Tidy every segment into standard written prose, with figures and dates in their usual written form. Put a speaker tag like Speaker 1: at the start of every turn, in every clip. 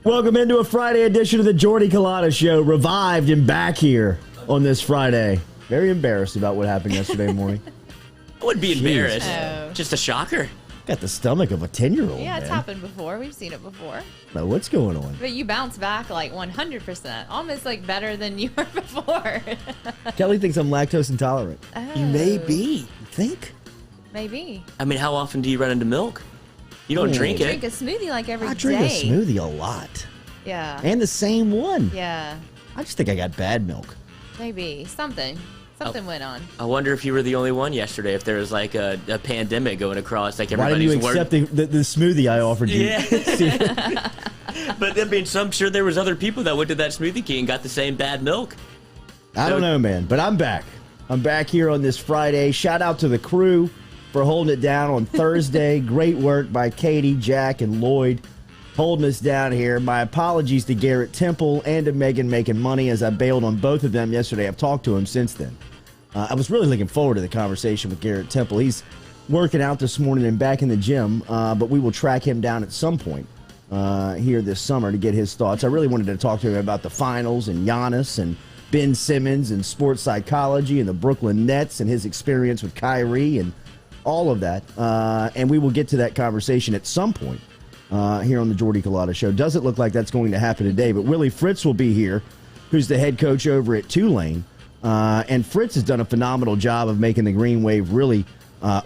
Speaker 1: Welcome into a Friday edition of the Jordy Culotta Show, revived and back here on this Friday. Very embarrassed about what happened yesterday morning.
Speaker 2: I wouldn't be embarrassed.
Speaker 3: Oh.
Speaker 2: Just a shocker.
Speaker 1: Got the stomach of a 10-year-old.
Speaker 3: Yeah, it's
Speaker 1: man.
Speaker 3: happened before. We've seen it before.
Speaker 1: Now, what's going on?
Speaker 3: But you bounce back like 100%, almost like better than you were before.
Speaker 1: Kelly thinks I'm lactose intolerant.
Speaker 2: You may be.
Speaker 1: You think?
Speaker 3: Maybe.
Speaker 2: I mean, how often do you run into milk? You don't drink
Speaker 3: You
Speaker 2: it.
Speaker 3: drink a smoothie like every day.
Speaker 1: I drink a smoothie a lot.
Speaker 3: Yeah.
Speaker 1: And the same one.
Speaker 3: Yeah.
Speaker 1: I just think I got bad milk.
Speaker 3: Maybe. Something went on.
Speaker 2: I wonder if you were the only one yesterday, if there was like a pandemic going across, like
Speaker 1: Why didn't you
Speaker 2: everybody's
Speaker 1: accept the smoothie I offered you?
Speaker 2: Yeah. But I mean, so I'm sure there was other people that went to that Smoothie King and got the same bad milk.
Speaker 1: I don't know, man, but I'm back. I'm back here on this Friday. Shout out to the crew for holding it down on Thursday. Great work by Katie, Jack, and Lloyd holding us down here. My apologies to Garrett Temple and to Megan making money as I bailed on both of them yesterday. I've talked to him since then. I was really looking forward to the conversation with Garrett Temple. He's working out this morning and back in the gym, but we will track him down at some point here this summer to get his thoughts. I really wanted to talk to him about the finals and Giannis and Ben Simmons and sports psychology and the Brooklyn Nets and his experience with Kyrie and all of that. And we will get to that conversation at some point here on the Jordy Culotta Show. Doesn't look like that's going to happen today, but Willie Fritz will be here, who's the head coach over at Tulane. And Fritz has done a phenomenal job of making the Green Wave really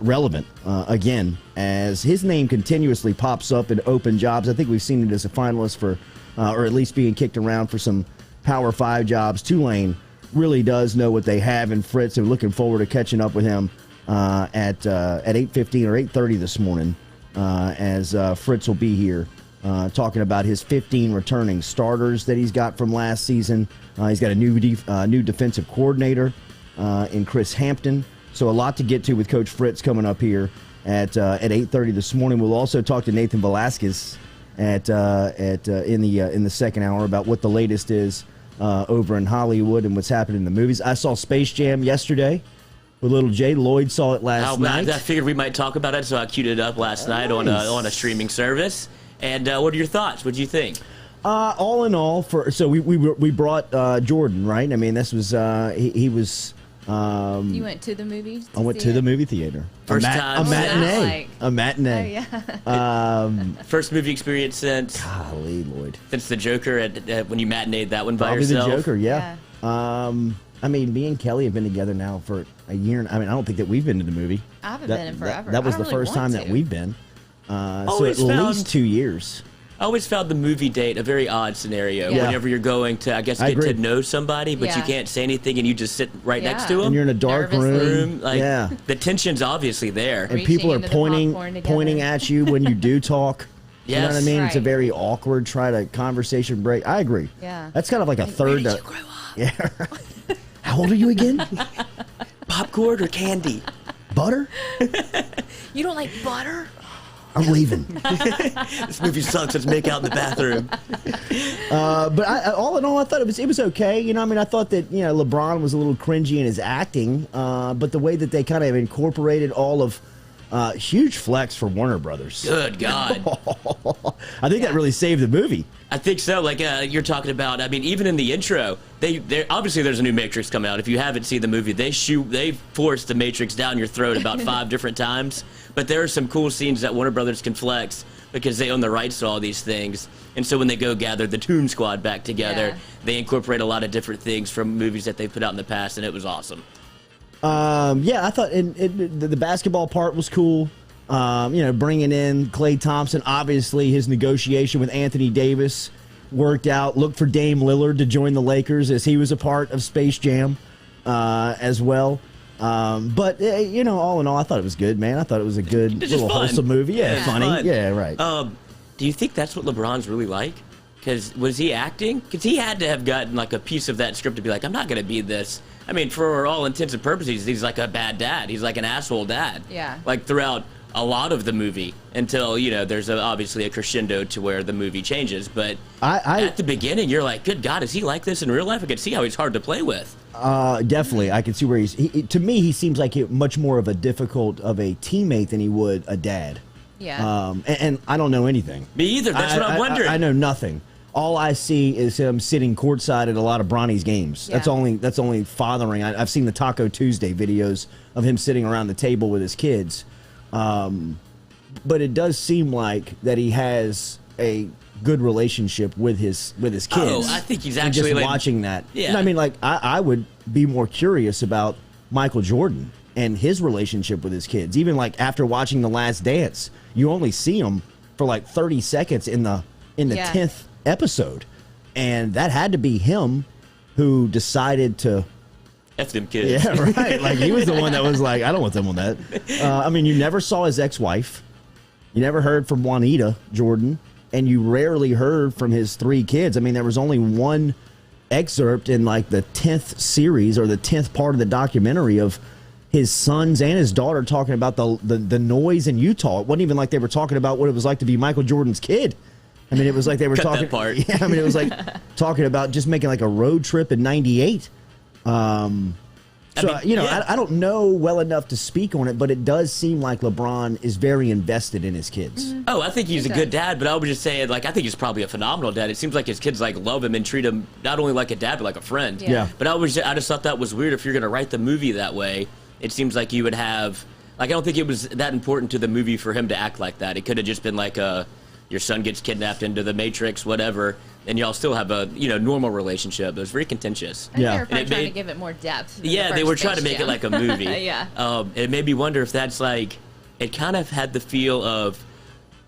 Speaker 1: relevant again, as his name continuously pops up in open jobs. I think we've seen it as a finalist for, or at least being kicked around for some Power 5 jobs. Tulane really does know what they have in Fritz, and looking forward to catching up with him at 8:15 or 8:30 this morning, as Fritz will be here talking about his 15 returning starters that he's got from last season. He's got a new defensive coordinator in Chris Hampton. So a lot to get to with Coach Fritz coming up here at 8:30 this morning. We'll also talk to Nathan Velasquez in the second hour about what the latest is over in Hollywood and what's happening in the movies. I saw Space Jam yesterday with little Jay. Lloyd saw it last night.
Speaker 2: I figured we might talk about it, so I queued it up last night on a streaming service. And what are your thoughts? What do you think?
Speaker 1: All in all, we brought Jordan, right? I mean, this was he was.
Speaker 3: You went to the movie?
Speaker 1: I went to the movie theater.
Speaker 2: First time.
Speaker 1: A matinee. A matinee.
Speaker 3: Oh, yeah.
Speaker 2: First movie experience since.
Speaker 1: Golly, Lloyd.
Speaker 2: Since the Joker, when you matineed that one by
Speaker 1: Probably
Speaker 2: yourself.
Speaker 1: the Joker, yeah. I mean, me and Kelly have been together now for a year. I mean, I don't think that we've been to the movie.
Speaker 3: I haven't been in forever.
Speaker 1: That was the first time that we've been. So at least 2 years.
Speaker 2: I always found the movie date a very odd scenario.
Speaker 3: Yeah.
Speaker 2: Whenever you're going to, I guess, get to know somebody, but you can't say anything and you just sit right next to them.
Speaker 1: And you're in a dark room.
Speaker 2: Like, the tension's obviously there.
Speaker 1: And people are pointing at you when you do talk.
Speaker 2: Yes.
Speaker 1: You know what I mean?
Speaker 3: Right.
Speaker 1: It's a very awkward conversation break. I agree.
Speaker 3: Yeah.
Speaker 1: That's kind of like a third.
Speaker 2: Where did you grow up?
Speaker 1: Yeah. Right. How old are you again?
Speaker 2: Popcorn or candy?
Speaker 1: Butter?
Speaker 3: You don't like butter?
Speaker 1: I'm leaving.
Speaker 2: This movie sucks. Let's make out in the bathroom.
Speaker 1: But all in all, I thought it was okay. You know, I mean, I thought that LeBron was a little cringy in his acting, but the way that they kind of incorporated all of huge flex for Warner Brothers.
Speaker 2: Good God.
Speaker 1: I think that really saved the movie.
Speaker 2: I think so. Like you're talking about, I mean, even in the intro, they obviously there's a new Matrix coming out. If you haven't seen the movie, they forced the Matrix down your throat about 5 different times. But there are some cool scenes that Warner Brothers can flex because they own the rights to all these things. And so when they go gather the Toon Squad back together, they incorporate a lot of different things from movies that they've put out in the past, and it was awesome.
Speaker 1: I thought the basketball part was cool. Bringing in Klay Thompson, obviously his negotiation with Anthony Davis worked out. Look for Dame Lillard to join the Lakers as he was a part of Space Jam as well. But all in all, I thought it was good, man. I thought it was a good little wholesome movie. Yeah, funny.
Speaker 2: Fun.
Speaker 1: Yeah, right.
Speaker 2: Do you think that's what LeBron's really like? Because was he acting? Because he had to have gotten like a piece of that script to be like, I'm not going to be this. I mean, for all intents and purposes, he's like a bad dad. He's like an asshole dad.
Speaker 3: Yeah.
Speaker 2: Like throughout a lot of the movie until, there's obviously a crescendo to where the movie changes. But at the beginning, you're like, good God, is he like this in real life? I can see how he's hard to play with.
Speaker 1: Definitely. I can see where to me, he seems like much more of a difficult of a teammate than he would a dad.
Speaker 3: Yeah.
Speaker 1: And I don't know anything.
Speaker 2: Me either. That's what I'm wondering.
Speaker 1: I know nothing. all I see is him sitting courtside at a lot of Bronny's games.
Speaker 3: Yeah.
Speaker 1: That's only fathering. I've seen the Taco Tuesday videos of him sitting around the table with his kids. But it does seem like that he has a good relationship with his kids.
Speaker 2: Oh, I think he's
Speaker 1: And
Speaker 2: actually
Speaker 1: just
Speaker 2: like,
Speaker 1: watching that.
Speaker 2: Yeah.
Speaker 1: And I mean, like I would be more curious about Michael Jordan and his relationship with his kids. Even like after watching The Last Dance, you only see him for like 30 seconds in the 10th episode, and that had to be him who decided to
Speaker 2: F them kids.
Speaker 1: Yeah, right. Like he was the one that was like, I don't want them on that. I mean, you never saw his ex-wife, you never heard from Juanita Jordan, and you rarely heard from his 3 kids. I mean, there was only one excerpt in like the 10th series or the 10th part of the documentary of his sons and his daughter talking about the noise in Utah. It wasn't even like they were talking about what it was like to be Michael Jordan's kid. I mean, it was like they were
Speaker 2: Cut
Speaker 1: talking.
Speaker 2: that part.
Speaker 1: Yeah, I mean, it was like talking about just making like a road trip in '98. I don't know well enough to speak on it, but it does seem like LeBron is very invested in his kids.
Speaker 3: Mm-hmm.
Speaker 2: Oh, I think he's a good dad, but I would just say, like, I think he's probably a phenomenal dad. It seems like his kids, like, love him and treat him not only like a dad, but like a friend.
Speaker 3: Yeah.
Speaker 2: But I just thought that was weird. If you're going to write the movie that way, it seems like you would have, like, I don't think it was that important to the movie for him to act like that. It could have just been like your son gets kidnapped into the Matrix, whatever, and y'all still have a normal relationship. It was very contentious.
Speaker 3: I think
Speaker 1: Yeah.
Speaker 3: they were probably
Speaker 2: And it
Speaker 3: trying
Speaker 2: made-
Speaker 3: to give it more depth. than
Speaker 2: Yeah,
Speaker 3: the
Speaker 2: they
Speaker 3: first
Speaker 2: were trying to
Speaker 3: Space
Speaker 2: make it
Speaker 3: Jam.
Speaker 2: like a movie.
Speaker 3: Yeah.
Speaker 2: It made me wonder if that's like, it kind of had the feel of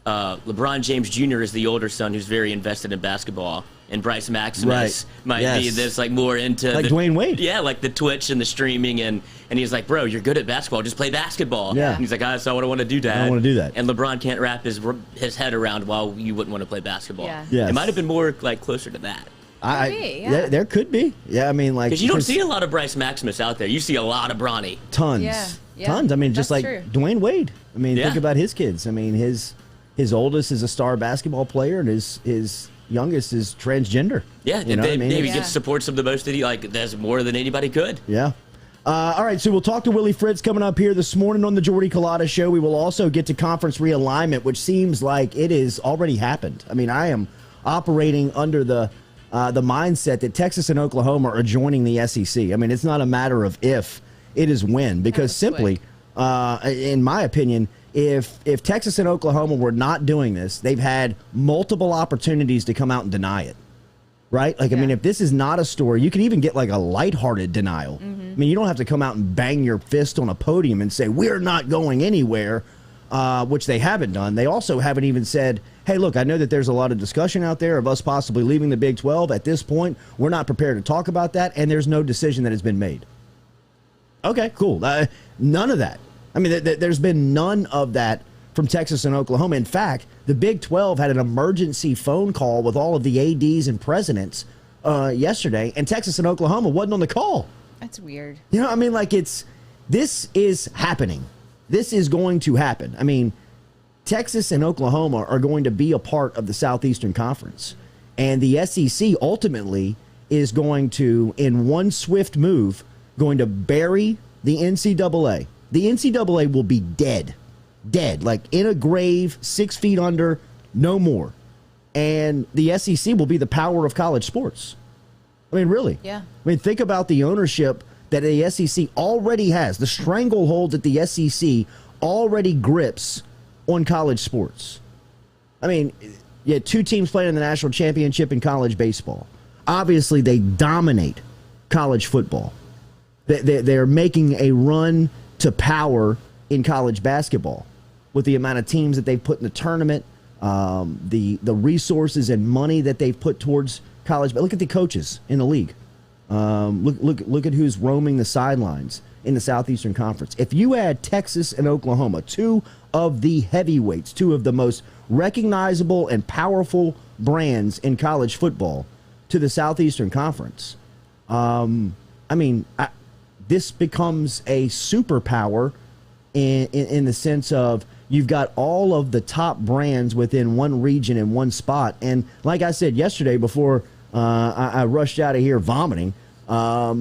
Speaker 2: LeBron James Jr. is the older son who's very invested in basketball, and Bryce Maximus might be
Speaker 1: Yes.
Speaker 2: this like more into
Speaker 1: Like Dwayne Wade.
Speaker 2: Yeah, like the Twitch and the streaming, and he's like, bro, you're good at basketball, just play basketball.
Speaker 1: Yeah.
Speaker 2: And he's like, that's not what I want to do, Dad.
Speaker 1: I don't wanna do that.
Speaker 2: And LeBron can't wrap his head around why you wouldn't want to play basketball.
Speaker 3: Yeah.
Speaker 1: Yes.
Speaker 2: It might have been more like closer to that.
Speaker 3: Maybe, yeah.
Speaker 1: There could be. Yeah, I mean, like
Speaker 2: Because you don't see a lot of Bryce Maximus out there. You see a lot of Bronny.
Speaker 1: tons,
Speaker 3: Yeah.
Speaker 1: tons. I mean, just
Speaker 3: That's
Speaker 1: like
Speaker 3: true.
Speaker 1: Dwayne Wade. I mean,
Speaker 2: Yeah.
Speaker 1: think about his kids. I mean, his oldest is a star basketball player, and his youngest is transgender.
Speaker 2: Yeah,
Speaker 1: you know what I mean?
Speaker 2: David
Speaker 3: Yeah.
Speaker 2: gets supports him the most that he like. That's more than anybody could.
Speaker 1: Yeah. All right, so we'll talk to Willie Fritz coming up here this morning on the Jordy Culotta Show. We will also get to conference realignment, which seems like it has already happened. I mean, I am operating under the mindset that Texas and Oklahoma are joining the SEC. I mean, it's not a matter of if, it is when. Because
Speaker 3: That's
Speaker 1: simply, in my opinion, if Texas and Oklahoma were not doing this, they've had multiple opportunities to come out and deny it. Right? Like, I mean,
Speaker 3: Yeah.
Speaker 1: if this is not a story, you can even get like a lighthearted denial. I mean, you don't have to come out and bang your fist on a podium and say, we're not going anywhere, which they haven't done. They also haven't even said, hey, look, I know that there's a lot of discussion out there of us possibly leaving the Big 12. At this point, we're not prepared to talk about that, and there's no decision that has been made. Okay, cool. None of that. I mean, there's been none of that from Texas and Oklahoma. In fact, the Big 12 had an emergency phone call with all of the ADs and presidents yesterday, and Texas and Oklahoma wasn't on the call.
Speaker 3: That's weird.
Speaker 1: You know, I mean, like this is happening. This is going to happen. I mean, Texas and Oklahoma are going to be a part of the Southeastern Conference, and the SEC ultimately is going to, in one swift move, going to bury the NCAA. The NCAA will be dead, like in a grave, 6 feet under, no more. And the SEC will be the power of college sports. I mean, really.
Speaker 3: Yeah.
Speaker 1: I mean, think about the ownership that the SEC already has, the stranglehold that the SEC already grips on college sports. I mean, you had 2 teams playing in the national championship in college baseball. Obviously, they dominate college football. They're making a run to power in college basketball with the amount of teams that they've put in the tournament, the resources and money that they've put towards college. But look at the coaches in the league. Look at who's roaming the sidelines in the Southeastern Conference. If you add Texas and Oklahoma, 2 of the heavyweights, 2 of the most recognizable and powerful brands in college football to the Southeastern Conference, this becomes a superpower in the sense of you've got all of the top brands within one region in one spot. And like I said yesterday before I rushed out of here vomiting, I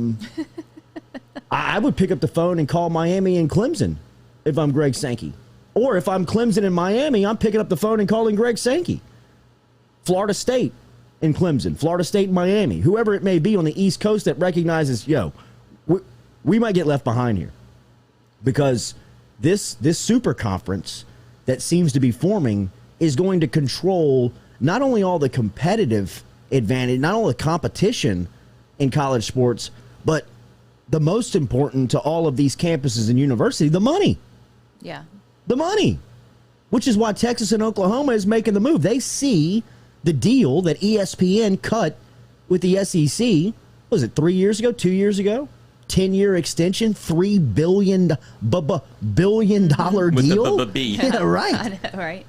Speaker 1: would pick up the phone and call Miami and Clemson if I'm Greg Sankey. Or if I'm Clemson and Miami, I'm picking up the phone and calling Greg Sankey. Florida State and Clemson, Florida State and Miami, whoever it may be on the East Coast that recognizes, we might get left behind here. Because this super conference that seems to be forming is going to control not only all the competitive advantage, not only the competition in college sports, but the most important to all of these campuses and universities, the money.
Speaker 3: Yeah.
Speaker 1: The money. Which is why Texas and Oklahoma is making the move. They see the deal that ESPN cut with the SEC. Was it 3 years ago, 2 years ago? 10-year extension, $3 billion deal.
Speaker 2: With the B.
Speaker 1: Yeah, right.
Speaker 3: I know, right.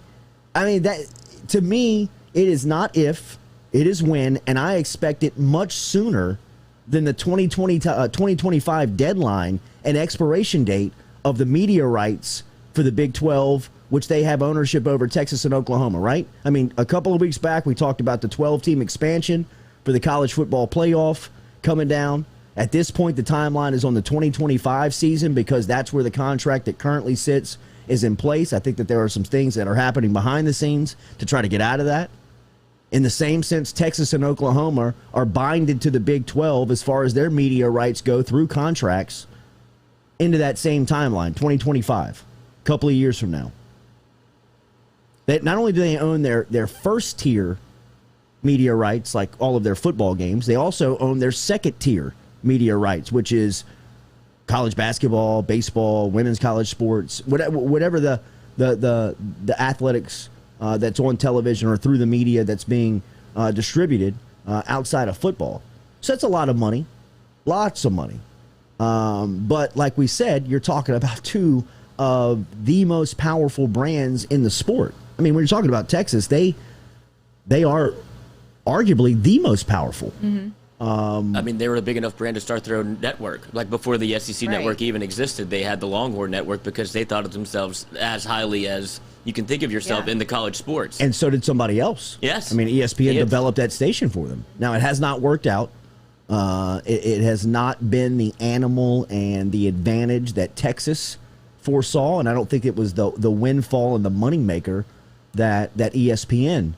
Speaker 1: I mean, that to me, it is not if, it is when, and I expect it much sooner than the 2025 deadline and expiration date of the media rights for the Big 12, which they have ownership over Texas and Oklahoma, right? I mean, a couple of weeks back, we talked about the 12-team expansion for the college football playoff coming down. At this point, the timeline is on the 2025 season because that's where the contract that currently sits is in place. I think that there are some things that are happening behind the scenes to try to get out of that. In the same sense, Texas and Oklahoma are binded to the Big 12 as far as their media rights go through contracts into that same timeline, 2025, a couple of years from now. That not only do they own their first tier media rights, like all of their football games, they also own their second tier media rights, which is college basketball, baseball, women's college sports, whatever the athletics that's on television or through the media that's being distributed outside of football. So that's a lot of money, lots of money. But like we said, you're talking about two of the most powerful brands in the sport. I mean, when you're talking about Texas, they are arguably the most powerful.
Speaker 3: Mm-hmm.
Speaker 2: I mean, they were a big enough brand to start their own network. Like before the SEC
Speaker 3: Right.
Speaker 2: network even existed, they had the Longhorn network because they thought of themselves as highly as you can think of yourself
Speaker 3: Yeah.
Speaker 2: in the college sports.
Speaker 1: And so did somebody else.
Speaker 2: Yes.
Speaker 1: I mean, ESPN
Speaker 2: Yeah.
Speaker 1: developed that station for them. Now, it has not worked out. It has not been the animal and the advantage that Texas foresaw, and I don't think it was the windfall and the moneymaker that ESPN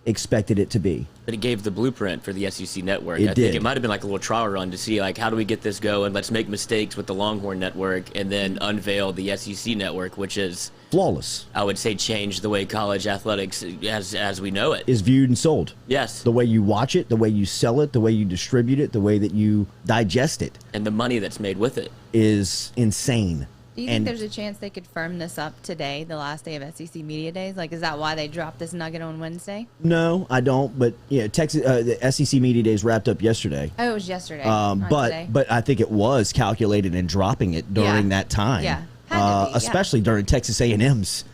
Speaker 1: expected it to be.
Speaker 2: But it gave the blueprint for the SEC network.
Speaker 1: It
Speaker 2: I
Speaker 1: did.
Speaker 2: think it might have been like a little trial run to see, like, how do we get this going? Let's make mistakes with the Longhorn network and then unveil the SEC network, which is,
Speaker 1: Flawless.
Speaker 2: I would say, changed the way college athletics as we know it.
Speaker 1: Is viewed and sold.
Speaker 2: Yes.
Speaker 1: The way you watch it, the way you sell it, the way you distribute it, the way that you digest it
Speaker 2: And the money that's made with it.
Speaker 1: is insane.
Speaker 3: Do you think there's a chance they could firm this up today, the last day of SEC Media Days? Like, is that why they dropped this nugget on Wednesday?
Speaker 1: No, I don't. But yeah, Texas, the SEC Media Days wrapped up yesterday.
Speaker 3: Oh, it was yesterday. not today.
Speaker 1: But I think it was calculated in dropping it during
Speaker 3: Yeah.
Speaker 1: that time.
Speaker 3: Yeah. Had to be, yeah.
Speaker 1: Especially during Texas A&M's.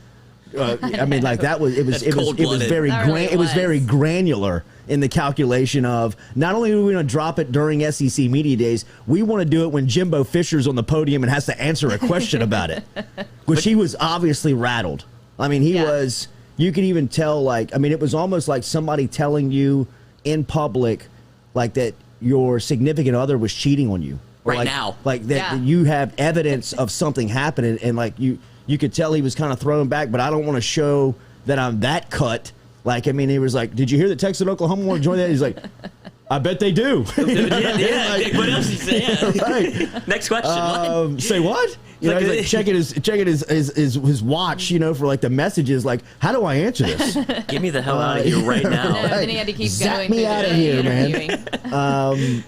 Speaker 1: I mean, like that was it was
Speaker 2: That's cold-blooded.
Speaker 1: very
Speaker 3: That really
Speaker 1: it was
Speaker 3: was.
Speaker 1: very granular in the calculation of not only are we going to drop it during SEC Media Days, we want to do it when Jimbo Fisher's on the podium and has to answer a question about it, which he was obviously rattled. I mean, he
Speaker 3: Yeah.
Speaker 1: was. You could even tell, like, I mean, it was almost like somebody telling you in public, like that your significant other was cheating on you. Or
Speaker 2: Right
Speaker 1: like,
Speaker 2: now.
Speaker 1: like that
Speaker 3: Yeah.
Speaker 1: you have evidence of something happening, and like you could tell he was kind of thrown back, but I don't want to show that I'm that cut. Like, I mean, he was like, did you hear that Texas and Oklahoma want to join that? He's like, I bet they do.
Speaker 2: yeah. What else is yeah.
Speaker 1: Right.
Speaker 2: Next question.
Speaker 1: Say what? You know, he's like checking his watch, you know, for like the messages. Like, how do I answer this?
Speaker 2: Get me the hell out of here right
Speaker 3: No,
Speaker 2: now.
Speaker 3: then he had to keep
Speaker 1: Zap
Speaker 3: going.
Speaker 1: me
Speaker 3: through
Speaker 1: outta
Speaker 3: the
Speaker 1: here, man.
Speaker 3: interviewing.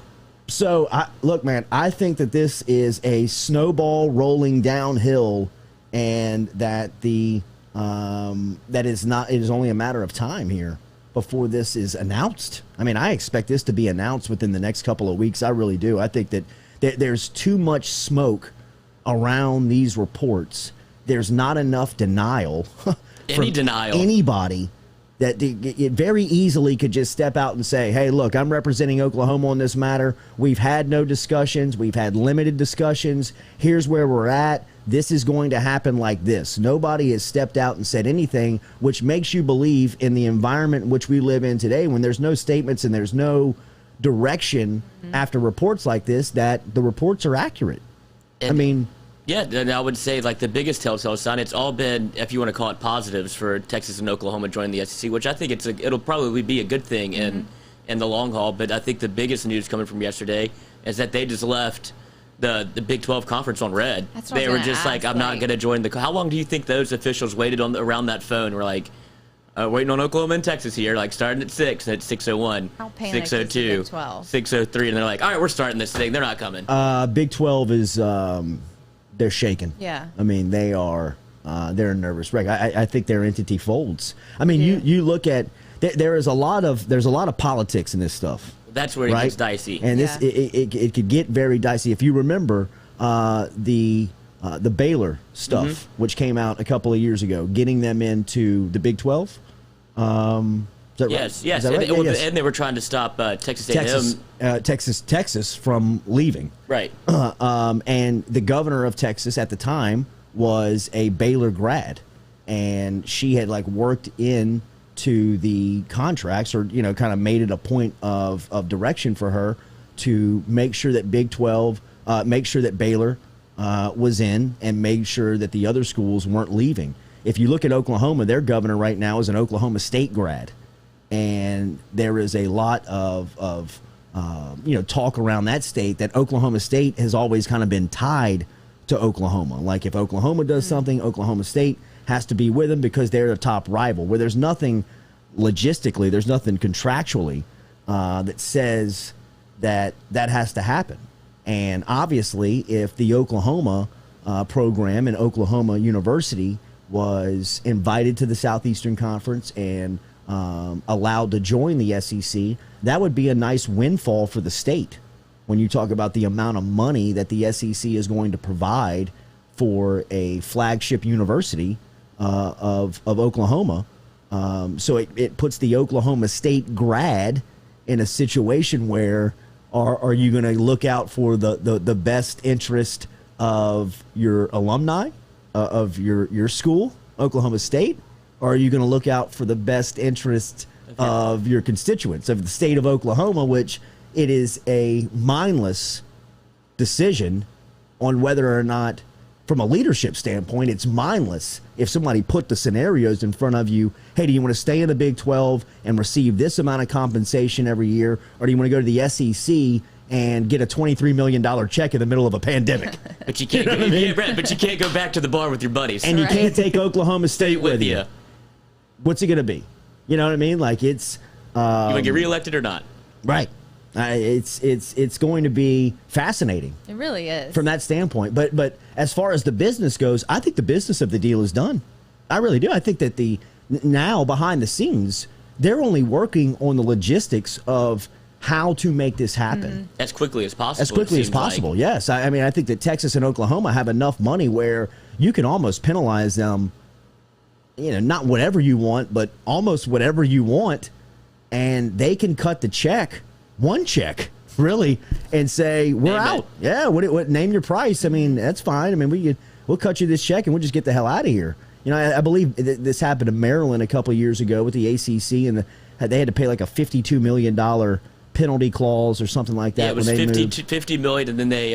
Speaker 1: So, look, man, I think that this is a snowball rolling downhill, and that that is not. It is only a matter of time here before this is announced. I mean, I expect this to be announced within the next couple of weeks. I really do. I think that there's too much smoke around these reports. There's not enough denial.
Speaker 2: Any
Speaker 1: from
Speaker 2: denial.
Speaker 1: Anybody that it very easily could just step out and say, hey, look, I'm representing Oklahoma on this matter. We've had no discussions. We've had limited discussions. Here's where we're at. This is going to happen like this. Nobody has stepped out and said anything, which makes you believe in the environment in which we live in today, when there's no statements and there's no direction after reports like this, that the reports are accurate. I mean,
Speaker 2: Yeah, and I would say, like, the biggest telltale sign, it's all been, if you want to call it positives, for Texas and Oklahoma joining the SEC, which I think it'll probably be a good thing in in the long haul. But I think the biggest news coming from yesterday is that they just left the Big 12 conference on red.
Speaker 3: That's what I
Speaker 2: they
Speaker 3: was
Speaker 2: were
Speaker 3: gonna
Speaker 2: just like,
Speaker 3: ask,
Speaker 2: I'm not going to join the. How long do you think those officials waited around that phone? We're like, waiting on Oklahoma and Texas here, like starting at 6, and at 6:01,
Speaker 3: How panicked is the
Speaker 2: 6:02,
Speaker 3: Big 12?
Speaker 2: 6:03, and they're like, all right, we're starting this thing. They're not coming.
Speaker 1: Big 12 is they're shaking.
Speaker 3: Yeah.
Speaker 1: I mean, they are they're a nervous wreck. I think their entity folds. I mean,
Speaker 3: Yeah.
Speaker 1: you look at there's a lot of politics in this stuff.
Speaker 2: That's where it gets dicey.
Speaker 1: And
Speaker 3: Yeah.
Speaker 1: it could get very dicey. If you remember the Baylor stuff, which came out a couple of years ago, getting them into the Big 12. Is that
Speaker 2: Yes,
Speaker 1: right?
Speaker 2: yes.
Speaker 1: Is that right?
Speaker 2: And,
Speaker 1: Yeah, yes.
Speaker 2: and they were trying to stop Texas A&M.
Speaker 1: Texas from leaving.
Speaker 2: Right.
Speaker 1: And the governor of Texas at the time was a Baylor grad, and she had like worked into the contracts, or kind of made it a point of direction for her to make sure that Big 12, make sure that Baylor was in, and make sure that the other schools weren't leaving. If you look at Oklahoma, their governor right now is an Oklahoma State grad, and there is a lot of talk around that state that Oklahoma State has always kind of been tied to Oklahoma. Like if Oklahoma does something, Oklahoma State has to be with them because they're the top rival. Where there's nothing logistically, there's nothing contractually that says that has to happen. And obviously, if the Oklahoma program and Oklahoma University was invited to the Southeastern Conference and allowed to join the SEC, that would be a nice windfall for the state when you talk about the amount of money that the SEC is going to provide for a flagship university of Oklahoma. So it puts the Oklahoma State grad in a situation where are you going to look out for the best interest of your alumni, of your school, Oklahoma State, or are you going to look out for the best interest of your constituents, of the state of Oklahoma, which it is a mindless decision on whether or not, from a leadership standpoint, it's mindless if somebody put the scenarios in front of you. Hey, do you want to stay in the Big 12 and receive this amount of compensation every year, or do you want to go to the SEC and get a $23 million check in the middle of a pandemic?
Speaker 2: But you can't. But you can't go back to the bar with your buddies.
Speaker 1: And you can't take Oklahoma State with you. What's it going to be? You know what I mean? Like it's
Speaker 2: you want to get reelected or not?
Speaker 1: Right. It's going to be fascinating.
Speaker 3: It really is.
Speaker 1: From that standpoint. But as far as the business goes, I think the business of the deal is done. I really do. I think that now behind the scenes, they're only working on the logistics of how to make this happen.
Speaker 2: As quickly as possible.
Speaker 1: As quickly as possible,
Speaker 2: like.
Speaker 1: yes. I mean, I think that Texas and Oklahoma have enough money where you can almost penalize them, not whatever you want, but almost whatever you want, and they can cut the check, one check, really, and say, we're out. Yeah, what name your price. I mean, that's fine. I mean, we'll cut you this check, and we'll just get the hell out of here. I believe this happened to Maryland a couple of years ago with the ACC, and they had to pay like a $52 million penalty clause or something like that.
Speaker 2: Yeah, it was $50 million, and then they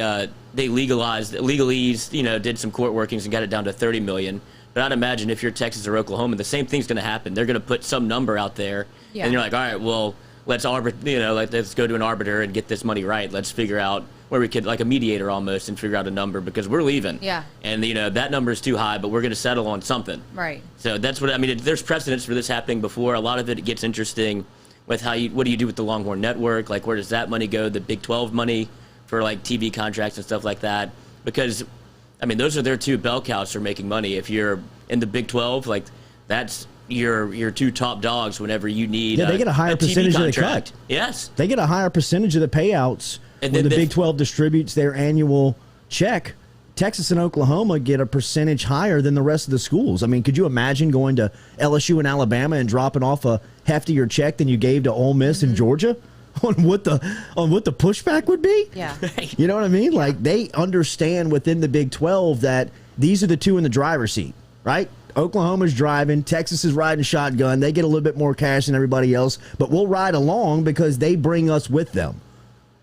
Speaker 2: legalese, did some court workings and got it down to $30 million. But I'd imagine if you're Texas or Oklahoma, the same thing's going to happen. They're going to put some number out there, and you're like, all right, well, let's go to an arbiter and get this money right. Let's figure out where we could, like a mediator almost, and figure out a number because we're leaving.
Speaker 3: Yeah.
Speaker 2: And that number is too high, but we're going to settle on something.
Speaker 3: Right.
Speaker 2: So that's what I mean. There's precedents for this happening before. A lot of it gets interesting with what do you do with the Longhorn Network? Like, where does that money go? The Big 12 money for like TV contracts and stuff like that. Because, I mean, those are their two bell cows for making money. If you're in the Big 12, like that's your two top dogs whenever you need.
Speaker 1: Yeah, they get a higher percentage of the cut.
Speaker 2: Yes,
Speaker 1: they get a higher percentage of the payouts when the Big 12 distributes their annual check. Texas and Oklahoma get a percentage higher than the rest of the schools. I mean, could you imagine going to LSU and Alabama and dropping off a heftier check than you gave to Ole Miss and Georgia on what the pushback would be?
Speaker 3: Yeah.
Speaker 1: You know what I mean? Like, they understand within the Big 12 that these are the two in the driver's seat, right? Oklahoma's driving, Texas is riding shotgun. They get a little bit more cash than everybody else, but we'll ride along because they bring us with them.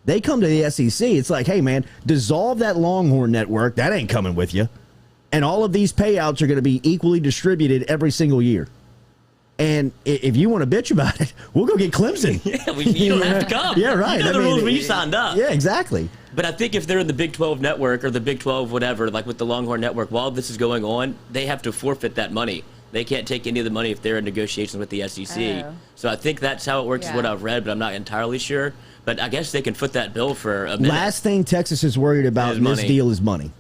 Speaker 1: They come to the SEC. It's like, hey, man, dissolve that Longhorn Network. That ain't coming with you. And all of these payouts are going to be equally distributed every single year. And if you want to bitch about it, we'll go get Clemson.
Speaker 2: Yeah, you don't have to come.
Speaker 1: Yeah, right.
Speaker 2: You know the rules when you signed up.
Speaker 1: Yeah, exactly.
Speaker 2: But I think if they're in the Big 12 network or the Big 12 whatever, like with the Longhorn Network, while this is going on, they have to forfeit that money. They can't take any of the money if they're in negotiations with the SEC.
Speaker 3: Oh.
Speaker 2: So I think that's how it works, is what I've read, but I'm not entirely sure. But I guess they can foot that bill for a minute.
Speaker 1: Last thing Texas is worried about in this deal is money.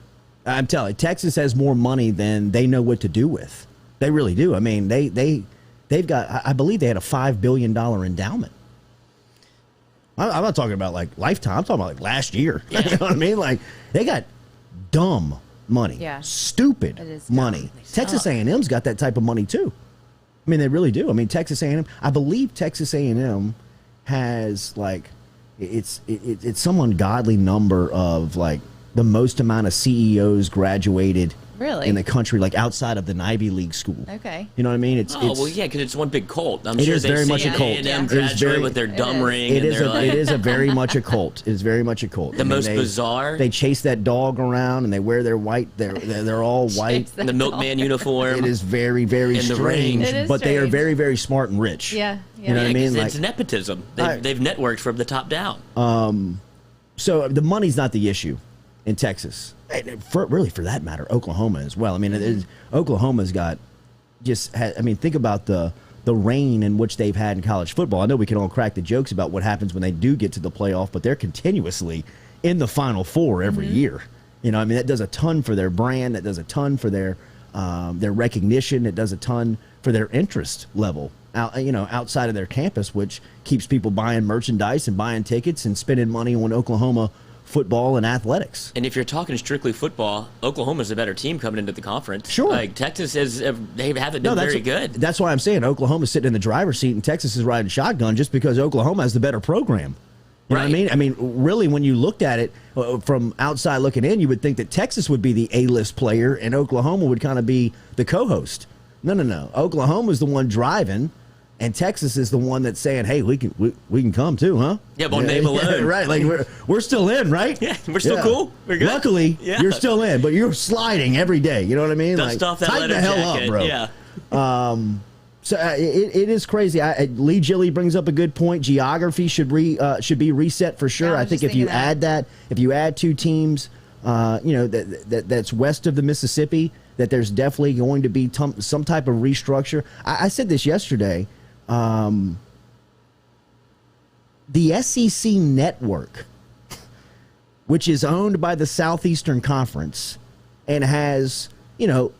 Speaker 1: I'm telling you, Texas has more money than they know what to do with. They really do. I mean, they've got, I believe they had a $5 billion endowment. I'm not talking about like lifetime. I'm talking about like last year.
Speaker 2: Yeah.
Speaker 1: You know what I mean? Like they got dumb money, stupid money. Texas A&M's got that type of money too. I mean, they really do. I mean, Texas A&M. I believe Texas A&M has like it's some ungodly number of like the most amount of CEOs graduated.
Speaker 3: Really?
Speaker 1: In the country, like outside of the Ivy League school.
Speaker 3: Okay.
Speaker 1: You know what I mean? It's
Speaker 2: well, yeah, because it's one big cult. I'm
Speaker 1: it
Speaker 2: sure
Speaker 1: is
Speaker 2: they
Speaker 1: very
Speaker 2: see
Speaker 1: much a cult.
Speaker 2: A&M
Speaker 1: It is
Speaker 2: graduate with their dumb ring.
Speaker 1: It is
Speaker 2: like,
Speaker 1: it is a very much a cult. It is very much a cult.
Speaker 2: The most bizarre.
Speaker 1: They chase that dog around and they wear their white. They're all white.
Speaker 2: The milkman uniform.
Speaker 1: It is very very
Speaker 2: In the
Speaker 1: strange.
Speaker 2: ring.
Speaker 3: It is
Speaker 1: but they are
Speaker 3: strange.
Speaker 1: very very smart and rich.
Speaker 3: Yeah.
Speaker 1: You know what I mean?
Speaker 2: It's nepotism. They've networked from the top down.
Speaker 1: So the money's not the issue in Texas. Really, for that matter, Oklahoma as well. I mean, Oklahoma's got think about the reign in which they've had in college football. I know we can all crack the jokes about what happens when they do get to the playoff, but they're continuously in the Final Four every year. You know, I mean, that does a ton for their brand. That does a ton for their recognition. It does a ton for their interest level outside of their campus, which keeps people buying merchandise and buying tickets and spending money on Oklahoma football and athletics.
Speaker 2: And if you're talking strictly football, Oklahoma's a better team coming into the conference.
Speaker 1: Sure.
Speaker 2: Like Texas they haven't been very good.
Speaker 1: That's why I'm saying Oklahoma's sitting in the driver's seat and Texas is riding shotgun just because Oklahoma has the better program. You know what I mean? I mean, really, when you looked at it from outside looking in, you would think that Texas would be the A-list player and Oklahoma would kind of be the co-host. No. Oklahoma's the one driving. And Texas is the one that's saying, "Hey, we can come too, huh?"
Speaker 2: Yeah, but name alone,
Speaker 1: right? Like we're still in, right?
Speaker 2: Yeah, we're still cool. We're good.
Speaker 1: Luckily, you're still in, but you're sliding every day. You know what I mean?
Speaker 2: Dust off that
Speaker 1: tighten the
Speaker 2: leather
Speaker 1: hell
Speaker 2: jacket.
Speaker 1: up, bro.
Speaker 2: Yeah.
Speaker 1: So it is crazy. Lee Gilly brings up a good point. Geography should be reset for sure.
Speaker 3: Yeah,
Speaker 1: I think if you add two teams, that's west of the Mississippi, that there's definitely going to be some type of restructure. I said this yesterday. The SEC network, which is owned by the Southeastern Conference and has,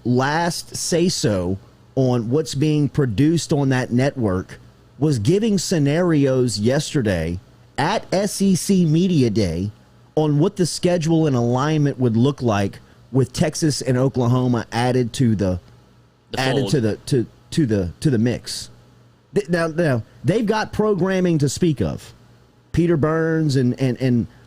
Speaker 1: last say-so on what's being produced on that network, was giving scenarios yesterday at SEC Media Day on what the schedule and alignment would look like with Texas and Oklahoma added to the mix. Now, they've got programming to speak of. Peter Burns and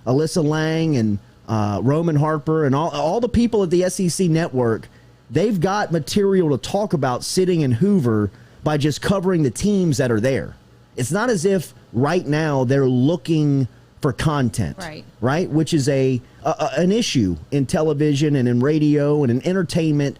Speaker 1: Alyssa Lang and Roman Harper and all the people at the SEC network, they've got material to talk about sitting in Hoover by just covering the teams that are there. It's not as if right now they're looking for content, right? Which is an issue in television and in radio and in entertainment.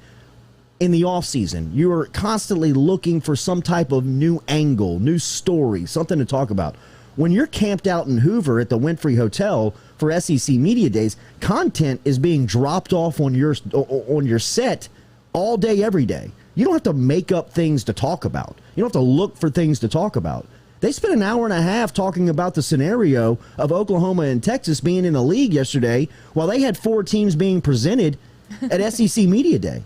Speaker 1: In the off season, you are constantly looking for some type of new angle, new story, something to talk about. When you're camped out in Hoover at the Winfrey Hotel for SEC Media Days, content is being dropped off on your set all day, every day. You don't have to make up things to talk about. You don't have to look for things to talk about. They spent an hour and a half talking about the scenario of Oklahoma and Texas being in the league yesterday while they had 4 teams being presented at SEC Media Day.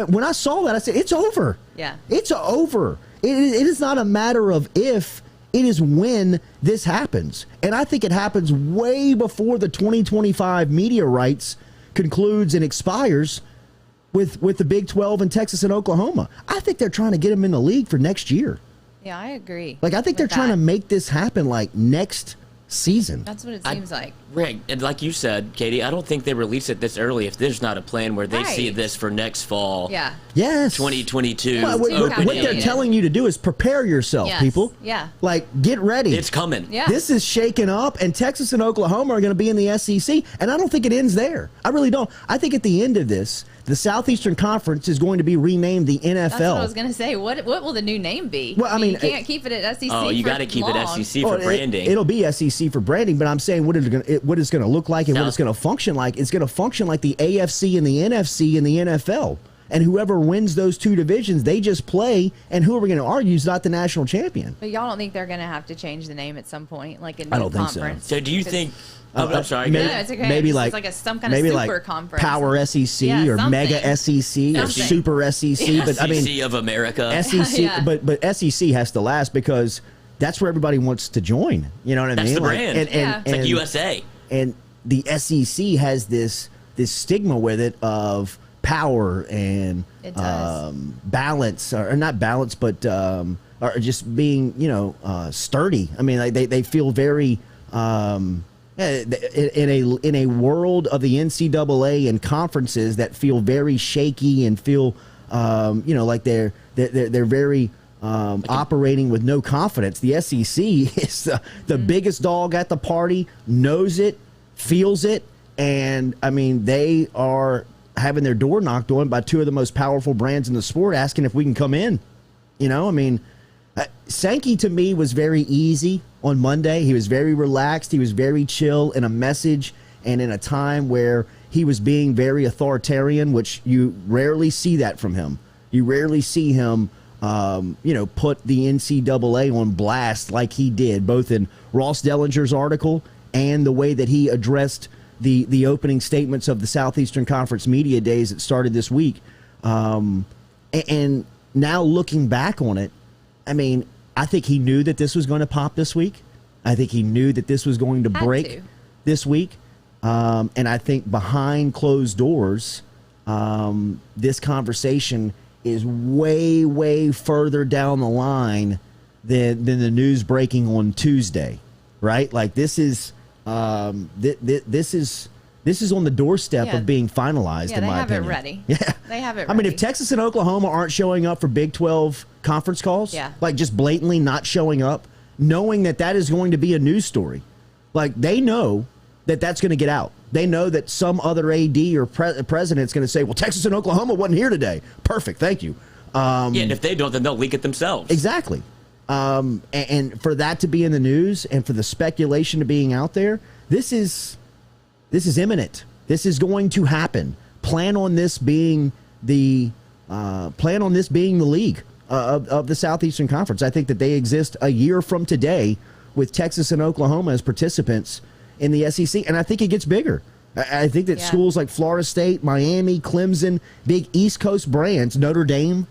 Speaker 1: When I saw that, I said, it's over.
Speaker 3: Yeah.
Speaker 1: It's over. It is not a matter of if, it is when this happens. And I think it happens way before the 2025 media rights concludes and expires with the Big 12 and Texas and Oklahoma. I think they're trying to get them in the league for next year.
Speaker 3: Yeah, I agree.
Speaker 1: Like, I think they're trying to make this happen, like, next season.
Speaker 3: That's what it seems like.
Speaker 2: Right, and like you said, Katie, I don't think they release it this early if there's not a plan where they see this for next fall.
Speaker 3: Yeah.
Speaker 1: Yes.
Speaker 2: 2022.
Speaker 1: Well, what they're telling you to do is prepare yourself, people.
Speaker 3: Yeah.
Speaker 1: Like, get ready.
Speaker 2: It's coming.
Speaker 3: Yeah.
Speaker 1: This is shaking up, and Texas and Oklahoma are going to be in the SEC, and I don't think it ends there. I really don't. I think at the end of this, The Southeastern Conference is going to be renamed the NFL.
Speaker 3: That's what I was going to say. What will the new name be?
Speaker 1: Well, I mean,
Speaker 3: you can't keep it at SEC.
Speaker 2: Oh, you
Speaker 3: got
Speaker 2: to keep it SEC for branding.
Speaker 1: It'll be SEC for branding, but I'm saying what it's going to look like and what it's going to function like. It's going to function like the AFC and the NFC and the NFL. And whoever wins those two divisions, they just play. And who are we going to argue is not the national champion?
Speaker 3: But y'all don't think they're going to have to change the name at some point, like in
Speaker 1: I
Speaker 3: the
Speaker 1: don't think so.
Speaker 3: conference?
Speaker 2: So do you think? I'm sorry.
Speaker 1: Maybe,
Speaker 3: No, it's okay.
Speaker 1: maybe
Speaker 3: It's
Speaker 1: like
Speaker 3: like some kind of super conference.
Speaker 1: Power SEC
Speaker 3: Yeah,
Speaker 1: or
Speaker 3: something.
Speaker 1: Mega SEC or Super SEC.
Speaker 3: Yeah.
Speaker 1: But I mean,
Speaker 2: SEC of America.
Speaker 1: SEC,
Speaker 3: Yeah.
Speaker 1: but SEC has to last because that's where everybody wants to join. You know what I
Speaker 2: That's
Speaker 1: mean?
Speaker 2: the brand.
Speaker 3: Yeah.
Speaker 2: It's like USA.
Speaker 1: And the SEC has this stigma with it of power and
Speaker 3: It does.
Speaker 1: balance, or not balance, but or just being sturdy. I mean, like they feel very in a world of the NCAA and conferences that feel very shaky and feel like they're very operating with no confidence. The SEC is the biggest dog at the party, knows it, feels it, and I mean they are having their door knocked on by two of the most powerful brands in the sport, asking if we can come in. I mean, Sankey to me was very easy on Monday. He was very relaxed. He was very chill in a message and in a time where he was being very authoritarian, which you rarely see that from him. You rarely see him, put the NCAA on blast like he did, both in Ross Dellenger's article and the way that he addressed the opening statements of the Southeastern Conference Media Days that started this week. And now looking back on it, I mean, I think he knew that this was going to pop this week. I think he knew that this was going to break this week. And I think behind closed doors, this conversation is way, way further down the line than the news breaking on Tuesday, right? Like this is this is on the doorstep of being finalized.
Speaker 3: Yeah,
Speaker 1: in my opinion.
Speaker 3: they have it ready.
Speaker 1: Yeah,
Speaker 3: they have it ready.
Speaker 1: I mean, if Texas and Oklahoma aren't showing up for Big 12 conference calls, like just blatantly not showing up, knowing that is going to be a news story, like they know that that's going to get out. They know that some other AD or president's going to say, well, Texas and Oklahoma wasn't here today. Perfect. Thank you.
Speaker 2: And if they don't, then they'll leak it themselves.
Speaker 1: Exactly. And for that to be in the news and for the speculation to being out there, this is imminent. This is going to happen. Plan on this being the league of the Southeastern Conference. I think that they exist a year from today with Texas and Oklahoma as participants in the SEC, and I think it gets bigger. I think that schools like Florida State, Miami, Clemson, big East Coast brands, Notre Dame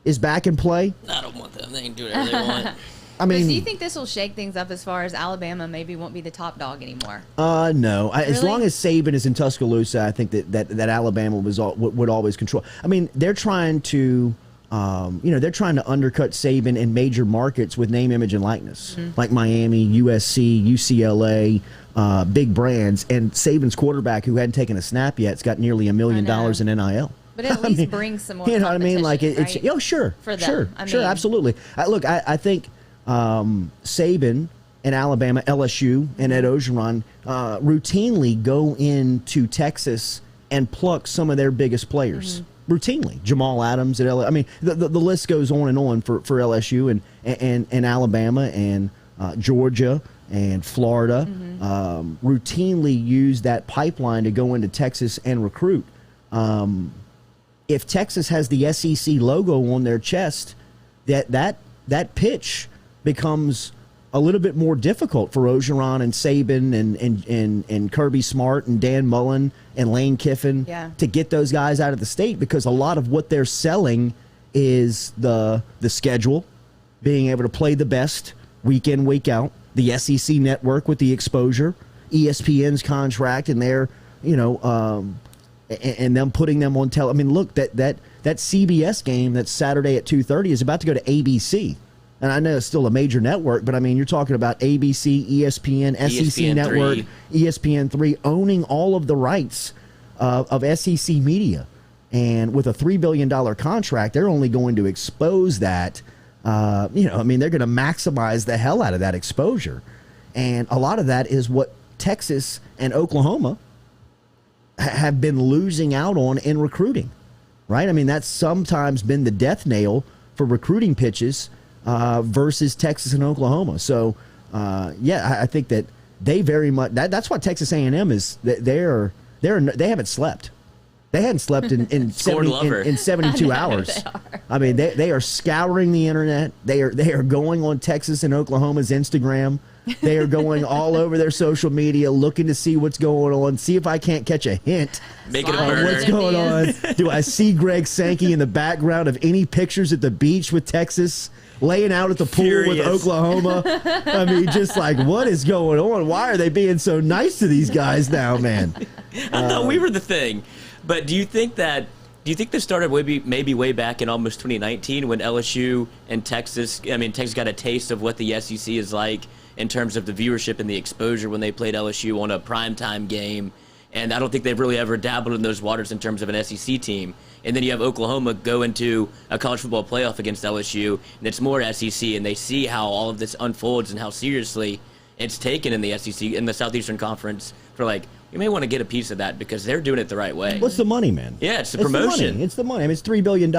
Speaker 1: is back in play.
Speaker 2: I don't want them. They can do whatever they want.
Speaker 1: I mean,
Speaker 3: do you think this will shake things up as far as Alabama maybe won't be the top dog anymore?
Speaker 1: No.
Speaker 3: Really?
Speaker 1: As long as Saban is in Tuscaloosa, I think that Alabama would always control. I mean, they're trying to, they're trying to undercut Saban in major markets with name, image, and likeness, like Miami, USC, UCLA, big brands. And Saban's quarterback, who hadn't taken a snap yet, has got nearly $1 million in NIL.
Speaker 3: But at least bring some more.
Speaker 1: You know what I mean? Like it's
Speaker 3: right?
Speaker 1: Sure,
Speaker 3: For them.
Speaker 1: Sure, absolutely. I think Saban and Alabama, LSU, and Ed Ogeron routinely go into Texas and pluck some of their biggest players. Routinely, Jamal Adams at LSU. I mean, the list goes on for LSU and Alabama and Georgia and Florida. Routinely use that pipeline to go into Texas and recruit. If Texas has the SEC logo on their chest, that pitch becomes a little bit more difficult for Ogeron and Saban and Kirby Smart and Dan Mullen and Lane Kiffin to get those guys out of the state, because a lot of what they're selling is the schedule, being able to play the best week in, week out, the SEC network with the exposure, ESPN's contract, and their and them putting them on I mean, look, that CBS game that's Saturday at 2:30 is about to go to ABC. And I know it's still a major network, but I mean, you're talking about ABC, ESPN, SEC
Speaker 2: ESPN
Speaker 1: Network,
Speaker 2: 3.
Speaker 1: ESPN3 owning all of the rights of SEC media. And with a $3 billion contract, they're only going to expose that. I mean, they're going to maximize the hell out of that exposure. And a lot of that is what Texas and Oklahoma have been losing out on in recruiting, right? I mean, that's sometimes been the death nail for recruiting pitches versus Texas and Oklahoma. So, I think that they very much that's what Texas A&M is. They haven't slept. They hadn't slept in 72 hours. I mean, they are scouring the internet. They are going on Texas and Oklahoma's Instagram. They are going all over their social media, looking to see what's going on, see if I can't catch a hint
Speaker 2: Make it a
Speaker 1: of
Speaker 2: murder.
Speaker 1: what's going on. Do I see Greg Sankey in the background of any pictures at the beach with Texas, laying out at the pool
Speaker 2: Furious.
Speaker 1: with Oklahoma? I mean, just like, what is going on? Why are they being so nice to these guys now, man?
Speaker 2: I thought we were the thing. But do you think this started maybe way back in almost 2019 when LSU and Texas got a taste of what the SEC is like in terms of the viewership and the exposure when they played LSU on a primetime game? And I don't think they've really ever dabbled in those waters in terms of an SEC team. And then you have Oklahoma go into a college football playoff against LSU, and it's more SEC, and they see how all of this unfolds and how seriously it's taken in the SEC, in the Southeastern Conference, for like, you may want to get a piece of that because they're doing it the right way.
Speaker 1: What's the money, man?
Speaker 2: Yeah, it's the promotion.
Speaker 1: It's the money. I mean, it's $3 billion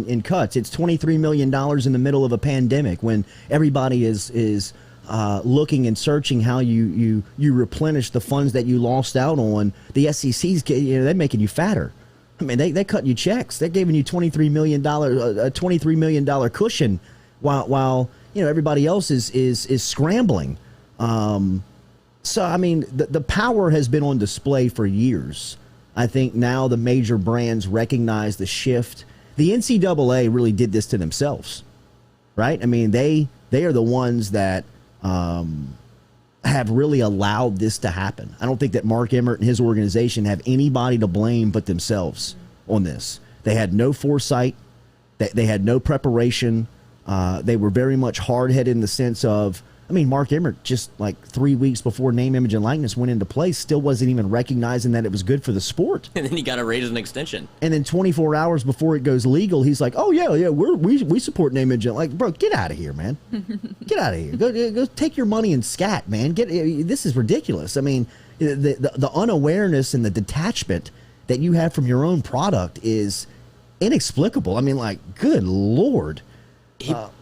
Speaker 1: in cuts. It's $23 million in the middle of a pandemic when everybody is looking and searching how you replenish the funds that you lost out on. The SEC's, they're making you fatter. I mean, they cut you checks. They're giving you $23 million cushion while everybody else is scrambling. So, I mean, the power has been on display for years. I think now the major brands recognize the shift. The NCAA really did this to themselves, right? I mean, they are the ones that have really allowed this to happen. I don't think that Mark Emmert and his organization have anybody to blame but themselves on this. They had no foresight. They had no preparation. They were very much hard-headed in the sense of, I mean, Mark Emmert, just like 3 weeks before name, image, and likeness went into place, still wasn't even recognizing that it was good for the sport.
Speaker 2: And then he got a raise and extension.
Speaker 1: And then 24 hours before it goes legal, he's like, "Oh yeah, we support name, image, like, bro, get out of here, man, get out of here, go take your money and scat, man. This is ridiculous. I mean, the unawareness and the detachment that you have from your own product is inexplicable. I mean, like, good Lord."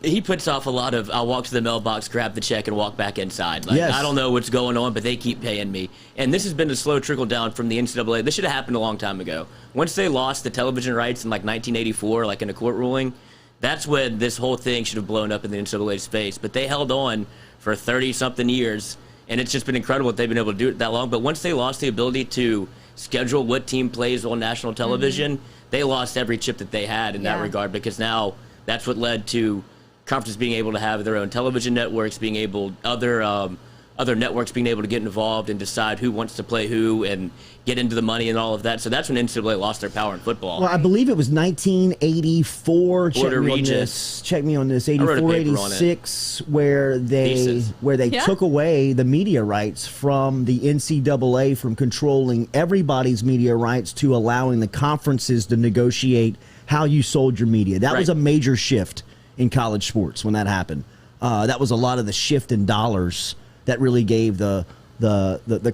Speaker 2: He puts off a lot of, I'll walk to the mailbox, grab the check, and walk back inside. Like,
Speaker 1: yes.
Speaker 2: I don't know what's going on, but they keep paying me. And this has been a slow trickle down from the NCAA. This should have happened a long time ago. Once they lost the television rights in like 1984, like in a court ruling, that's when this whole thing should have blown up in the NCAA's face. But they held on for 30-something years, and it's just been incredible that they've been able to do it that long. But once they lost the ability to schedule what team plays on national television, they lost every chip that they had in that regard, because now that's what led to conferences being able to have their own television networks, being able other networks being able to get involved and decide who wants to play who and get into the money and all of that. So that's when NCAA lost their power in football.
Speaker 1: Well, I believe it was 1984. Check me on this. 84, 86, where they took away the media rights from the NCAA from controlling everybody's media rights to allowing the conferences to negotiate how you sold your media. That was a major shift in college sports when that happened. That was a lot of the shift in dollars that really gave the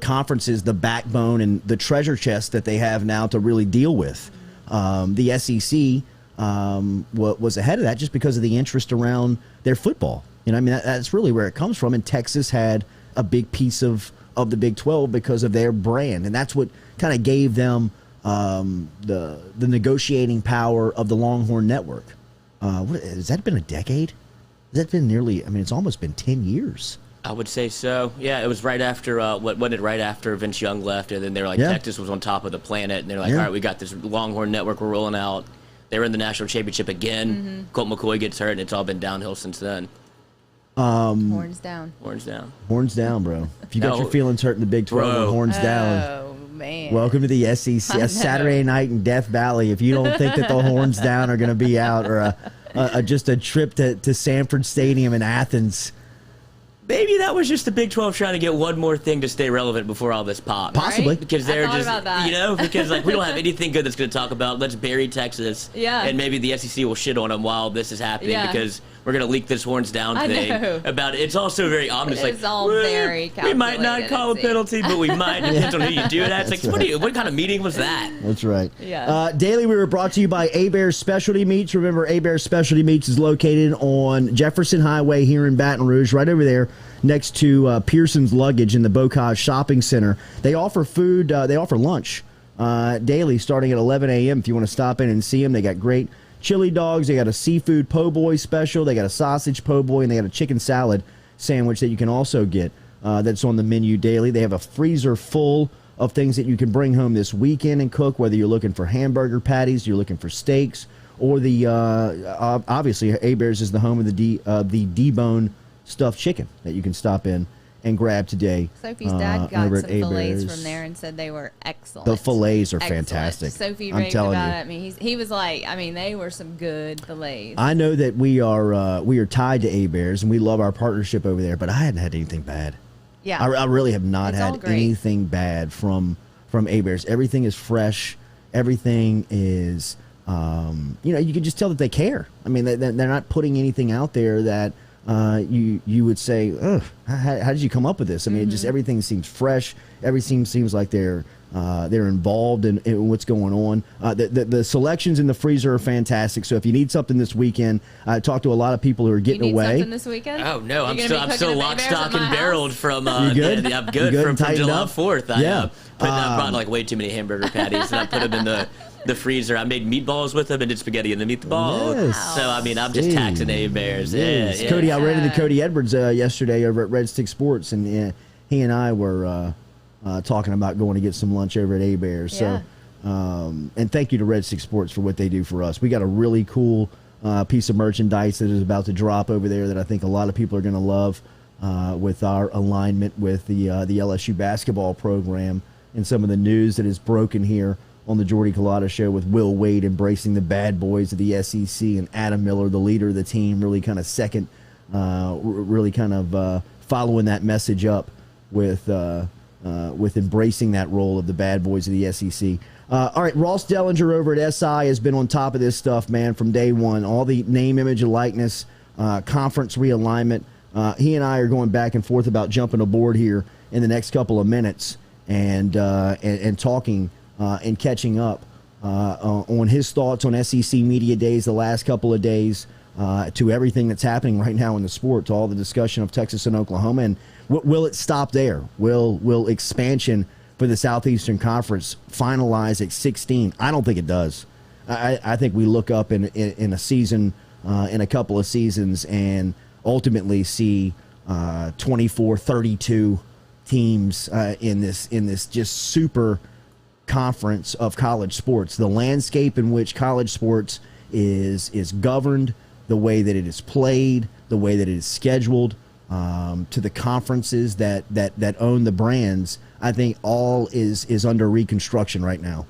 Speaker 1: conferences the backbone and the treasure chest that they have now to really deal with. The SEC was ahead of that just because of the interest around their football. I mean, that's really where it comes from. And Texas had a big piece of the Big 12 because of their brand, and that's what kind of gave them the negotiating power of the Longhorn Network. Has that been a decade? Has that been nearly? I mean, it's almost been 10 years.
Speaker 2: I would say so. Yeah, it was right after right after Vince Young left, and then they were like, Texas was on top of the planet, and they're like, all right, we got this Longhorn Network we're rolling out. They were in the national championship again. Colt McCoy gets hurt, and it's all been downhill since then.
Speaker 3: Horns down.
Speaker 2: Horns down.
Speaker 1: Horns down, bro. If you got your feelings hurt in the Big 12, horns down.
Speaker 3: Oh, man.
Speaker 1: Welcome to the SEC. A Saturday night in Death Valley. If you don't think that the horns down are going to be out, or just a trip to Sanford Stadium in Athens.
Speaker 2: Maybe that was just the Big 12 trying to get one more thing to stay relevant before all this popped.
Speaker 1: Possibly.
Speaker 3: Right?
Speaker 2: Because they're just, because like we don't have anything good that's going to talk about. Let's bury Texas.
Speaker 3: Yeah.
Speaker 2: And maybe the SEC will shit on them while this is happening because we're gonna leak this horns down
Speaker 3: I
Speaker 2: thing
Speaker 3: know.
Speaker 2: about it. It's also very ominous.
Speaker 3: It's
Speaker 2: like,
Speaker 3: all very
Speaker 2: we might not
Speaker 3: calculated,
Speaker 2: call a
Speaker 3: it seems.
Speaker 2: penalty, but we might. Depends on who you do that. It's like, what kind of meeting was that?
Speaker 1: That's right.
Speaker 3: Yeah.
Speaker 1: Daily, we were brought to you by A-Bear Specialty Meats. Remember, A-Bear Specialty Meats is located on Jefferson Highway here in Baton Rouge, right over there next to Pearson's Luggage in the Bocage Shopping Center. They offer food. They offer lunch daily starting at 11 a.m. if you want to stop in and see them. They got great chili dogs. They got a seafood po' boy special. They got a sausage po' boy, and they got a chicken salad sandwich that you can also get that's on the menu daily. They have a freezer full of things that you can bring home this weekend and cook, whether you're looking for hamburger patties, you're looking for steaks, or the obviously A-Bears is the home of the debone stuffed chicken that you can stop in and grab today.
Speaker 3: Sophie's dad got
Speaker 1: over
Speaker 3: some
Speaker 1: at
Speaker 3: fillets
Speaker 1: A-Bears.
Speaker 3: from there and said they were excellent.
Speaker 1: The fillets are
Speaker 3: Excellent.
Speaker 1: fantastic.
Speaker 3: Sophie
Speaker 1: I'm
Speaker 3: raved
Speaker 1: telling
Speaker 3: about
Speaker 1: you.
Speaker 3: it. I mean, he was like, I mean, they were some good fillets.
Speaker 1: I know that we are tied to A-Bears and we love our partnership over there, but I hadn't had anything bad.
Speaker 3: Yeah.
Speaker 1: I really have not
Speaker 3: It's all
Speaker 1: had
Speaker 3: great.
Speaker 1: anything bad from A-Bears. Everything is fresh. Everything is, you can just tell that they care. I mean, they're not putting anything out there that you would say, ugh, how did you come up with this? I mean, just everything seems fresh. Everything seems like they're involved in what's going on. The selections in the freezer are fantastic. So if you need something this weekend, I talked to a lot of people who are getting
Speaker 3: you need
Speaker 1: away.
Speaker 3: something this weekend?
Speaker 2: Oh no, I'm
Speaker 3: You gonna be
Speaker 2: still
Speaker 3: cooking
Speaker 2: lock,
Speaker 3: at A-Bears
Speaker 2: stock,
Speaker 3: at my
Speaker 2: and barreled
Speaker 3: house?
Speaker 2: from.
Speaker 1: You good?
Speaker 2: I'm
Speaker 1: You
Speaker 2: good,
Speaker 1: good
Speaker 2: from
Speaker 1: and tightened
Speaker 2: July
Speaker 1: up?
Speaker 2: 4th.
Speaker 1: Yeah.
Speaker 2: I brought like way too many hamburger patties, and I put them in the freezer. I made meatballs with them and did spaghetti in the meatball.
Speaker 1: Yes.
Speaker 2: So I mean, I'm just taxing A-Bears.
Speaker 1: Yes.
Speaker 2: Yeah.
Speaker 1: Cody, I ran into Cody Edwards yesterday over at Red Stick Sports, and he and I were talking about going to get some lunch over at A-Bears.
Speaker 3: Yeah.
Speaker 1: So, and thank you to Red Stick Sports for what they do for us. We got a really cool piece of merchandise that is about to drop over there that I think a lot of people are going to love with our alignment with the LSU basketball program and some of the news that is broken here on the Jordy Culotta Show with Will Wade embracing the bad boys of the SEC and Adam Miller, the leader of the team, really kind of following that message up with embracing that role of the bad boys of the SEC. All right, Ross Dellenger over at SI has been on top of this stuff, man, from day one. All the name, image, and likeness, conference realignment. He and I are going back and forth about jumping aboard here in the next couple of minutes and talking and catching up on his thoughts on SEC Media Days the last couple of days, to everything that's happening right now in the sport, to all the discussion of Texas and Oklahoma. And will it stop there? Will expansion for the Southeastern Conference finalize at 16? I don't think it does. I think we look up in a season, in a couple of seasons, and ultimately see 24, 32 teams in this just super conference of college sports. The landscape in which college sports is governed, the way that it is played, the way that it is scheduled, to the conferences that own the brands, I think all is under reconstruction right now.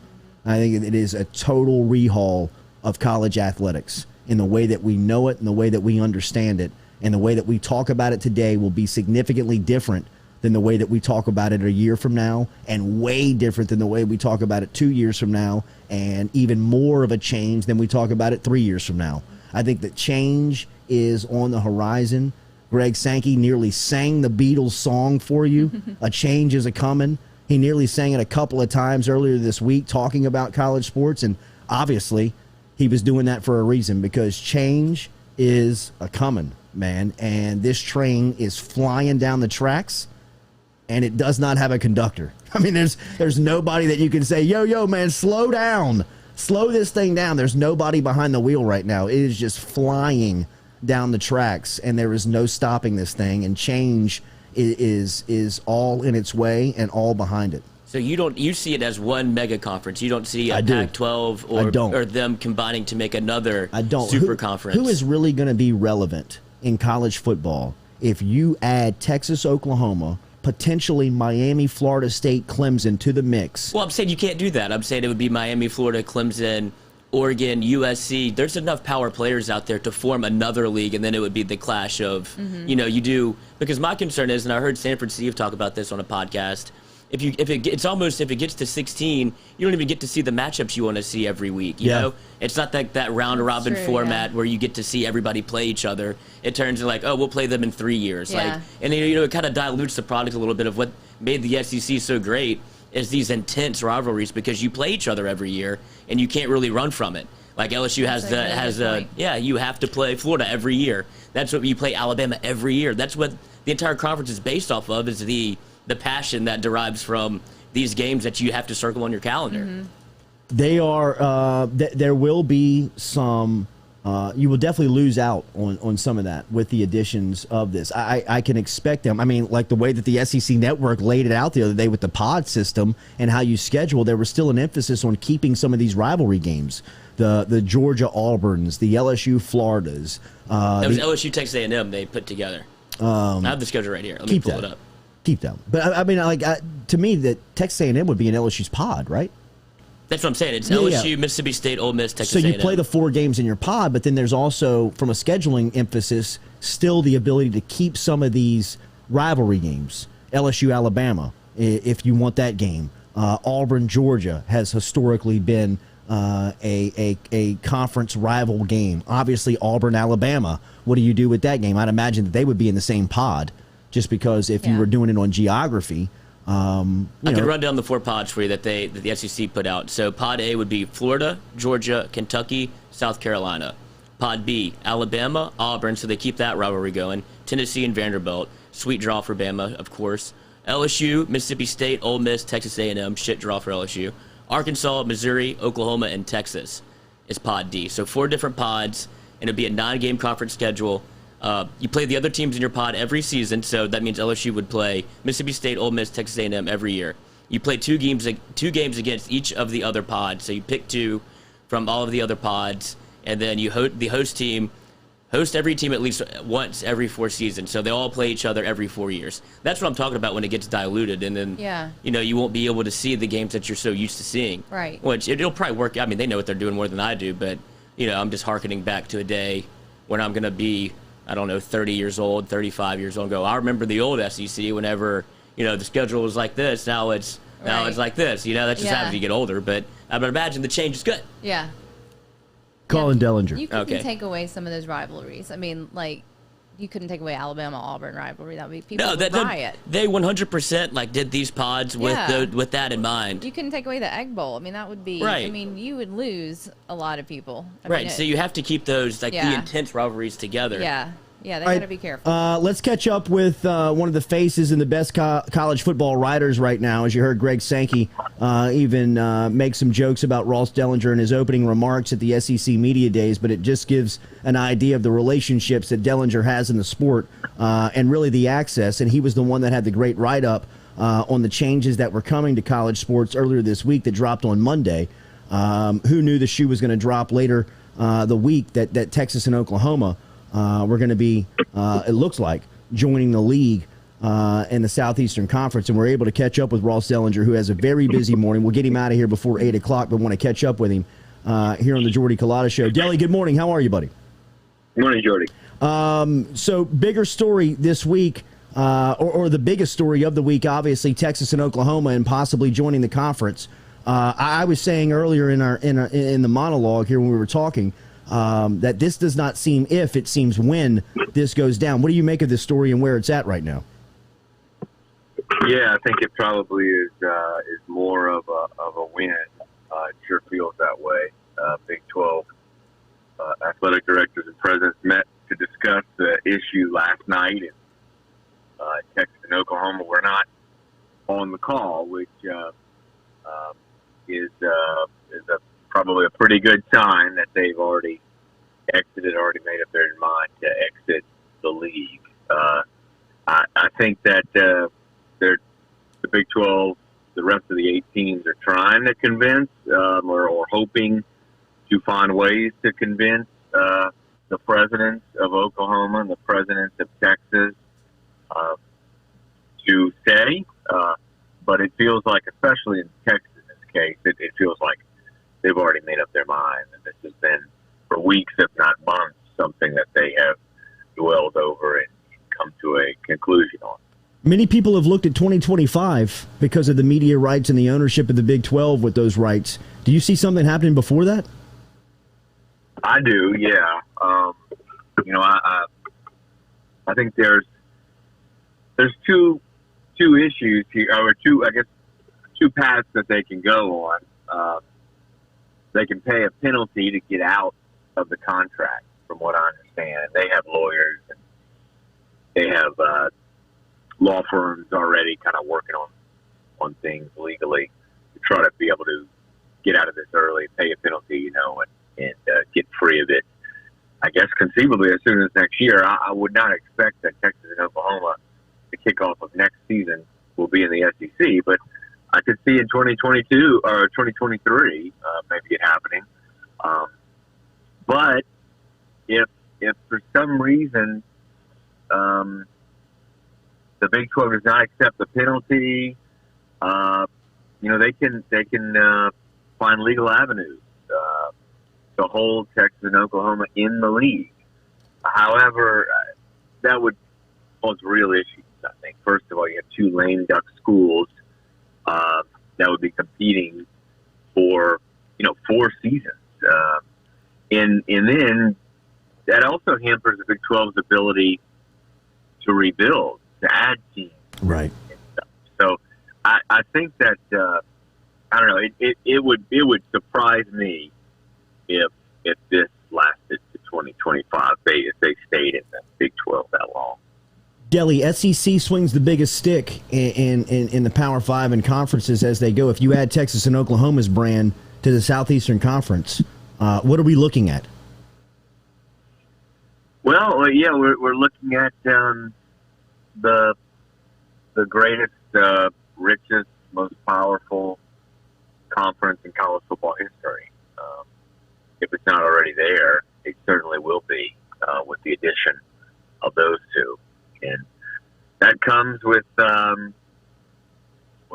Speaker 1: I think it is a total rehaul of college athletics in the way that we know it and the way that we understand it, and the way that we talk about it today will be significantly different than the way that we talk about it a year from now, and way different than the way we talk about it 2 years from now, and even more of a change than we talk about it 3 years from now. I think that change is on the horizon. Greg Sankey nearly sang the Beatles song for you. A change is a-coming. He nearly sang it a couple of times earlier this week talking about college sports, and obviously he was doing that for a reason, because change is a-coming, man, and this train is flying down the tracks, and it does not have a conductor. I mean, there's nobody that you can say, yo, man, slow down. Slow this thing down. There's nobody behind the wheel right now. It is just flying down the tracks, and there is no stopping this thing, and change is all in its way and all behind it.
Speaker 2: So you see it as one mega conference. You don't see a Pac-12 or them combining to make another super conference.
Speaker 1: Who is really going to be relevant in college football if you add Texas, Oklahoma, potentially Miami, Florida State, Clemson to the mix?
Speaker 2: Well, I'm saying you can't do that. I'm saying it would be Miami, Florida, Clemson, Oregon, USC. There's enough power players out there to form another league, and then it would be the clash of, you do. Because my concern is, and I heard Sanford Steve talk about this on a podcast, if it gets to 16, you don't even get to see the matchups you want to see every week. You know, it's not that round robin format where you get to see everybody play each other. It turns into like, oh, we'll play them in 3 years. Like, and it kind of dilutes the product a little bit of what made the SEC so great is these intense rivalries because you play each other every year and you can't really run from it. Like LSU you have to play Florida every year. That's what you play Alabama every year. That's what the entire conference is based off of, is the passion that derives from these games that you have to circle on your calendar.
Speaker 3: Mm-hmm.
Speaker 1: They are. There will be some. You will definitely lose out on some of that with the additions of this. I can expect them. I mean, like the way that the SEC Network laid it out the other day with the pod system and how you schedule, there was still an emphasis on keeping some of these rivalry games. The Georgia Auburns, the LSU Floridas.
Speaker 2: That was LSU Texas A&M they put together. I have the schedule right here. Let me pull it up.
Speaker 1: Keep them. But I mean, to me, that Texas A&M would be in LSU's pod, right?
Speaker 2: That's what I'm saying. It's LSU, Mississippi State, Ole Miss, Texas
Speaker 1: A&M. So you
Speaker 2: A&M.
Speaker 1: play the 4 games in your pod, but then there's also, from a scheduling emphasis, still the ability to keep some of these rivalry games. LSU, Alabama, if you want that game. Auburn, Georgia has historically been a conference rival game. Obviously, Auburn, Alabama. What do you do with that game? I'd imagine that they would be in the same pod, just because if you were doing it on geography. I
Speaker 2: could run down the 4 pods for you that the SEC put out. So Pod A would be Florida, Georgia, Kentucky, South Carolina. Pod B, Alabama, Auburn, so they keep that rivalry going. Tennessee and Vanderbilt. Sweet draw for Bama, of course. LSU, Mississippi State, Ole Miss, Texas A&M. Shit draw for LSU. Arkansas, Missouri, Oklahoma, and Texas is Pod D. So 4 different pods, and it'd be a 9-game conference schedule. You play the other teams in your pod every season, so that means LSU would play Mississippi State, Ole Miss, Texas A&M every year. You play 2 games against each of the other pods, so you pick 2 from all of the other pods, and then you the host team host every team at least once every 4 seasons, so they all play each other every 4 years. That's what I'm talking about when it gets diluted, and then you won't be able to see the games that you're so used to seeing.
Speaker 3: Right.
Speaker 2: Which it'll probably work. I mean, they know what they're doing more than I do, but I'm just hearkening back to a day when I'm going to be, I don't know, 30 years old, 35 years old, and go, I remember the old SEC whenever, the schedule was like this. Now it's like this. That just happens as you get older. But I would imagine the change is good.
Speaker 3: Yeah.
Speaker 1: Colin Dellenger.
Speaker 3: You couldn't take away some of those rivalries. I mean, like, you couldn't take away Alabama-Auburn rivalry. That would be people would riot.
Speaker 2: They 100% did these pods with that in mind.
Speaker 3: You couldn't take away the Egg Bowl. I mean, that would be.
Speaker 2: Right.
Speaker 3: I mean, you would lose a lot of people.
Speaker 2: So you have to keep those the intense rivalries together.
Speaker 3: Yeah. Yeah, they got to be careful.
Speaker 1: Let's catch up with one of the faces and the best college football writers right now. As you heard, Greg Sankey even make some jokes about Ross Dellenger in his opening remarks at the SEC Media Days, but it just gives an idea of the relationships that Dellenger has in the sport and really the access. And he was the one that had the great write-up on the changes that were coming to college sports earlier this week that dropped on Monday. Who knew the shoe was going to drop later the week that Texas and Oklahoma we're going to be, it looks like, joining the league in the Southeastern Conference, and we're able to catch up with Ross Dellenger, who has a very busy morning. We'll get him out of here before 8 o'clock, but want to catch up with him here on the Jordy Culotta Show. Delly, good morning. How are you, buddy?
Speaker 4: Good morning, Jordy.
Speaker 1: So bigger story this week, or the biggest story of the week, obviously, Texas and Oklahoma and possibly joining the conference. I was saying earlier in the monologue here when we were talking, that this does not seem if, it seems when this goes down. What do you make of this story and where it's at right now?
Speaker 4: Yeah, I think it probably is more of a win. It sure feels that way. Big 12 athletic directors and presidents met to discuss the issue last night, and Texas and Oklahoma were not on the call, which is probably a pretty good sign that they've already already made up their mind to exit the league. I think that the Big 12, the rest of the 8 teams are trying to convince or hoping to find ways to convince the presidents of Oklahoma and the presidents of Texas to stay. But it feels like, especially in Texas in this case, it feels like they've already made up their mind, and this has been, for weeks, if not months, something that they have dwelled over and come to a conclusion on.
Speaker 1: Many people have looked at 2025 because of the media rights and the ownership of the Big 12 with those rights. Do you see something happening before that?
Speaker 4: I do, yeah. I think there's two issues here, or two paths that they can go on. They can pay a penalty to get out of the contract, from what I understand. They have lawyers and they have law firms already kind of working on things legally to try to be able to get out of this early, pay a penalty, and get free of it. I guess conceivably as soon as next year. I would not expect that Texas and Oklahoma, the kickoff of next season, will be in the SEC, but I could see in 2022 or 2023 maybe it happening. But if for some reason the Big 12 does not accept the penalty, they can find legal avenues to hold Texas and Oklahoma in the league. However, that would cause real issues, I think. First of all, you have two lame duck schools that would be competing for, 4 seasons. And then that also hampers the Big 12's ability to rebuild, to add teams.
Speaker 1: Right.
Speaker 4: And stuff. So I think that, I don't know, it would surprise me if this lasted to 2025, if they stayed in the Big 12 that long.
Speaker 1: Delly, SEC swings the biggest stick in the Power 5 and conferences as they go. If you add Texas and Oklahoma's brand to the Southeastern Conference, what are we looking at?
Speaker 4: Well, yeah, we're looking at the greatest, richest, most powerful conference in college football history. If it's not already there, it certainly will be with the addition of those two, and that comes with a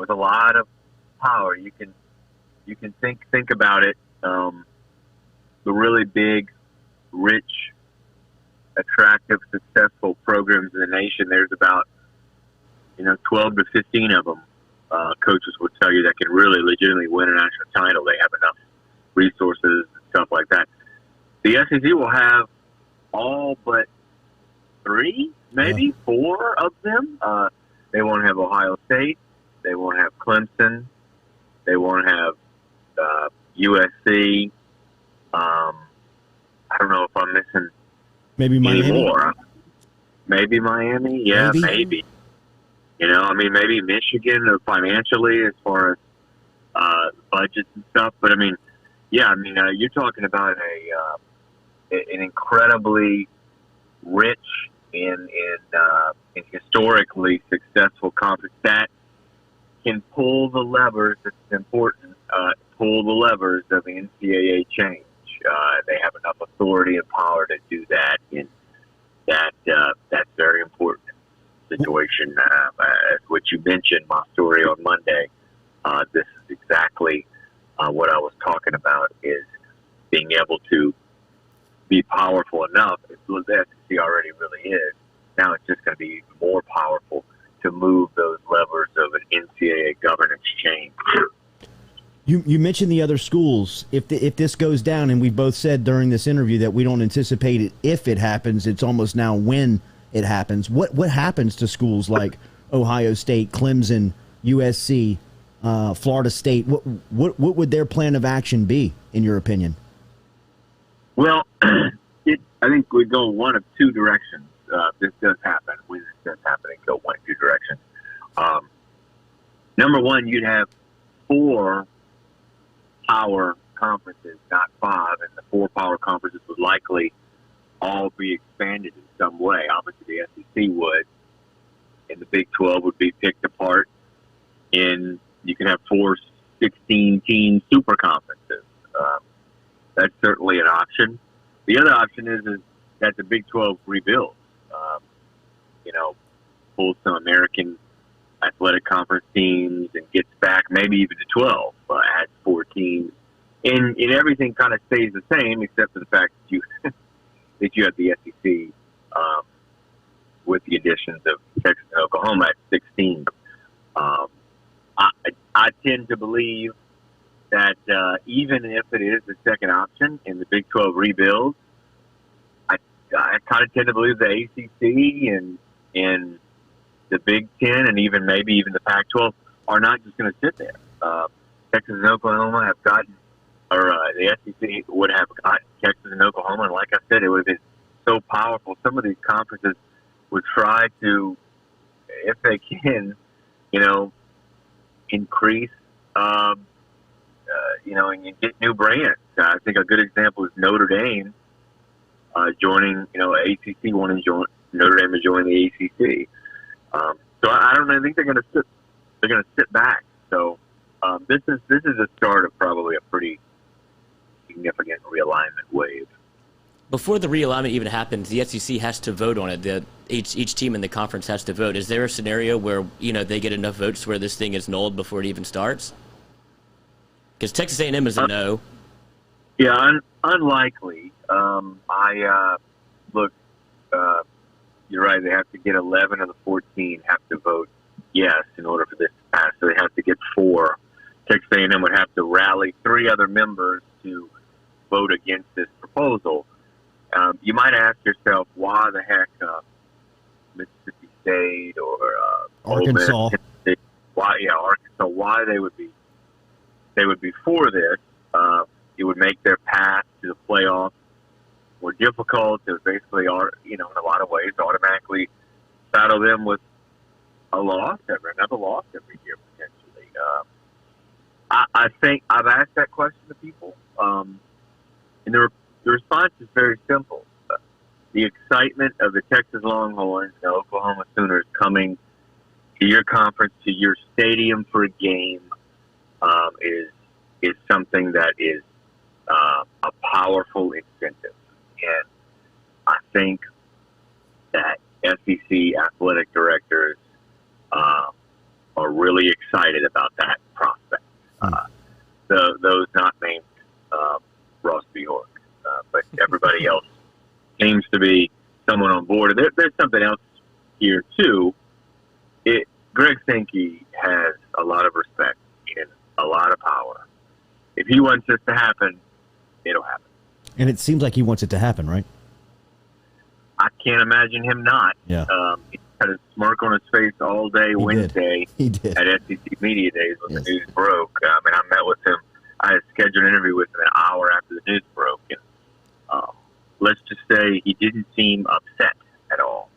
Speaker 4: lot of power. You can think about it. The really big, rich, attractive, successful programs in the nation. There's about 12 to 15 of them. Coaches would tell you that can really legitimately win a national title. They have enough resources and stuff like that. The SEC will have all but 3, maybe 4 of them. They won't have Ohio State. They won't have Clemson. They won't have USC. I don't know if I'm missing
Speaker 1: Maybe Miami.
Speaker 4: any more. Maybe Miami. Yeah, maybe. Maybe Michigan financially as far as budgets and stuff. But you're talking about an incredibly rich and historically successful conference that can pull the levers. It's important. Pull the levers of the NCAA change. They have enough authority and power to do that, and that's very important situation. As what you mentioned, my story on Monday, this is exactly what I was talking about, is being able to be powerful enough, as the SEC already really is. Now it's just going to be even more powerful to move those levers of an NCAA governance change.
Speaker 1: You mentioned the other schools. If this goes down, and we both said during this interview that we don't anticipate it if it happens, it's almost now when it happens. What happens to schools like Ohio State, Clemson, USC, Florida State? What would their plan of action be, in your opinion?
Speaker 4: Well, I think we'd go one of 2 directions. This does happen. When this does happen, it go one of 2 directions. Number one, you'd have 4 power conferences, not 5, and the 4 power conferences would likely all be expanded in some way. Obviously, the SEC would, and the Big 12 would be picked apart, and you can have 4 16-team super conferences. That's certainly an option. The other option is that the Big 12 rebuilds. Pulls some American athletic conference teams and gets back maybe even to 12, adds 4 teams, and everything kind of stays the same except for the fact that you have the SEC with the additions Texas and Oklahoma at 16. I tend to believe that even if it is the second option in the Big 12 rebuild, I kind of tend to believe the ACC and the Big 10 and maybe even the Pac-12 are not just going to sit there. Texas and Oklahoma have gotten, or the SEC would have gotten Texas and Oklahoma, and like I said, it would have been so powerful. Some of these conferences would try to, if they can, increase, and get new brands. I think a good example is Notre Dame joining, ACC wanting Notre Dame to join the ACC. So I don't know. I think they're going to sit. They're going to sit back. So this is the start of probably a pretty significant realignment wave.
Speaker 2: Before the realignment even happens, the SEC has to vote on it. Each team in the conference has to vote. Is there a scenario where they get enough votes where this thing is nulled before it even starts? Because Texas A&M is a no.
Speaker 4: Yeah, unlikely. You're right. They have to get 11 of the 14 have to vote yes in order for this to pass. So they have to get 4. Texas A&M would have to rally 3 other members to vote against this proposal. You might ask yourself, why the heck Mississippi State or
Speaker 1: Arkansas?
Speaker 4: Ole Miss, Arkansas? Why they would be for this? It would make their path to the playoffs more difficult. It would basically, in a lot of ways, automatically saddle them with another loss every year potentially. I think I've asked that question to people, and the response is very simple. The excitement of the Texas Longhorns and the Oklahoma Sooners coming to your conference, to your stadium for a game, is something that is a powerful incentive. And I think that SEC athletic directors are really excited about that prospect. Those not named Ross B. Hork, but everybody else seems to be someone on board. There's something else here, too. Greg Sankey has a lot of respect and a lot of power. If he wants this to happen, it'll happen.
Speaker 1: And it seems like he wants it to happen, right?
Speaker 4: I can't imagine him not.
Speaker 1: Yeah.
Speaker 4: He had a smirk on his face all day Wednesday
Speaker 1: He did.
Speaker 4: at SEC Media Days when the news broke. I met with him. I had scheduled an interview with him an hour after the news broke. And let's just say he didn't seem upset at all.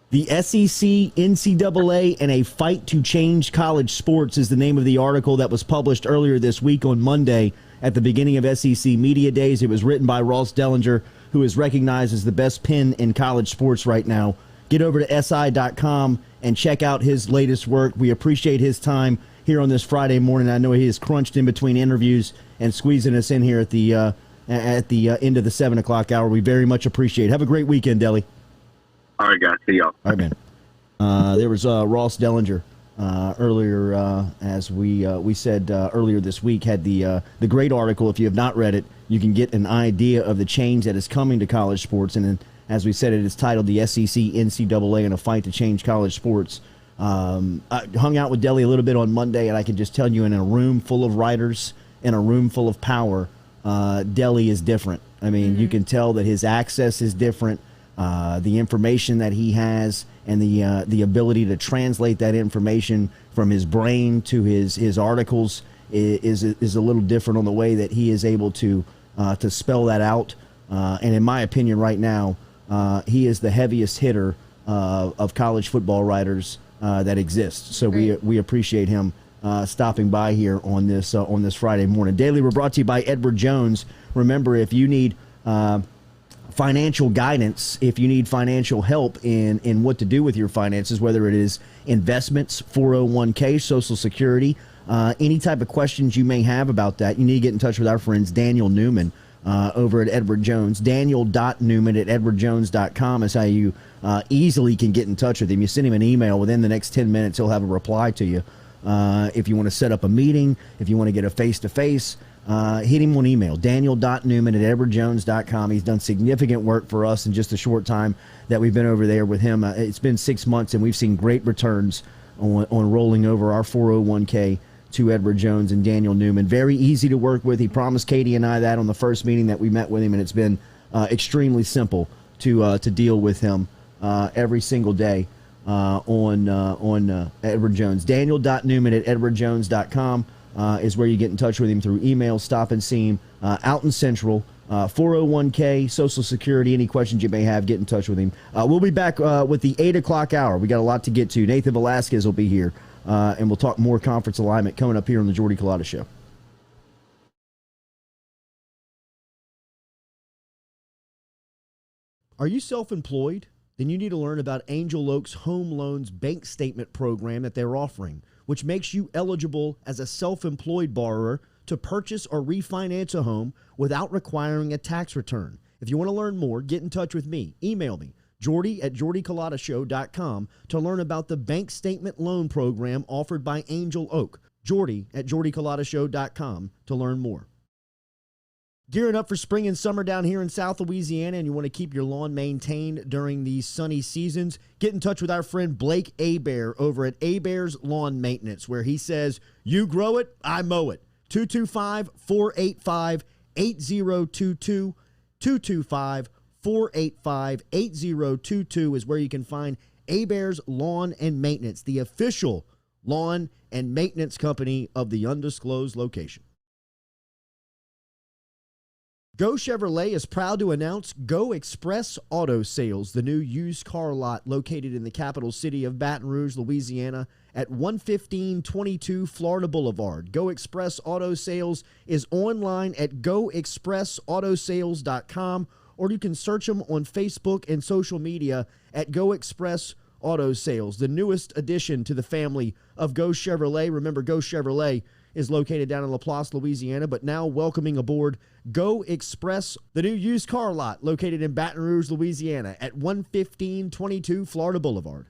Speaker 1: The SEC, NCAA, and a fight to change college sports is the name of the article that was published earlier this week on Monday at the beginning of SEC Media Days. It was written by Ross Dellenger, who is recognized as the best pen in college sports right now. Get over to SI.com and check out his latest work. We appreciate his time here on this Friday morning. I know he is crunched in between interviews and squeezing us in here at the end of the 7 o'clock hour. We very much appreciate it. Have a great weekend, Delly.
Speaker 4: All right, guys. See y'all.
Speaker 1: All right, man. There was Ross Dellenger earlier, as we said earlier this week, had the great article. If you have not read it, you can get an idea of the change that is coming to college sports. And then, as we said, it is titled The SEC, NCAA, and a Fight to Change College Sports. I hung out with Delly a little bit on Monday, and I can just tell you, in a room full of writers, in a room full of power, Delly is different. I mean, you can tell that his access is different. The information that he has and the ability to translate that information from his brain to his articles is a little different on the way that he is able to spell that out. And in my opinion, right now, he is the heaviest hitter of college football writers that exists. So we appreciate him stopping by here on this Friday morning. Daily, we're brought to you by Edward Jones. Remember, if you need financial guidance, if you need financial help in what to do with your finances, whether it is investments, 401k, Social Security, any type of questions you may have about that, you need to get in touch with our friends Daniel Newman over at Edward Jones. Daniel.Newman@edwardjones.com is how you easily can get in touch with him. You send him an email, within the next 10 minutes he'll have a reply to you. If you want to set up a meeting, if you want to get a face-to-face, hit him on email, daniel.newman@edwardjones.com. He's done significant work for us in just a short time that we've been over there with him. It's been 6 months, and we've seen great returns on rolling over our 401k to Edward Jones and Daniel Newman. Very easy to work with. He promised Katie and I that on the first meeting that we met with him, and it's been extremely simple to deal with him every single day on Edward Jones. Daniel.newman@edwardjones.com is where you get in touch with him through email. Stop and see him out in Central. 401k, Social Security, any questions you may have, get in touch with him. We'll be back with the 8 o'clock hour. We got a lot to get to. Nathan Velasquez will be here, and we'll talk more conference alignment coming up here on the Jordy Culotta Show. Are you self-employed? Then you need to learn about Angel Oak's Home Loans Bank Statement program that they're offering, which makes you eligible as a self-employed borrower to purchase or refinance a home without requiring a tax return. If you want to learn more, get in touch with me. Email me, jordy@jordyculotta.com, to learn about the bank statement loan program offered by Angel Oak. jordy@jordyculotta.com to learn more. Gearing up for spring and summer down here in South Louisiana, and you want to keep your lawn maintained during these sunny seasons, get in touch with our friend Blake Abear over at Abear's Lawn Maintenance, where he says, you grow it, I mow it. 225-485-8022. 225-485-8022 is where you can find Abear's Lawn and Maintenance, the official lawn and maintenance company of the undisclosed location. Go Chevrolet is proud to announce Go Express Auto Sales, the new used car lot located in the capital city of Baton Rouge, Louisiana, at 11522 Florida Boulevard. Go Express Auto Sales is online at goexpressautosales.com, or you can search them on Facebook and social media at Go Express Auto Sales, the newest addition to the family of Go Chevrolet. Remember, Go Chevrolet is located down in Laplace, Louisiana, but now welcoming aboard Go Express, the new used car lot located in Baton Rouge, Louisiana at 11522 Florida Boulevard.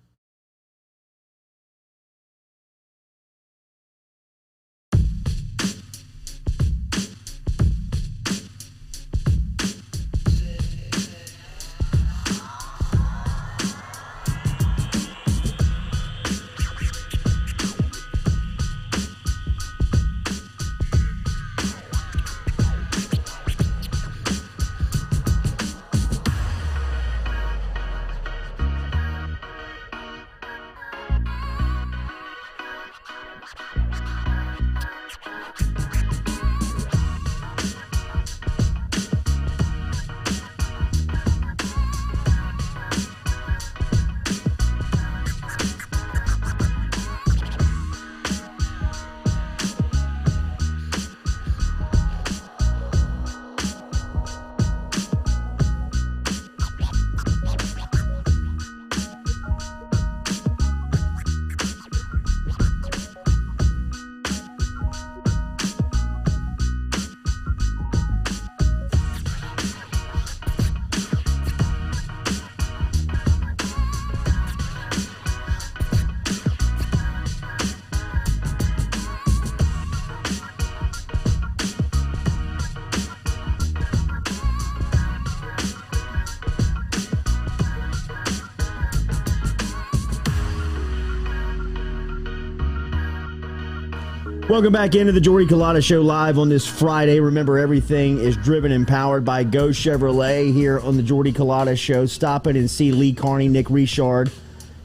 Speaker 1: Welcome back into the Jordy Culotta Show live on this Friday. Remember, everything is driven and powered by Go Chevrolet here on the Jordy Culotta Show. Stop in and see Lee Carney, Nick Richard,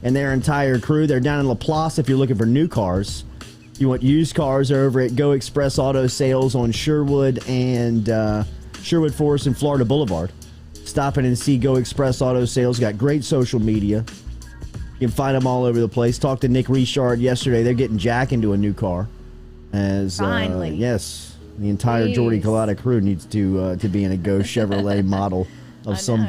Speaker 1: and their entire crew. They're down in Laplace if you're looking for new cars. You want used cars over at Go Express Auto Sales on Sherwood and Sherwood Forest and Florida Boulevard. Stop in and see Go Express Auto Sales. Got great social media. You can find them all over the place. Talked to Nick Richard yesterday. They're getting Jack into a new car. As
Speaker 3: Finally.
Speaker 1: Yes, the entire
Speaker 3: Please.
Speaker 1: Jordy Culotta crew needs to be in a Go Chevrolet model of some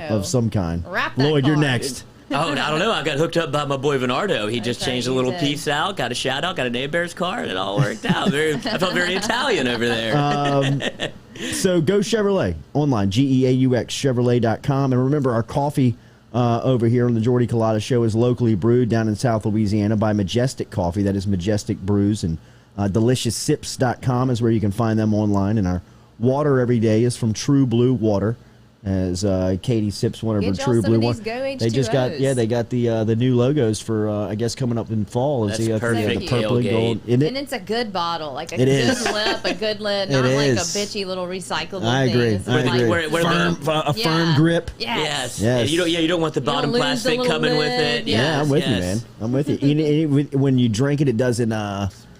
Speaker 1: kind.
Speaker 3: Wrap that
Speaker 1: Lloyd, you're
Speaker 3: car.
Speaker 1: next.
Speaker 2: Oh, I don't know. I got hooked up by my boy Bernardo. He just
Speaker 3: That's right,
Speaker 2: changed a
Speaker 3: you
Speaker 2: little
Speaker 3: did.
Speaker 2: piece out, got a shout out, got an A-Bears car, and it all worked out. I felt very Italian over there.
Speaker 1: So Go Chevrolet online, GEAUX Chevrolet.com, and remember our coffee over here on the Jordy Culotta Show is locally brewed down in South Louisiana by Majestic Coffee. That is Majestic Brews, and DeliciousSips.com is where you can find them online, and our water every day is from True Blue Water. As Katie sips one of her
Speaker 3: Get y'all
Speaker 1: True
Speaker 3: some
Speaker 1: Blue
Speaker 3: of
Speaker 1: one.
Speaker 3: these Go
Speaker 1: They just got
Speaker 3: H2Os.
Speaker 1: they got the new logos for I guess coming up in fall.
Speaker 2: That's
Speaker 1: the
Speaker 2: perfect
Speaker 1: the purple and
Speaker 2: tailgate.
Speaker 1: gold. Isn't
Speaker 3: And
Speaker 1: it?
Speaker 3: it's a good bottle, like a
Speaker 1: It
Speaker 3: good
Speaker 1: is.
Speaker 3: lip, a good lid,
Speaker 1: It
Speaker 3: not like a
Speaker 1: is.
Speaker 3: bitchy little recyclable
Speaker 1: I
Speaker 3: thing.
Speaker 1: agree.
Speaker 3: It's
Speaker 1: I
Speaker 3: like,
Speaker 1: agree.
Speaker 2: Where
Speaker 1: a
Speaker 3: Yeah.
Speaker 1: firm grip.
Speaker 3: Yes.
Speaker 2: Yes.
Speaker 1: Yes.
Speaker 2: You don't want the
Speaker 3: don't
Speaker 2: bottom
Speaker 3: lose the
Speaker 2: plastic
Speaker 3: little
Speaker 2: coming with
Speaker 3: lid.
Speaker 2: it.
Speaker 3: Yeah,
Speaker 1: Yeah, I'm with you,
Speaker 2: yes.
Speaker 1: man. I'm with you. When you drink it, it doesn't.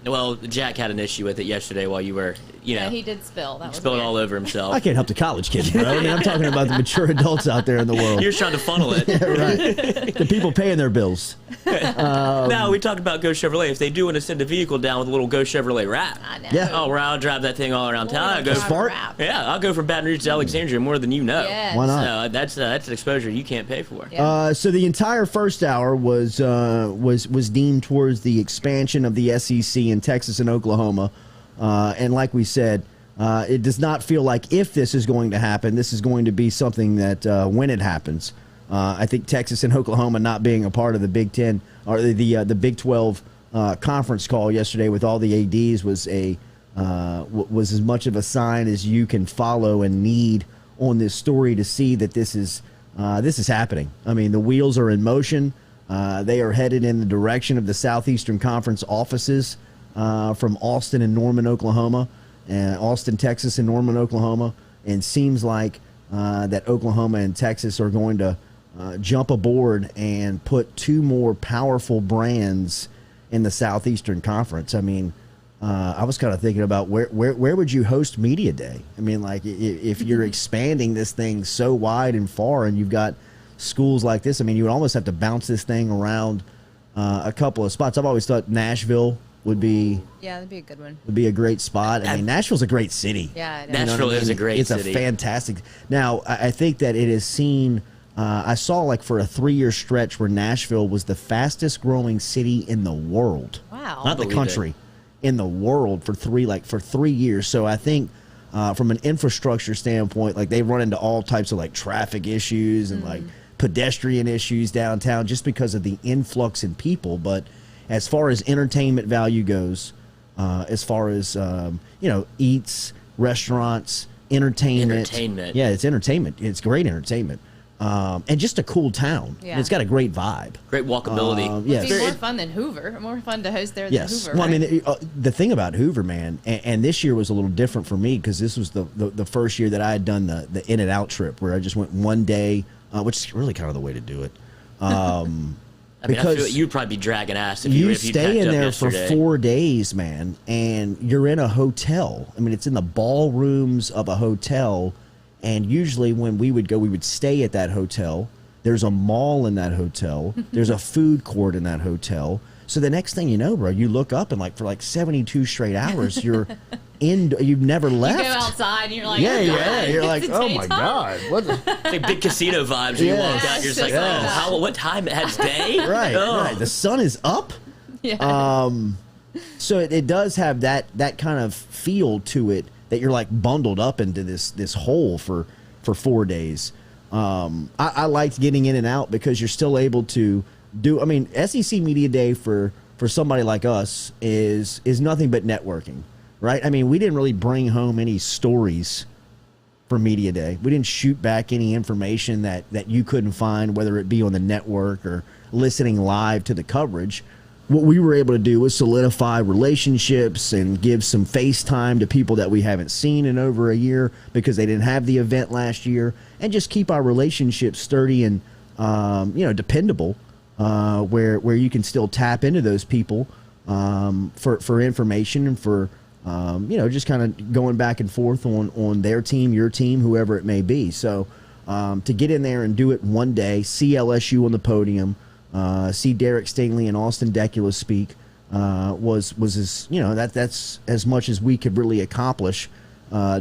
Speaker 2: Well, Jack had an issue with it yesterday while you were,
Speaker 3: Yeah, he did spill. That was
Speaker 2: spilled
Speaker 3: weird.
Speaker 2: all over himself.
Speaker 1: I can't help the college kids, bro. I mean, I'm talking about the mature adults out there in the world.
Speaker 2: You're trying to funnel it.
Speaker 1: Right. The people paying their bills.
Speaker 2: No, we talked about Go Chevrolet. If they do want to send a vehicle down with a little Go Chevrolet wrap,
Speaker 3: I know.
Speaker 1: Yeah.
Speaker 2: oh, where I'll drive that thing all around town. I'll go
Speaker 3: Drive
Speaker 1: fart?
Speaker 3: wrap.
Speaker 2: Yeah, I'll go from Baton Rouge to Alexandria more than you know.
Speaker 3: Yes.
Speaker 1: Why not?
Speaker 2: So that's an exposure you can't pay for.
Speaker 3: Yeah.
Speaker 1: So the entire first hour was deemed towards the expansion of the SEC in Texas and Oklahoma, and like we said, it does not feel like if this is going to happen, this is going to be something that when it happens. I think Texas and Oklahoma not being a part of the Big Ten or the Big 12 conference call yesterday with all the ADs was was as much of a sign as you can follow and need on this story to see that this is happening. I mean, the wheels are in motion. They are headed in the direction of the Southeastern Conference offices from Austin and Norman, Oklahoma, and Austin, Texas, and Norman, Oklahoma. And seems like that Oklahoma and Texas are going to jump aboard and put two more powerful brands in the Southeastern Conference. I mean, I was kind of thinking about where would you host Media Day? I mean, like if you're expanding this thing so wide and far, and you've got schools like this, I mean, you would almost have to bounce this thing around a couple of spots. I've always thought Nashville would be
Speaker 3: Yeah, that'd be a good one.
Speaker 1: a great spot. I mean, Nashville's a great city.
Speaker 3: Yeah, it is.
Speaker 2: Nashville is a great
Speaker 1: It's
Speaker 2: city.
Speaker 1: a fantastic. Now, I think that it has seen. I saw like for a 3-year stretch where Nashville was the fastest growing city in the world.
Speaker 3: Wow.
Speaker 1: Not the
Speaker 2: Believe
Speaker 1: country, in the world for 3 years. So I think from an infrastructure standpoint, like they've run into all types of like traffic issues and like pedestrian issues downtown just because of the influx in people. But as far as entertainment value goes, as far as eats, restaurants, entertainment. Yeah, it's entertainment. It's great entertainment. And just a cool town.
Speaker 3: Yeah.
Speaker 1: And it's got a great vibe.
Speaker 2: Great walkability.
Speaker 1: Yes.
Speaker 3: It'd be more fun than Hoover. More fun to host there
Speaker 1: Yes.
Speaker 3: than Hoover.
Speaker 1: Well,
Speaker 3: right?
Speaker 1: I mean, the thing about Hoover, man, and this year was a little different for me because this was the first year that I had done the in and out trip where I just went one day, which is really kind of the way to do it.
Speaker 2: I mean, I
Speaker 1: because
Speaker 2: feel you'd probably be dragging ass if
Speaker 1: you
Speaker 2: you
Speaker 1: stay
Speaker 2: packed
Speaker 1: in
Speaker 2: up
Speaker 1: there
Speaker 2: yesterday.
Speaker 1: for 4 days, man, and you're in a hotel. I mean, it's in the ballrooms of a hotel, and usually when we would go, we would stay at that hotel. There's a mall in that hotel. There's a food court in that hotel. So the next thing you know, bro, you look up and like for like 72 straight hours, you're you've never left.
Speaker 3: You go outside and you're like,
Speaker 1: Yeah,
Speaker 3: oh,
Speaker 1: yeah.
Speaker 3: God,
Speaker 1: You're
Speaker 3: it's
Speaker 1: like,
Speaker 3: the
Speaker 1: oh my
Speaker 3: daytime.
Speaker 1: God, what the?
Speaker 2: It's like big casino vibes. When you
Speaker 1: Yes.
Speaker 2: walk out, you're just
Speaker 3: Yes.
Speaker 2: like,
Speaker 1: Yes.
Speaker 2: oh, what time? It has day?
Speaker 1: Right,
Speaker 2: Oh.
Speaker 1: right. The sun is up.
Speaker 3: Yeah.
Speaker 1: So it does have that kind of feel to it that you're like bundled up into this hole for 4 days. I liked getting in and out because you're still able to do. I mean, SEC Media Day for somebody like us is nothing but networking, right? I mean, we didn't really bring home any stories for Media Day. We didn't shoot back any information that you couldn't find, whether it be on the network or listening live to the coverage. What we were able to do was solidify relationships and give some FaceTime to people that we haven't seen in over a year because they didn't have the event last year, and just keep our relationships sturdy and dependable, where you can still tap into those people for information and for just kind of going back and forth on their team, your team, whoever it may be. So to get in there and do it one day, see LSU on the podium, see Derek Stingley and Austin Decula speak, was as that's as much as we could really accomplish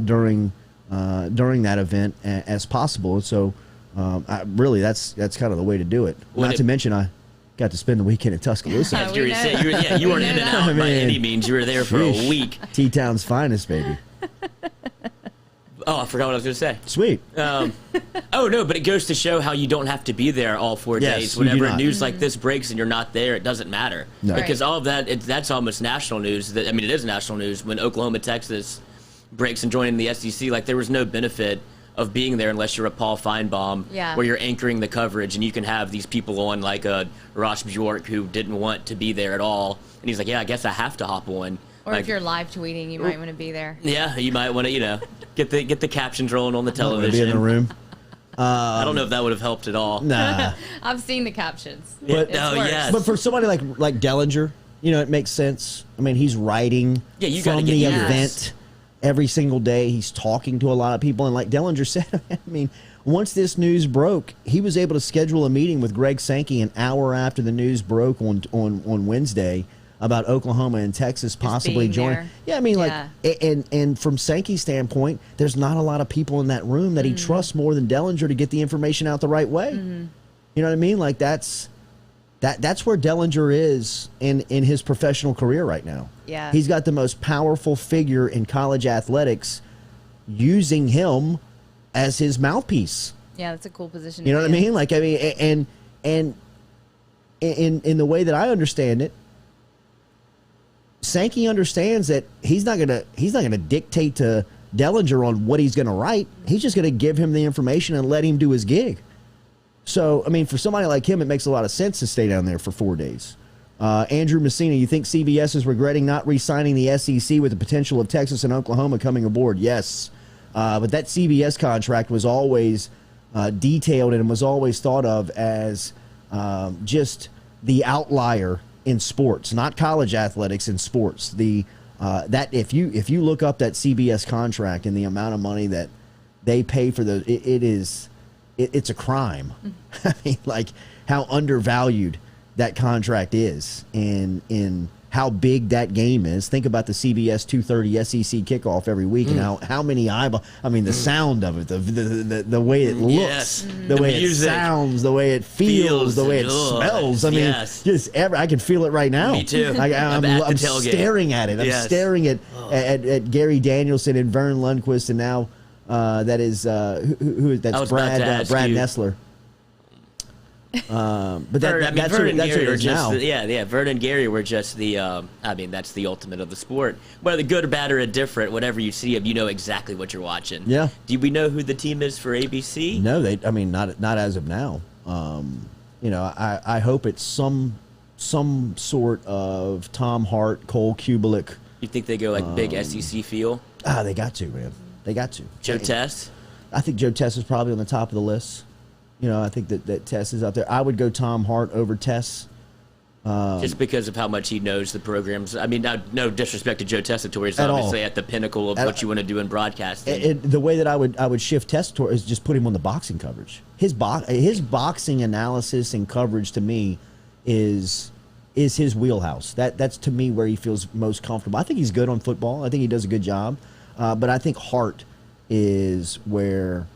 Speaker 1: during that event as possible. And so that's kind of the way to do it. Not to mention I got to spend the weekend in Tuscaloosa.
Speaker 2: I was going to say, you weren't in and out by any means. You were there for a week.
Speaker 1: T-Town's finest, baby.
Speaker 2: Oh, I forgot what I was going to say.
Speaker 1: Sweet.
Speaker 2: No, but it goes to show how you don't have to be there all 4
Speaker 1: Yes,
Speaker 2: days.
Speaker 1: you do
Speaker 2: Whenever
Speaker 1: not.
Speaker 2: news like this breaks and you're not there, it doesn't matter.
Speaker 1: No.
Speaker 2: Because
Speaker 3: Right.
Speaker 2: all of that, that's almost national news. It is national news when Oklahoma, Texas breaks and joining the SEC, like there was no benefit of being there unless you're a Paul Feinbaum, where you're anchoring the coverage, and you can have these people on like a Ross Bjork who didn't want to be there at all, and he's like, yeah, I guess I have to hop on.
Speaker 3: Or
Speaker 2: like,
Speaker 3: if you're live tweeting, you might want to be there.
Speaker 2: Yeah, you might want to, get the captions rolling on the television.
Speaker 1: Be in the room.
Speaker 2: I don't know if that would have helped at all.
Speaker 1: Nah.
Speaker 3: I've seen the captions.
Speaker 1: But,
Speaker 2: yes.
Speaker 1: But for somebody like Dellenger, it makes sense. I mean, he's writing from the event every single day. He's talking to a lot of people. And like Dellenger said, I mean, once this news broke, he was able to schedule a meeting with Greg Sankey an hour after the news broke on Wednesday about Oklahoma and Texas possibly joining. Yeah, I mean, and from Sankey's standpoint, there's not a lot of people in that room that he trusts more than Dellenger to get the information out the right way. You know what I mean? Like that's where Dellenger is in his professional career right now.
Speaker 3: Yeah.
Speaker 1: He's got the most powerful figure in college athletics using him as his mouthpiece.
Speaker 3: Yeah, that's a cool position.
Speaker 1: You know what I mean? Like, I mean, and in the way that I understand it, Sankey understands that he's not gonna dictate to Dellenger on what he's gonna write. He's just gonna give him the information and let him do his gig. So, I mean, for somebody like him, it makes a lot of sense to stay down there for 4 days. Andrew Messina, you think CBS is regretting not re-signing the SEC with the potential of Texas and Oklahoma coming aboard? Yes. But that CBS contract was always detailed and was always thought of as just the outlier in sports, not college athletics, in sports. That if you look up that CBS contract and the amount of money that they pay for it's a crime. I mean, like how undervalued that contract is in how big that game is. Think about the CBS 2:30 SEC kickoff every week and how many eyeballs. I mean, the sound of it, the way it looks, the way
Speaker 2: music,
Speaker 1: it sounds, the way it feels, the way it smells. I mean, I can feel it right now.
Speaker 2: Me too.
Speaker 1: I'm staring at it. I'm staring at Gary Danielson and Vern Lundquist, and now that is that's Brad Nessler. But that's
Speaker 2: Vern and
Speaker 1: what
Speaker 2: Gary
Speaker 1: it
Speaker 2: were
Speaker 1: is
Speaker 2: just
Speaker 1: now.
Speaker 2: Vern and Gary were just the. I mean, that's the ultimate of the sport. Whether good or bad or indifferent, whatever you see them, you know exactly what you're watching.
Speaker 1: Yeah.
Speaker 2: Do we know who the team is for ABC?
Speaker 1: No, not as of now. I hope it's some sort of Tom Hart, Cole Kubelik.
Speaker 2: You think they go like big SEC feel?
Speaker 1: They got to, man. They got to.
Speaker 2: Joe Tess?
Speaker 1: I think Joe Tess is probably on the top of the list. I think that Tess is up there. I would go Tom Hart over Tess.
Speaker 2: Just because of how much he knows the programs. I mean, no disrespect to Joe Tessitore. He's obviously at the pinnacle of what you want to do in broadcasting.
Speaker 1: And the way that I would shift Tessitore is just put him on the boxing coverage. His boxing analysis and coverage to me is his wheelhouse. That's to me where he feels most comfortable. I think he's good on football. I think he does a good job. But I think Hart is where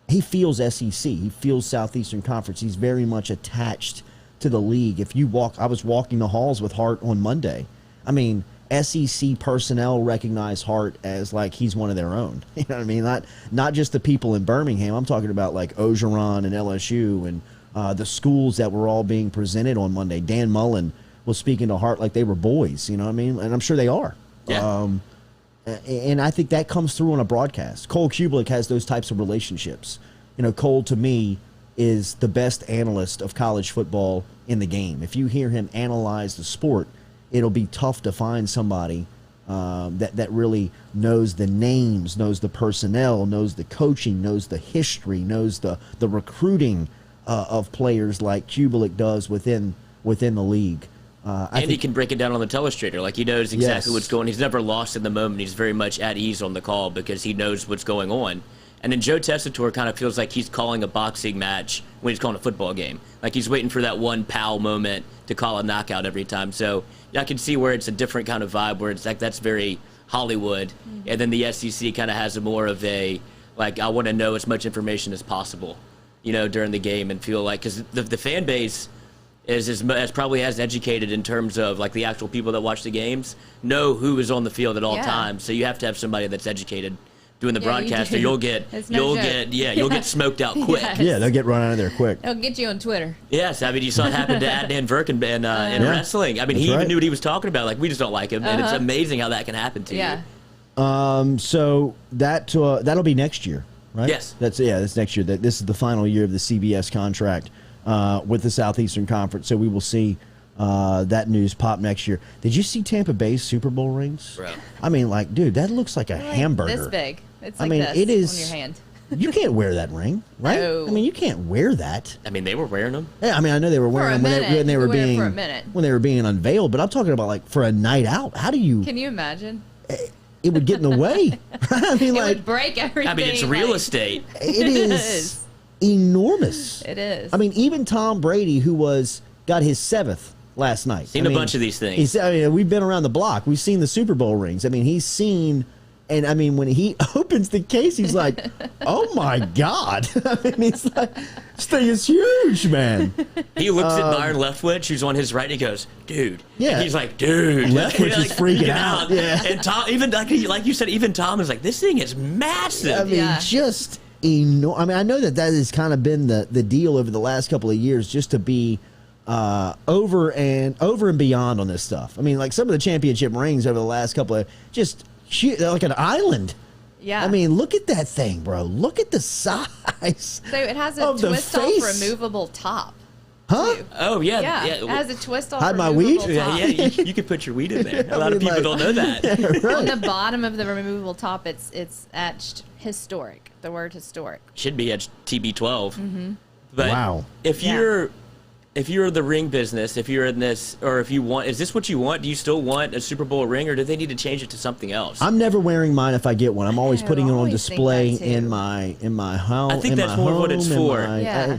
Speaker 1: he feels SEC. He feels Southeastern Conference. He's very much attached to the league. I was walking the halls with Hart on Monday. I mean, SEC personnel recognize Hart as like he's one of their own. You know what I mean? Not just the people in Birmingham. I'm talking about like Ogeron and LSU and the schools that were all being presented on Monday. Dan Mullen was speaking to Hart like they were boys. You know what I mean? And I'm sure they are.
Speaker 2: Yeah.
Speaker 1: And I think that comes through on a broadcast. Cole Kubelik has those types of relationships. Cole, to me, is the best analyst of college football in the game. If you hear him analyze the sport, it'll be tough to find somebody that really knows the names, knows the personnel, knows the coaching, knows the history, knows the recruiting of players like Kubelik does within the league.
Speaker 2: And he can break it down on the telestrator. Like, he knows exactly what's going on. He's never lost in the moment. He's very much at ease on the call because he knows what's going on. And then Joe Tessitore kind of feels like he's calling a boxing match when he's calling a football game. Like, he's waiting for that one pow moment to call a knockout every time. So I can see where it's a different kind of vibe, where it's like that's very Hollywood. Mm-hmm. And then the SEC kind of has a more of a, like, I want to know as much information as possible, during the game, and feel like, because the fan base is probably as educated in terms of like the actual people that watch the games know who is on the field at all times. So you have to have somebody that's educated doing the broadcast, or you'll get smoked out quick.
Speaker 3: Yes.
Speaker 1: Yeah, they'll get run out of there quick.
Speaker 3: They'll get you on Twitter.
Speaker 2: Yes, I mean, you saw it happen to Adnan Virkin in wrestling. I mean, he even knew what he was talking about. Like, we just don't like him, and it's amazing how that can happen to you.
Speaker 1: So that'll be next year, right?
Speaker 2: Yes.
Speaker 1: That's next year. This is the final year of the CBS contract with the Southeastern Conference. So we will see that news pop next year. Did you see Tampa Bay's Super Bowl rings?
Speaker 2: Bro.
Speaker 1: I mean, like, dude, that looks like a hamburger.
Speaker 3: This big. It's
Speaker 1: I
Speaker 3: like
Speaker 1: mean,
Speaker 3: this
Speaker 1: it is
Speaker 3: on your hand.
Speaker 1: You can't wear that ring, right?
Speaker 3: No.
Speaker 1: I mean, you can't wear that.
Speaker 2: I mean, they were wearing them.
Speaker 1: Yeah, I mean, I know they were wearing them when they were
Speaker 3: You wear it
Speaker 1: being
Speaker 3: for a minute.
Speaker 1: when they were being unveiled, but I'm talking about like for a night out. How do you?
Speaker 3: Can you imagine?
Speaker 1: It would get in the way. I mean,
Speaker 3: It
Speaker 1: like
Speaker 3: would break everything.
Speaker 2: I mean, it's real
Speaker 3: like-
Speaker 2: estate.
Speaker 1: it is enormous.
Speaker 3: It is.
Speaker 1: I mean, even Tom Brady, who got his 7th last night.
Speaker 2: Seen a bunch of these things.
Speaker 1: I mean, we've been around the block. We've seen the Super Bowl rings. I mean, he's seen, and I mean, when he opens the case, he's like, "Oh my God!" I mean, he's like, "This thing is huge, man."
Speaker 2: He looks at Byron Leftwich, who's on his right, and he goes, "Dude."
Speaker 1: Yeah.
Speaker 2: And he's like, "Dude."
Speaker 1: Leftwich is freaking out. Yeah.
Speaker 2: And Tom, even like you said, even Tom is like, "This thing is massive."
Speaker 1: I mean,
Speaker 3: Yeah.
Speaker 1: just enormous. I mean, I know that has kind of been the deal over the last couple of years, just to be over and beyond on this stuff. I mean, like some of the championship rings over the last couple of just huge, like an island.
Speaker 3: Yeah.
Speaker 1: I mean, look at that thing, bro. Look at the size.
Speaker 3: So it has a
Speaker 1: of the
Speaker 3: twist off
Speaker 1: face.
Speaker 3: removable top.
Speaker 1: Huh?
Speaker 3: too.
Speaker 2: Oh yeah,
Speaker 3: Yeah, it has a twist off.
Speaker 1: Hide my
Speaker 3: removable
Speaker 1: weed?
Speaker 3: top.
Speaker 2: yeah. You could put your weed in there. A lot of
Speaker 1: I mean,
Speaker 2: people
Speaker 1: like-
Speaker 2: don't know that.
Speaker 1: Yeah, right.
Speaker 3: On the bottom of the removable top, it's etched historic. The word historic.
Speaker 2: Should be at TB12. Mm-hmm. But
Speaker 1: Wow.
Speaker 2: if
Speaker 3: Yeah.
Speaker 2: you're the ring business, if you're in this, or if you want, is this what you want? Do you still want a Super Bowl ring, or do they need to change it to something else?
Speaker 1: I'm never wearing mine if I get one. I'm always
Speaker 3: I
Speaker 1: putting it on
Speaker 3: always think
Speaker 1: display
Speaker 3: that, too.
Speaker 1: in my home.
Speaker 2: I think
Speaker 1: in
Speaker 2: that's
Speaker 1: my
Speaker 2: more what it's
Speaker 1: home, in
Speaker 2: for.
Speaker 1: my-
Speaker 3: Yeah.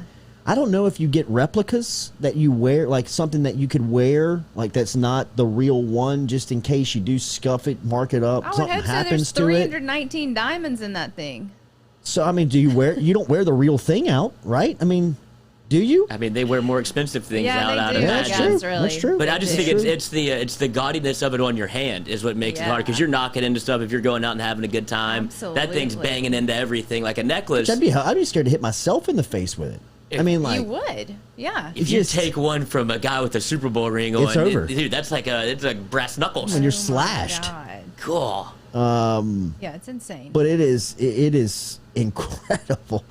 Speaker 1: I don't know if you get replicas that you wear, like something that you could wear, like that's not the real one, just in case you do scuff it, mark it up,
Speaker 3: I would
Speaker 1: something
Speaker 3: hope so.
Speaker 1: happens
Speaker 3: There's
Speaker 1: to it.
Speaker 3: 319 diamonds in that thing.
Speaker 1: So I mean, you don't wear the real thing out, right? I mean, do you?
Speaker 2: I mean, they wear more expensive things
Speaker 3: Yeah,
Speaker 2: out.
Speaker 3: they
Speaker 2: I'd
Speaker 3: do, I
Speaker 2: imagine.
Speaker 3: guess.
Speaker 1: That's true.
Speaker 3: really.
Speaker 1: That's true.
Speaker 2: But I just
Speaker 3: They
Speaker 2: think
Speaker 3: do.
Speaker 2: it's the gaudiness of it on your hand is what makes it hard, because
Speaker 3: Yeah.
Speaker 2: you're knocking into stuff if you're going out and having a good time. That thing's
Speaker 3: Absolutely.
Speaker 2: banging into everything like a necklace.
Speaker 1: I'd be scared to hit myself in the face with it. I mean, like,
Speaker 3: You would. Yeah.
Speaker 2: If you
Speaker 1: just-
Speaker 2: take one from a guy with a Super Bowl ring on,
Speaker 1: It's over.
Speaker 2: dude, that's it's like brass knuckles.
Speaker 1: when you're
Speaker 3: Oh my
Speaker 1: slashed.
Speaker 3: God.
Speaker 2: Cool.
Speaker 3: Yeah, it's insane.
Speaker 1: But it is incredible,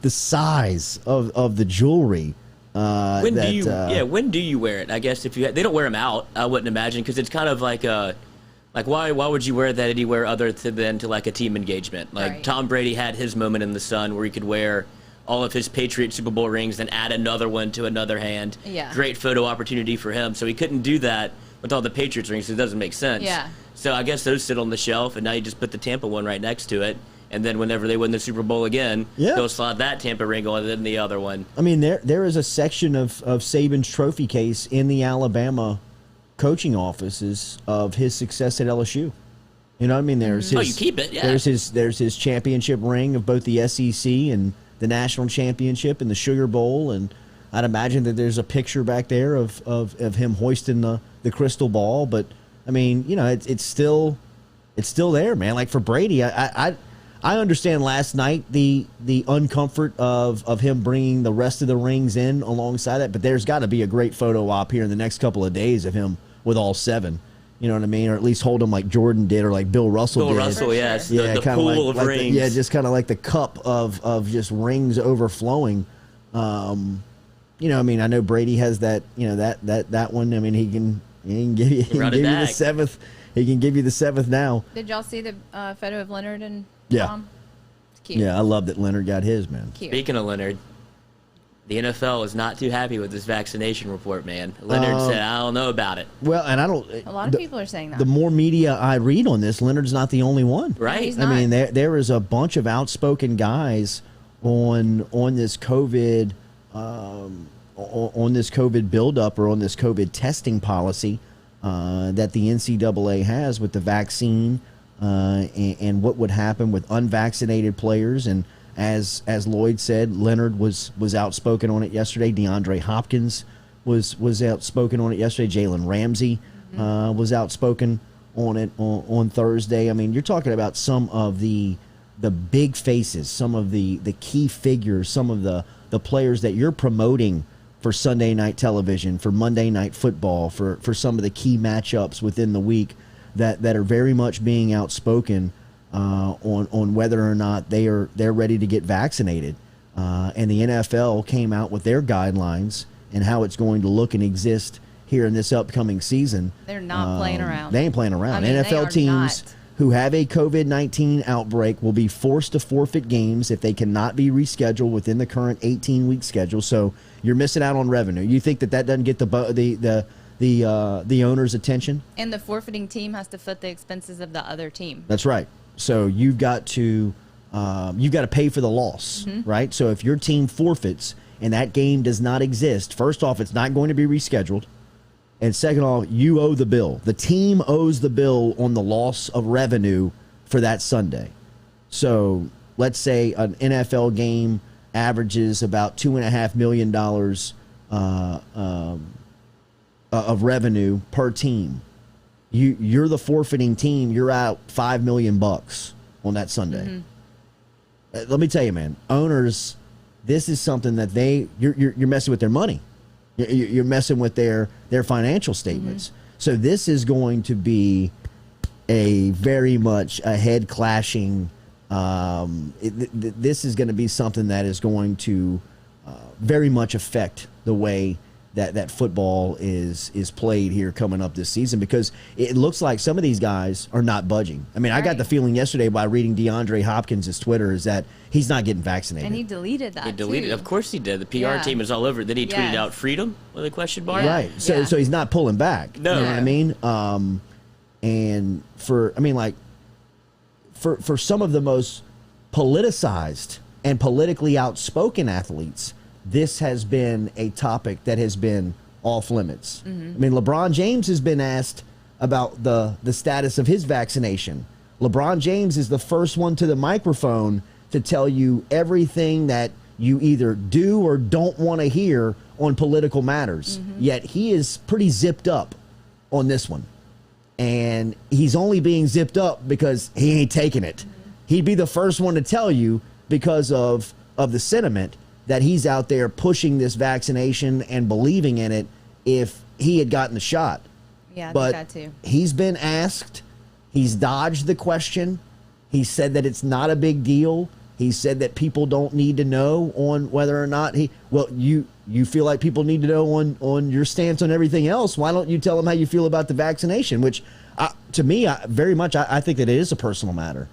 Speaker 1: the size of the jewelry.
Speaker 2: When do you wear it? I guess if they don't wear them out, I wouldn't imagine, because it's kind of like why would you wear that anywhere other than to like a team engagement? Like
Speaker 3: Right.
Speaker 2: Tom Brady had his moment in the sun where he could wear all of his Patriot Super Bowl rings, then add another one to another hand.
Speaker 3: Yeah.
Speaker 2: Great photo opportunity for him. So he couldn't do that with all the Patriots rings. So it doesn't make sense.
Speaker 3: Yeah.
Speaker 2: So I guess those sit on the shelf, and now you just put the Tampa one right next to it. And then whenever they win the Super Bowl again,
Speaker 1: Yeah.
Speaker 2: they'll slide that Tampa ring on, and then the other one.
Speaker 1: I mean, there is a section of Saban's trophy case in the Alabama coaching offices of his success at LSU. You know what I mean? There's his,
Speaker 2: Oh, you keep it, yeah.
Speaker 1: There's his championship ring of both the SEC and the national championship and the Sugar Bowl, and I'd imagine that there's a picture back there of him hoisting the crystal ball. But I mean, you know, it's still there, man. Like for Brady, I understand last night the uncomfort of him bringing the rest of the rings in alongside that, but there's got to be a great photo op here in the next couple of days of him with all 7. You know what I mean? Or at least hold them like Jordan did, or like Bill Russell
Speaker 2: Bill
Speaker 1: did.
Speaker 2: Russell,
Speaker 3: For
Speaker 2: yes.
Speaker 3: sure.
Speaker 2: The
Speaker 1: kinda
Speaker 2: pool of rings.
Speaker 1: just kind of like the cup of just rings overflowing. You know, I mean, I know Brady has that. You know that one. I mean, he can give you,
Speaker 2: Run it
Speaker 1: the
Speaker 2: back.
Speaker 1: 7th. He can give you the 7th now.
Speaker 3: Did y'all see the photo of Leonard and
Speaker 1: Yeah.
Speaker 3: Tom? It's cute.
Speaker 1: Yeah, I love that Leonard got his, man.
Speaker 3: Cute.
Speaker 2: Speaking of Leonard, the NFL is not too happy with this vaccination report, man. Leonard said, I don't know about it.
Speaker 1: Well, and I don't.
Speaker 3: A lot of people are saying that.
Speaker 1: The more media I read on this, Leonard's not the only one.
Speaker 2: Right?
Speaker 3: he's
Speaker 1: I
Speaker 3: not.
Speaker 1: mean, there is a bunch of outspoken guys on this COVID on this COVID buildup, or on this COVID testing policy that the NCAA has with the vaccine, and what would happen with unvaccinated players. And as Lloyd said, Leonard was outspoken on it yesterday. DeAndre Hopkins was outspoken on it yesterday. Jalen Ramsey was outspoken on it on Thursday. I mean, you're talking about some of the big faces, some of the key figures, some of the players that you're promoting for Sunday night television, for Monday night football, for some of the key matchups within the week, that are very much being outspoken on whether or not they're ready to get vaccinated. And the NFL came out with their guidelines and how it's going to look and exist here in this upcoming season.
Speaker 3: They're not playing around.
Speaker 1: They ain't playing around.
Speaker 3: I mean,
Speaker 1: NFL teams who have a COVID-19 outbreak will be forced to forfeit games if they cannot be rescheduled within the current 18-week schedule. So you're missing out on revenue. You think that doesn't get the owner's attention?
Speaker 3: And the forfeiting team has to foot the expenses of the other team.
Speaker 1: That's right. So you've got to pay for the loss, right? So if your team forfeits and that game does not exist, first off, it's not going to be rescheduled. And second off, you owe the bill. The team owes the bill on the loss of revenue for that Sunday. So let's say an NFL game averages about $2.5 million of revenue per team. You're the forfeiting team. You're out $5 million on that Sunday. Let me tell you, man, owners, this is something that you're messing with their money. You're messing with their financial statements. So this is going to be a very much a head clashing. This is going to be something that is going to very much affect the way that football is played here coming up this season, because it looks like some of these guys are not budging. I mean, I got the feeling yesterday by reading DeAndre Hopkins' Twitter is that he's not getting vaccinated.
Speaker 3: And he deleted that.
Speaker 2: He deleted.
Speaker 3: Too.
Speaker 2: Of course he did. The PR team is all over it. Then he tweeted out "freedom" with a question mark.
Speaker 1: Right. So he's not pulling back.
Speaker 2: No.
Speaker 1: You know what I mean? And for some of the most politicized and politically outspoken athletes, this has been a topic that has been off limits. I mean, LeBron James has been asked about the status of his vaccination. LeBron James is the first one to the microphone to tell you everything that you either do or don't want to hear on political matters. Yet he is pretty zipped up on this one. And he's only being zipped up because he ain't taking it. He'd be the first one to tell you because of the sentiment that he's out there pushing this vaccination and believing in it if he had gotten the shot.
Speaker 3: Yeah, I
Speaker 1: but
Speaker 3: think that too.
Speaker 1: He's been asked. He's dodged the question. He said that it's not a big deal. He said that people don't need to know on whether or not you feel like people need to know on your stance on everything else. Why don't you tell them how you feel about the vaccination? Which, to me, I think that it is a personal matter.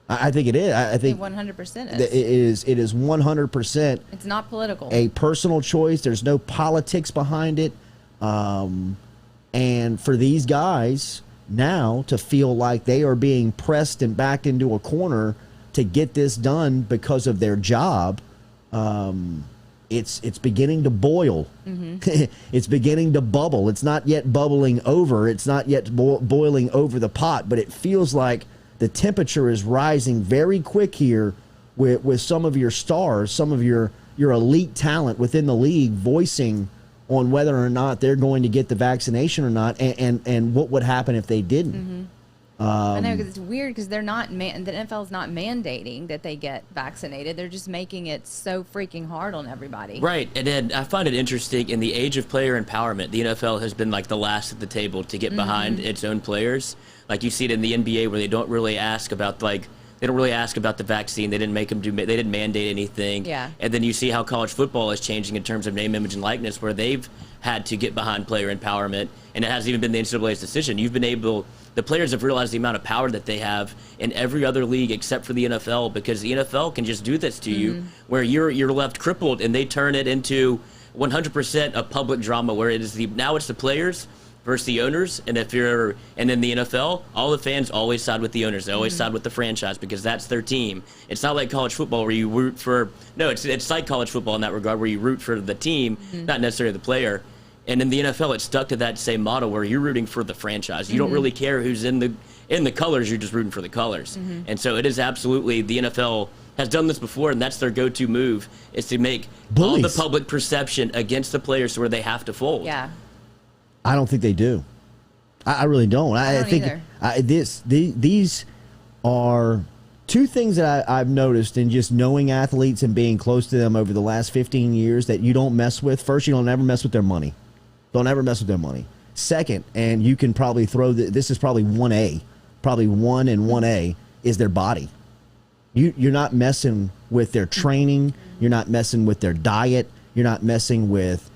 Speaker 1: I think it is. I think
Speaker 3: 100%
Speaker 1: is. It is 100%.
Speaker 3: It's not political.
Speaker 1: A personal choice. There's no politics behind it. And for these guys now to feel like they are being pressed and backed into a corner to get this done because of their job, it's beginning to boil. It's beginning to bubble. It's not yet bubbling over. It's not yet boiling over the pot, but it feels like the temperature is rising very quick here with some of your stars, some of your elite talent within the league voicing on whether or not they're going to get the vaccination or not, and what would happen if they didn't.
Speaker 3: I know, because it's weird because they're not the NFL is not mandating that they get vaccinated. They're just making it so freaking hard on everybody.
Speaker 2: Right, and then I find it interesting, in the age of player empowerment, the NFL has been like the last at the table to get behind its own players. Like you see it in the NBA where they don't really ask about the vaccine. They didn't make them they didn't mandate anything. Yeah. And then you see how college football is changing in terms of name, image, and likeness, where they've had to get behind player empowerment, and it hasn't even been the NCAA's decision. The players have realized the amount of power that they have in every other league except for the NFL, because the NFL can just do this to you, where you're left crippled, and they turn it into 100% a public drama, where now it's the players versus the owners, and then the NFL, all the fans always side with the owners. They always side with the franchise because that's their team. It's not like college football where you root for. No, it's like college football in that regard, where you root for the team, not necessarily the player. And in the NFL, it's stuck to that same model where you're rooting for the franchise. You don't really care who's in the colors. You're just rooting for the colors. And so it is absolutely, the NFL has done this before, and that's their go-to move, is to make all the public perception against the players to where they have to fold.
Speaker 3: Yeah.
Speaker 1: I don't think they do. I really don't. I
Speaker 3: don't
Speaker 1: think
Speaker 3: either.
Speaker 1: These are two things that I've noticed in just knowing athletes and being close to them over the last 15 years that you don't mess with. First, you don't ever mess with their money. Don't ever mess with their money. Second, and you can probably throw this is probably 1A, probably 1 and 1A is their body. You're not messing with their training. You're not messing with their diet. You're not messing with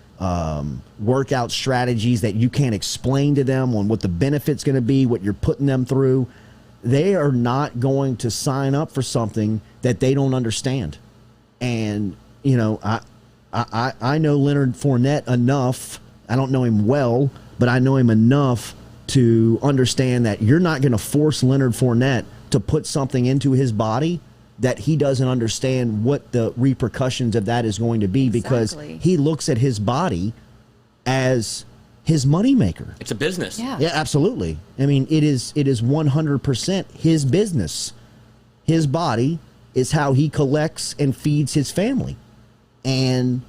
Speaker 1: workout strategies that you can't explain to them on what the benefit's going to be, what you're putting them through. They are not going to sign up for something that they don't understand. And, you know, I know Leonard Fournette enough. I don't know him well, but I know him enough to understand that you're not going to force Leonard Fournette to put something into his body that he doesn't understand what the repercussions of that is going to be, because he looks at his body as his moneymaker.
Speaker 2: It's a business.
Speaker 1: Yeah, absolutely. I mean, it is 100% his business. His body is how he collects and feeds his family. And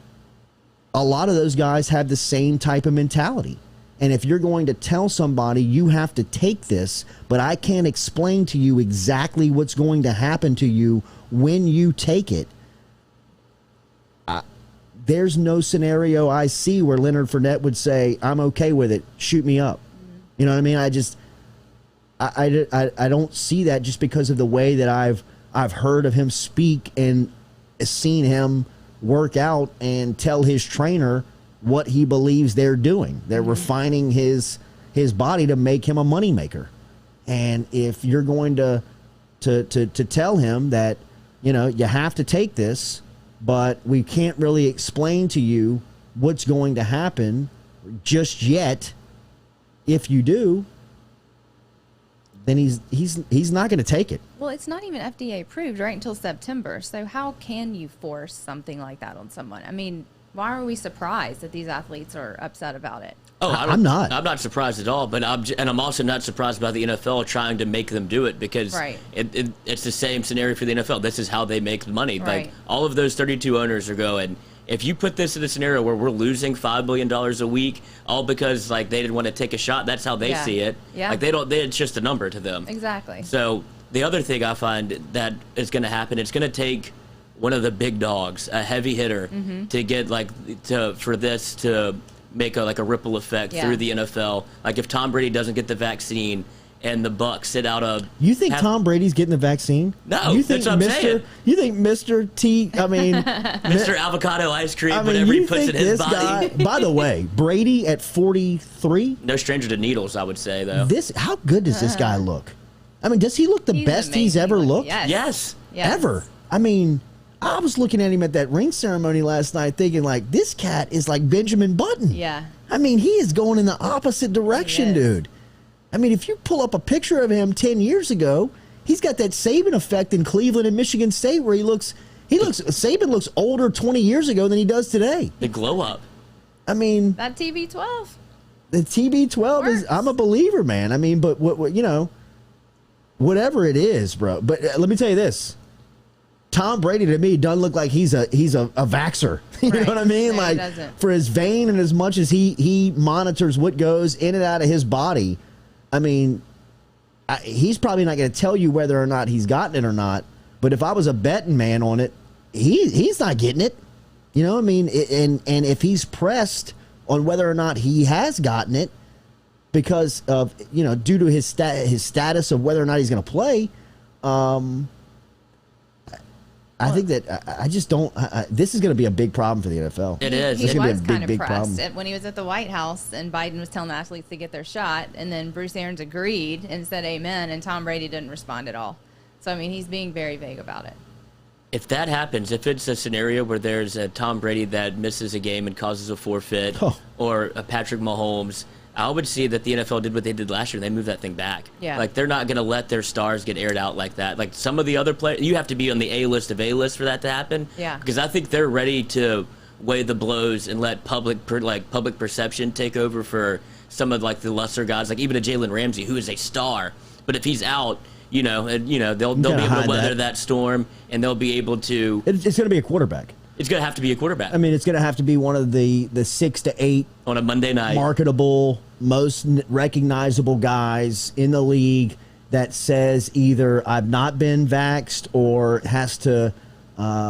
Speaker 1: a lot of those guys have the same type of mentality. And if you're going to tell somebody you have to take this, but I can't explain to you exactly what's going to happen to you when you take it, there's no scenario I see where Leonard Fournette would say, I'm okay with it, shoot me up. You know what I mean? I don't see that, just because of the way that I've heard of him speak and seen him work out and tell his trainer what he believes they're doing. They're refining his body to make him a moneymaker. And if you're going to tell him that, you know, you have to take this, but we can't really explain to you what's going to happen just yet, if you do, then he's not going to take it.
Speaker 3: Well, it's not even FDA approved right until September. So how can you force something like that on someone? I mean, why are we surprised that these athletes are upset about it?
Speaker 2: Oh,
Speaker 1: I'm not.
Speaker 2: I'm not surprised at all, but I'm also not surprised by the NFL trying to make them do it, because it's the same scenario for the NFL. This is how they make money.
Speaker 3: Right.
Speaker 2: Like, all of those 32 owners are going, if you put this in a scenario where we're losing $5 million a week, all because like they didn't want to take a shot, that's how they see it.
Speaker 3: Yeah.
Speaker 2: Like it's just a number to them.
Speaker 3: Exactly.
Speaker 2: So the other thing I find that is going to happen, it's going to take one of the big dogs, a heavy hitter, to get for this to make a ripple effect through the NFL. Like, if Tom Brady doesn't get the vaccine and the Bucs sit out a...
Speaker 1: You think Tom Brady's getting the vaccine?
Speaker 2: No,
Speaker 1: you think
Speaker 2: that's what I'm saying.
Speaker 1: You think Mr. T, I mean...
Speaker 2: Mr. Avocado Ice Cream,
Speaker 1: I mean,
Speaker 2: whatever he puts in his body.
Speaker 1: Guy, by the way, Brady at 43?
Speaker 2: No stranger to needles, I would say, though.
Speaker 1: How good does this guy look? I mean, does he look the best he's ever looked?
Speaker 2: Yes.
Speaker 1: Ever. I mean... I was looking at him at that ring ceremony last night thinking, like, this cat is like Benjamin Button.
Speaker 3: Yeah.
Speaker 1: I mean, he is going in the opposite direction, dude. I mean, if you pull up a picture of him 10 years ago, he's got that Saban effect in Cleveland and Michigan State where Saban looks older 20 years ago than he does today.
Speaker 2: The glow up.
Speaker 1: I mean.
Speaker 3: That TB12.
Speaker 1: The TB12 is, I'm a believer, man. I mean, but what you know, whatever it is, bro. But let me tell you this. Tom Brady to me doesn't look like he's a vaxxer. You know what I mean?
Speaker 3: No,
Speaker 1: like, for as vain and as much as he monitors what goes in and out of his body, I mean, he's probably not going to tell you whether or not he's gotten it or not. But if I was a betting man on it, he's not getting it. You know what I mean? And if he's pressed on whether or not he has gotten it because of, you know, due to his status of whether or not he's going to play, I think that I just don't. This is going to be a big problem for the NFL.
Speaker 2: It is.
Speaker 3: He was kind of
Speaker 1: big
Speaker 3: pressed
Speaker 1: problem.
Speaker 3: when he was at the White House and Biden was telling the athletes to get their shot, and then Bruce Arians agreed and said amen, and Tom Brady didn't respond at all. So, I mean, he's being very vague about it.
Speaker 2: If that happens, if it's a scenario where there's a Tom Brady that misses a game and causes a forfeit, or a Patrick Mahomes, I would see that the NFL did what they did last year. They moved that thing back.
Speaker 3: Yeah.
Speaker 2: Like, they're not going to let their stars get aired out like that. Like, some of the other players, you have to be on the A-list of A-list for that to happen.
Speaker 3: Yeah.
Speaker 2: Because I think they're ready to weigh the blows and let public perception take over for some of, like, the lesser guys. Like, even a Jalen Ramsey, who is a star. But if he's out, they'll be able to weather that storm, and they'll be able to...
Speaker 1: It's going to be a quarterback.
Speaker 2: It's going to have to be a quarterback.
Speaker 1: I mean, it's going to have to be one of the 6 to 8
Speaker 2: on a Monday night
Speaker 1: marketable, most recognizable guys in the league that says either I've not been vaxxed or has to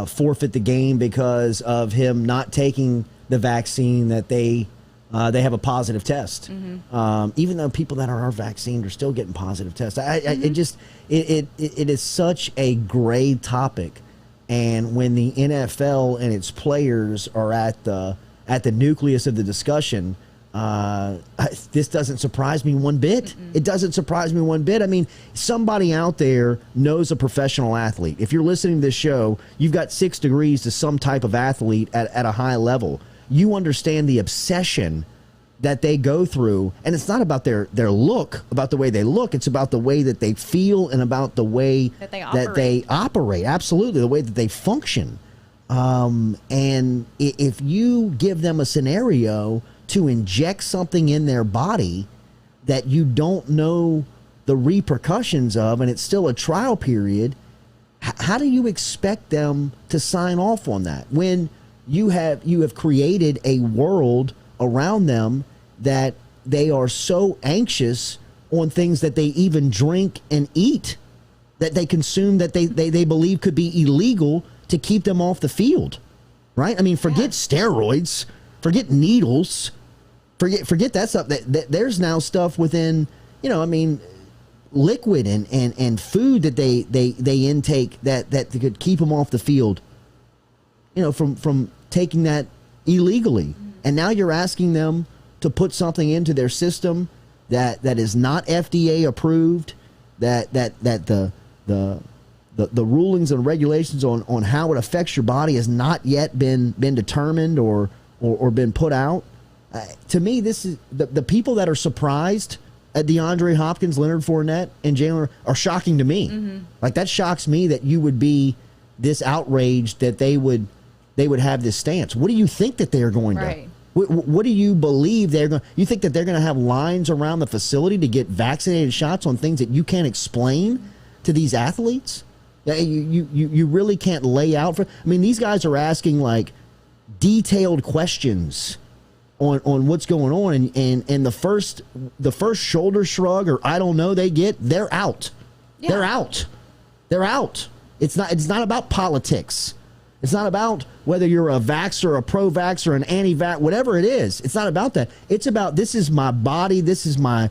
Speaker 1: forfeit the game because of him not taking the vaccine that they they have a positive test. Even though people that are vaccinated are still getting positive tests. It is such a gray topic. And when the NFL and its players are at the nucleus of the discussion, this doesn't surprise me one bit. It doesn't surprise me one bit. I mean, somebody out there knows a professional athlete. If you're listening to this show, you've got 6 degrees to some type of athlete at a high level. You understand the obsession that they go through, and it's not about their look, about the way they look. It's about the way that they feel and about the way that they operate. Absolutely, the way that they function. And if you give them a scenario to inject something in their body that you don't know the repercussions of, and it's still a trial period, how do you expect them to sign off on that when you have created a world around them that they are so anxious on things that they even drink and eat, that they consume, that they believe could be illegal to keep them off the field, right? I mean, forget steroids, forget needles, forget that stuff. That there's now stuff within, liquid and food that they intake that could keep them off the field, from taking that illegally. And now you're asking them to put something into their system that is not FDA approved, that the rulings and regulations on how it affects your body has not yet been determined or been put out. To me, this is the people that are surprised at DeAndre Hopkins, Leonard Fournette, and Jalen are shocking to me. Like, that shocks me that you would be this outraged that they would have this stance. What do you think that they are going to? What do you believe they're going? You think that they're going to have lines around the facility to get vaccinated shots on things that you can't explain to these athletes? You really can't lay out for. I mean, these guys are asking like detailed questions on what's going on, and the first shoulder shrug or I don't know they're out. Yeah. They're out. It's not about politics. It's not about whether you're a vaxxer, a pro-vaxxer, an anti-vax, whatever it is. It's not about that. It's about, this is my body, this is my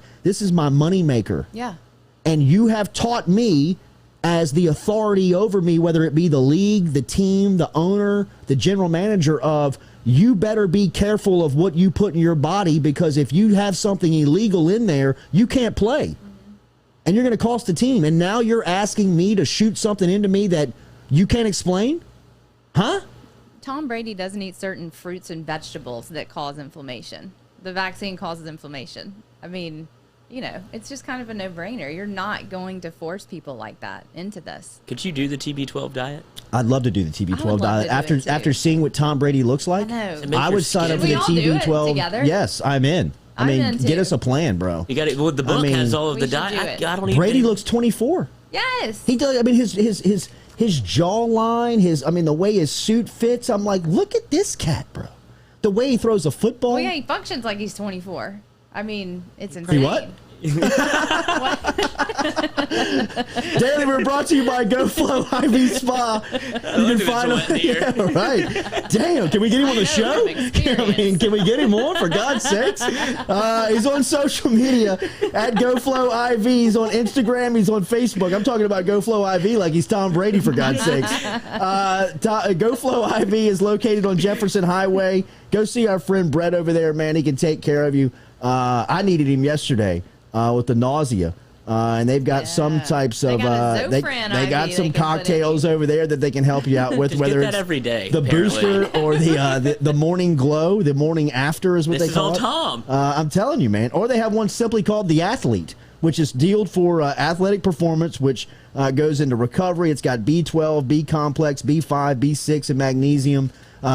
Speaker 1: money maker.
Speaker 3: Yeah.
Speaker 1: And you have taught me as the authority over me, whether it be the league, the team, the owner, the general manager, of you better be careful of what you put in your body, because if you have something illegal in there, you can't play. And you're going to cost the team. And now you're asking me to shoot something into me that you can't explain? Huh?
Speaker 3: Tom Brady doesn't eat certain fruits and vegetables that cause inflammation. The vaccine causes inflammation. I mean, it's just kind of a no-brainer. You're not going to force people like that into this.
Speaker 2: Could you do the TB12 diet?
Speaker 1: I'd love to do the TB12 diet. After seeing what Tom Brady looks like, I would sign up for the TB12. Yes, I'm in. I mean, get us a plan, bro.
Speaker 2: You got it. Well, the book has all of the diet. I don't even.
Speaker 1: Brady looks 24.
Speaker 3: Yes.
Speaker 1: He does. I mean, his jawline, the way his suit fits, I'm like, look at this cat, bro. The way he throws a football.
Speaker 3: Well, yeah, he functions like he's 24. I mean, it's insane.
Speaker 1: What? Daily, we're brought to you by GoFlow IV Spa. You can find him. Yeah, right. Damn, can we get him on the show? Can we get him on, for God's sakes? He's on social media at GoFlow IV. He's on Instagram. He's on Facebook. I'm talking about GoFlow IV like he's Tom Brady, for God's sakes. GoFlow IV is located on Jefferson Highway. Go see our friend Brett over there, man. He can take care of you. I needed him yesterday with the nausea. And they've got some types of they got some cocktails over there that they can help you out with, whether it's
Speaker 2: every day,
Speaker 1: the booster or the morning glow, the morning after is what they call it.
Speaker 2: This is all Tom.
Speaker 1: I'm telling you, man. Or they have one simply called the Athlete, which is dealed for athletic performance, which goes into recovery. It's got B12, B complex, B5, B6, and magnesium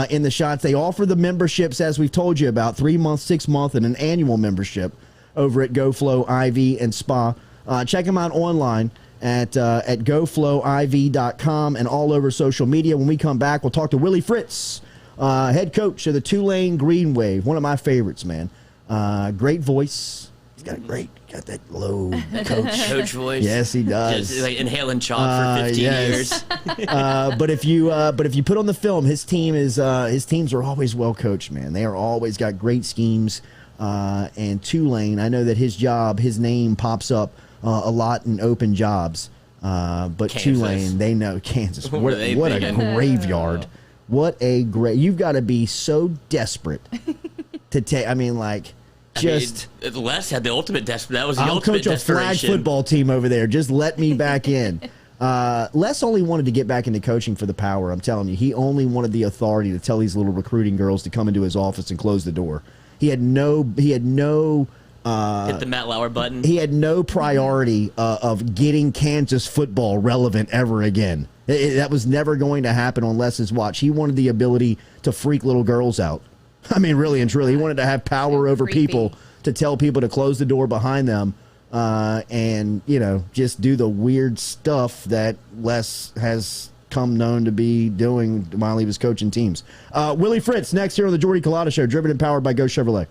Speaker 1: in the shots. They offer the memberships, as we've told you about, 3-month, 6-month, and an annual membership over at GoFlow IV and Spa. Check them out online at goflowiv.com and all over social media. When we come back, we'll talk to Willie Fritz, head coach of the Tulane Green Wave, one of my favorites, man. Great voice. He's got that low
Speaker 2: coach voice.
Speaker 1: Yes, he does.
Speaker 2: Just like inhaling chalk for 15 years.
Speaker 1: But if you put on the film, his teams are always well coached, man. They are always got great schemes and Tulane. I know that his name pops up a lot in open jobs. But
Speaker 2: Kansas.
Speaker 1: Tulane, they know Kansas.
Speaker 2: What
Speaker 1: What,
Speaker 2: are they
Speaker 1: what a
Speaker 2: thinking?
Speaker 1: graveyard. What a great. You've got to be so desperate to take. I mean, like, just.
Speaker 2: I mean, Les had the ultimate desperate. That was the
Speaker 1: I'll
Speaker 2: ultimate
Speaker 1: coach a flag
Speaker 2: desperation.
Speaker 1: football team over there. Just let me back in. Les only wanted to get back into coaching for the power. I'm telling you, he only wanted the authority to tell these little recruiting girls to come into his office and close the door. He had no
Speaker 2: Hit the Matt Lauer button.
Speaker 1: he had no priority of getting Kansas football relevant ever again. That was never going to happen on Les's watch. He wanted the ability to freak little girls out. I mean, really and truly, he wanted to have power over
Speaker 3: Creepy.
Speaker 1: people, to tell people to close the door behind them, and just do the weird stuff that Les has come known to be doing while he was coaching teams. Willie Fritz next here on the Jordy Culotta Show, driven and powered by Go Chevrolet.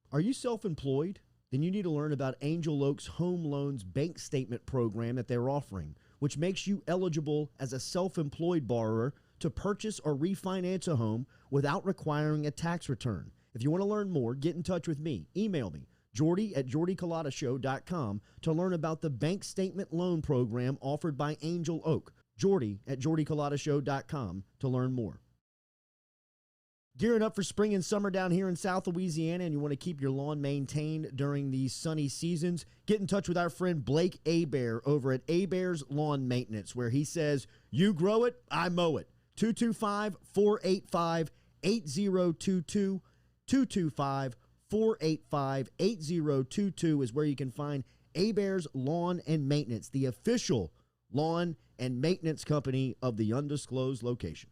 Speaker 1: Are you self-employed? Then you need to learn about Angel Oak's Home Loans Bank Statement program that they're offering, which makes you eligible as a self-employed borrower to purchase or refinance a home without requiring a tax return. If you want to learn more, get in touch with me. Email me, Jordy@JordyCulottaShow.com, to learn about the bank statement loan program offered by Angel Oak. Jordy@JordyCulottaShow.com to learn more. Gearing up for spring and summer down here in South Louisiana, and you want to keep your lawn maintained during these sunny seasons, get in touch with our friend Blake Abear over at Abear's Lawn Maintenance, where he says, you grow it, I mow it. 225-485-8022. 225-485-8022 is where you can find Abear's Lawn and Maintenance, the official lawn and maintenance company of the undisclosed location.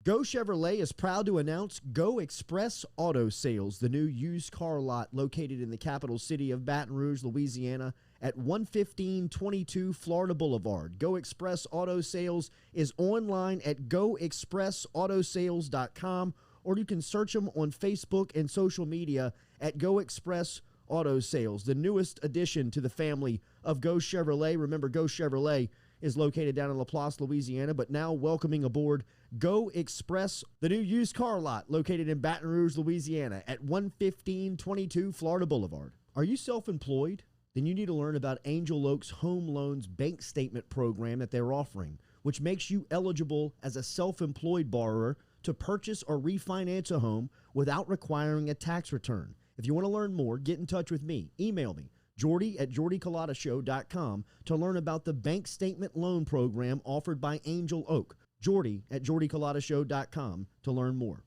Speaker 1: Go Chevrolet is proud to announce Go Express Auto Sales, the new used car lot located in the capital city of Baton Rouge, Louisiana, at 11522 Florida Boulevard. Go Express Auto Sales is online at goexpressautosales.com, or you can search them on Facebook and social media at Go Express Auto Sales, the newest addition to the family of Go Chevrolet. Remember, Go Chevrolet is located down in Laplace, Louisiana, but now welcoming aboard Go Express, the new used car lot located in Baton Rouge, Louisiana at 11522 Florida Boulevard. Are you self-employed? Then you need to learn about Angel Oak's Home Loans Bank Statement program that they're offering, which makes you eligible as a self-employed borrower to purchase or refinance a home without requiring a tax return. If you want to learn more, get in touch with me. Email me, Jordy@JordyCulottaShow.com, to learn about the bank statement loan program offered by Angel Oak. Jordy@JordyCulottaShow.com to learn more.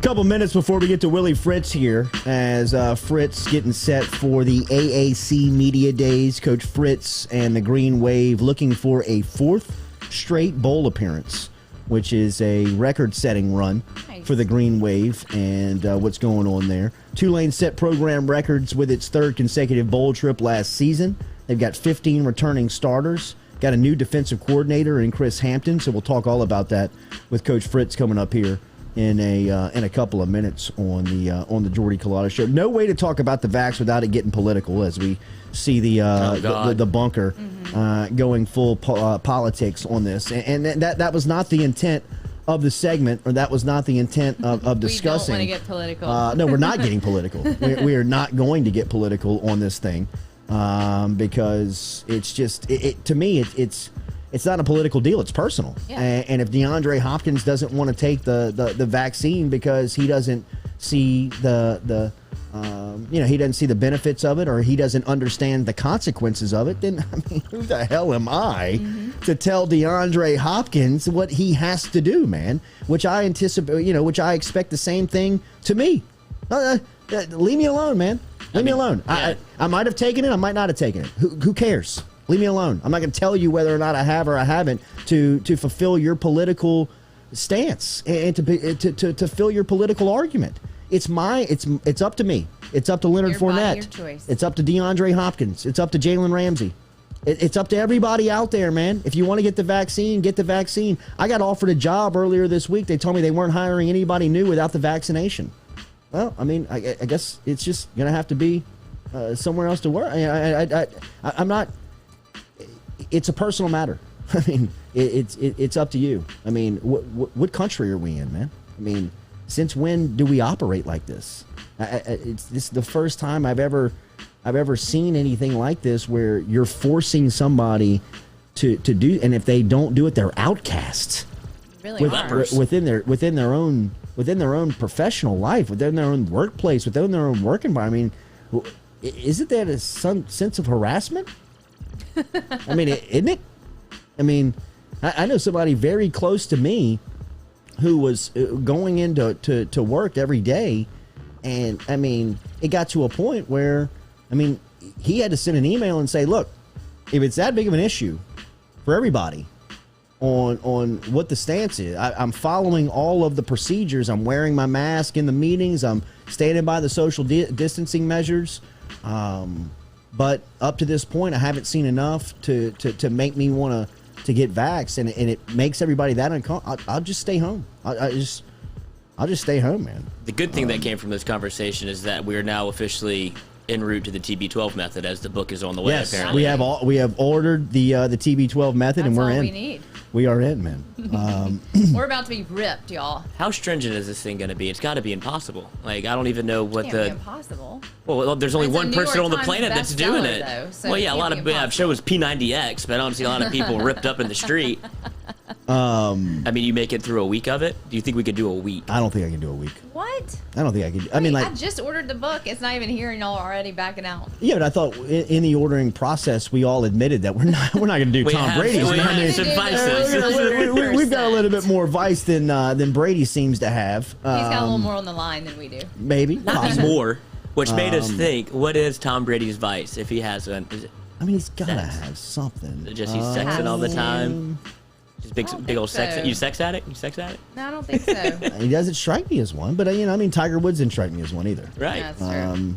Speaker 1: Couple minutes before we get to Willie Fritz here, as Fritz getting set for the AAC Media Days. Coach Fritz and the Green Wave looking for a fourth straight bowl appearance, which is a record-setting run for the Green Wave and what's going on there. Tulane set program records with its third consecutive bowl trip last season. They've got 15 returning starters. Got a new defensive coordinator in Chris Hampton, so we'll talk all about that with Coach Fritz coming up here in a couple of minutes on the Jordy Culotta show. No way to talk about the vax without it getting political, as we see the bunker going full politics on this, and that was not the intent of the segment, or that was not the intent of discussing.
Speaker 3: We don't want to get political.
Speaker 1: No, we're not getting political. We are not going to get political on this thing, because it's just to me it's not a political deal. It's personal.
Speaker 3: Yeah.
Speaker 1: And if DeAndre Hopkins doesn't want to take the vaccine because he doesn't see he doesn't see the benefits of it, or he doesn't understand the consequences of it, then I mean, who the hell am I to tell DeAndre Hopkins what he has to do, man? Which I anticipate, which I expect the same thing to me. Leave me alone, man. Leave me alone.
Speaker 2: Yeah.
Speaker 1: I might have taken it. I might not have taken it. Who cares? Leave me alone. I'm not going to tell you whether or not I have or I haven't to fulfill your political stance and to fill your political argument. It's up to me. It's up to Leonard
Speaker 3: Your body,
Speaker 1: Fournette.
Speaker 3: your choice.
Speaker 1: It's up to DeAndre Hopkins. It's up to Jalen Ramsey. It's up to everybody out there, man. If you want to get the vaccine, get the vaccine. I got offered a job earlier this week. They told me they weren't hiring anybody new without the vaccination. Well, I mean, I guess it's just going to have to be somewhere else to work. I'm not. It's a personal matter. I mean, it's up to you. I mean, what country are we in, man? I mean, since when do we operate like this? This is the first time I've ever seen anything like this, where you're forcing somebody to do, and if they don't do it, they're outcasts.
Speaker 3: Really are.
Speaker 1: Within their own professional life, within their own workplace, within their own work environment. I mean, isn't that some sense of harassment? I mean, isn't it? I mean, I know somebody very close to me who was going into work every day, and I mean, it got to a point where, I mean, he had to send an email and say, look, if it's that big of an issue for everybody on what the stance is, I'm following all of the procedures. I'm wearing my mask in the meetings. I'm standing by the social distancing measures. But up to this point, I haven't seen enough to make me want to get vaxxed, and it makes everybody that uncomfortable. I'll just stay home. I'll just stay home, man.
Speaker 2: The good thing that came from this conversation is that we are now officially en route to the TB12 method, as the book is on the way.
Speaker 1: Yes,
Speaker 2: apparently.
Speaker 1: we have ordered the TB12 method,
Speaker 3: That's
Speaker 1: and we're
Speaker 3: all
Speaker 1: in.
Speaker 3: we need.
Speaker 1: We are in, man.
Speaker 3: We're about to be ripped, y'all.
Speaker 2: How stringent is this thing going to be? It's got to be impossible. Like, I don't even know what
Speaker 3: Can't be impossible.
Speaker 2: Well, there's only
Speaker 3: It's a
Speaker 2: one
Speaker 3: New
Speaker 2: person
Speaker 3: York
Speaker 2: on the
Speaker 3: Times
Speaker 2: planet that's
Speaker 3: bestseller,
Speaker 2: doing it.
Speaker 3: though, so
Speaker 2: Well,
Speaker 3: it
Speaker 2: yeah, a
Speaker 3: can't
Speaker 2: lot
Speaker 3: be
Speaker 2: of
Speaker 3: impossible.
Speaker 2: shows P90X, but I don't see a lot of people ripped up in the street. I mean, you make it through a week of it? Do you think we could do a week?
Speaker 1: I don't think I can do a week.
Speaker 3: What?
Speaker 1: I don't think I could. I mean, like,
Speaker 3: I just ordered the book. It's not even here, and y'all are already backing out.
Speaker 1: yeah, but I thought in the ordering process, we all admitted that we're not going to do Tom Brady's.
Speaker 2: We
Speaker 1: man. I
Speaker 2: have
Speaker 1: mean,
Speaker 2: some
Speaker 3: do
Speaker 2: vices.
Speaker 1: we've got a little bit more vice than Brady seems to have.
Speaker 3: He's got a little more on the line than we do.
Speaker 1: Maybe.
Speaker 2: Not
Speaker 1: possibly.
Speaker 2: more, which made us think, what is Tom Brady's vice if he has one? Is it
Speaker 1: I mean, he's got to
Speaker 2: Sex.
Speaker 1: have something.
Speaker 2: just he's sexing all the time? Just
Speaker 3: I
Speaker 2: big
Speaker 3: don't
Speaker 2: old
Speaker 3: think
Speaker 2: sex.
Speaker 3: so.
Speaker 2: You sex addict? You sex addict?
Speaker 3: No, I don't think so.
Speaker 1: He doesn't strike me as one, but I mean, Tiger Woods didn't strike me as one either.
Speaker 2: Right.
Speaker 3: That's true.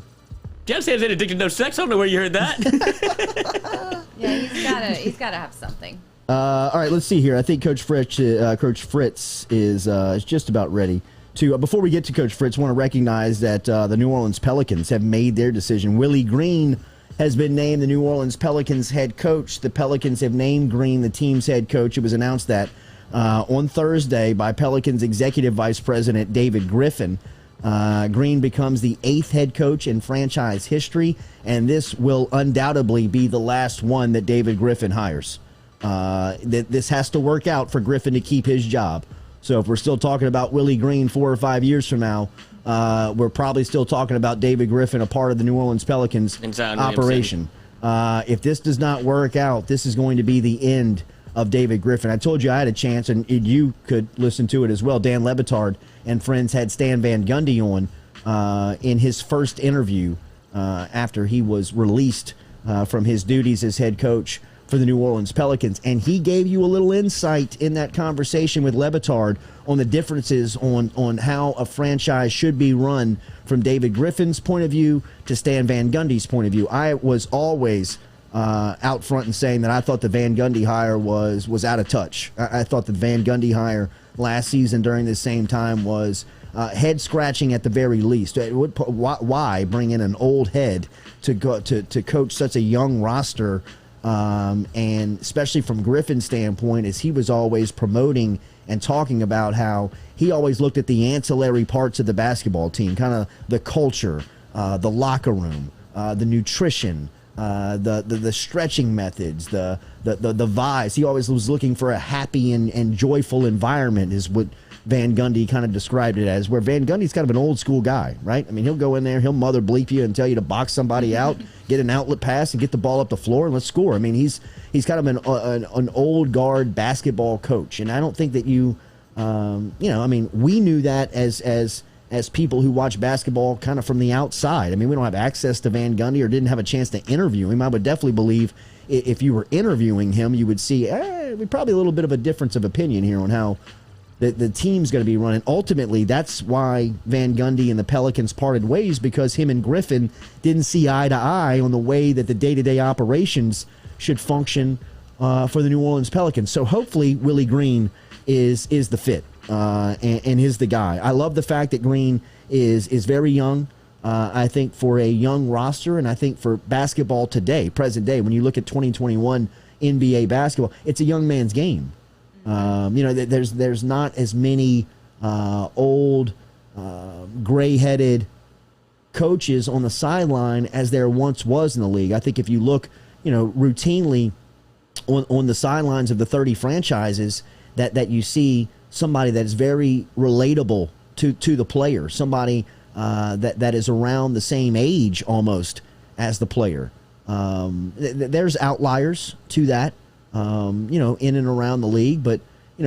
Speaker 2: Jeff says he's addicted to no sex. I don't know where you heard that.
Speaker 3: Yeah, he's gotta have something.
Speaker 1: All right, let's see here. I think Coach Fritz is just about ready to. Before we get to Coach Fritz, I want to recognize that the New Orleans Pelicans have made their decision. Willie Green has been named the New Orleans Pelicans head coach. The Pelicans have named Green the team's head coach. It was announced that on Thursday by Pelicans executive vice president David Griffin. Green becomes the 8th head coach in franchise history, and this will undoubtedly be the last one that David Griffin hires. This has to work out for Griffin to keep his job. So if we're still talking about Willie Green 4 or 5 years from now, we're probably still talking about David Griffin, a part of the New Orleans Pelicans operation. If this does not work out, this is going to be the end of David Griffin. I told you I had a chance, and you could listen to it as well. Dan Lebitard and friends had Stan Van Gundy on in his first interview after he was released from his duties as head coach for the New Orleans Pelicans. And he gave you a little insight in that conversation with Lebitard on the differences on how a franchise should be run from David Griffin's point of view to Stan Van Gundy's point of view. I was always out front and saying that I thought the Van Gundy hire was out of touch. I thought the Van Gundy hire last season during this same time was head scratching at the very least. Why bring in an old head to coach such a young roster? And especially from Griffin's standpoint, as he was always promoting and talking about how he always looked at the ancillary parts of the basketball team, kind of the culture, the locker room, the nutrition, the stretching methods, the vibes. He always was looking for a happy and joyful environment, is what Van Gundy kind of described it as, where Van Gundy's kind of an old school guy, right? I mean, he'll go in there, he'll mother bleep you and tell you to box somebody out, get an outlet pass, and get the ball up the floor and let's score. I mean, he's kind of an old guard basketball coach, and I don't think that I mean, we knew that as people who watch basketball kind of from the outside. I mean, we don't have access to Van Gundy or didn't have a chance to interview him. I would definitely believe if you were interviewing him, you would see probably a little bit of a difference of opinion here on how the team's going to be running. Ultimately, that's why Van Gundy and the Pelicans parted ways, because him and Griffin didn't see eye to eye on the way that the day-to-day operations should function for the New Orleans Pelicans. So hopefully Willie Green is the fit and is the guy. I love the fact that Green is very young. I think for a young roster, and I think for basketball today, present day, when you look at 2021 NBA basketball, it's a young man's game. There's not as many old, gray-headed coaches on the sideline as there once was in the league. I think if you look, routinely on the sidelines of the 30 franchises, that you see somebody that is very relatable to the player, somebody that is around the same age almost as the player. There's outliers to that. In and around the league, but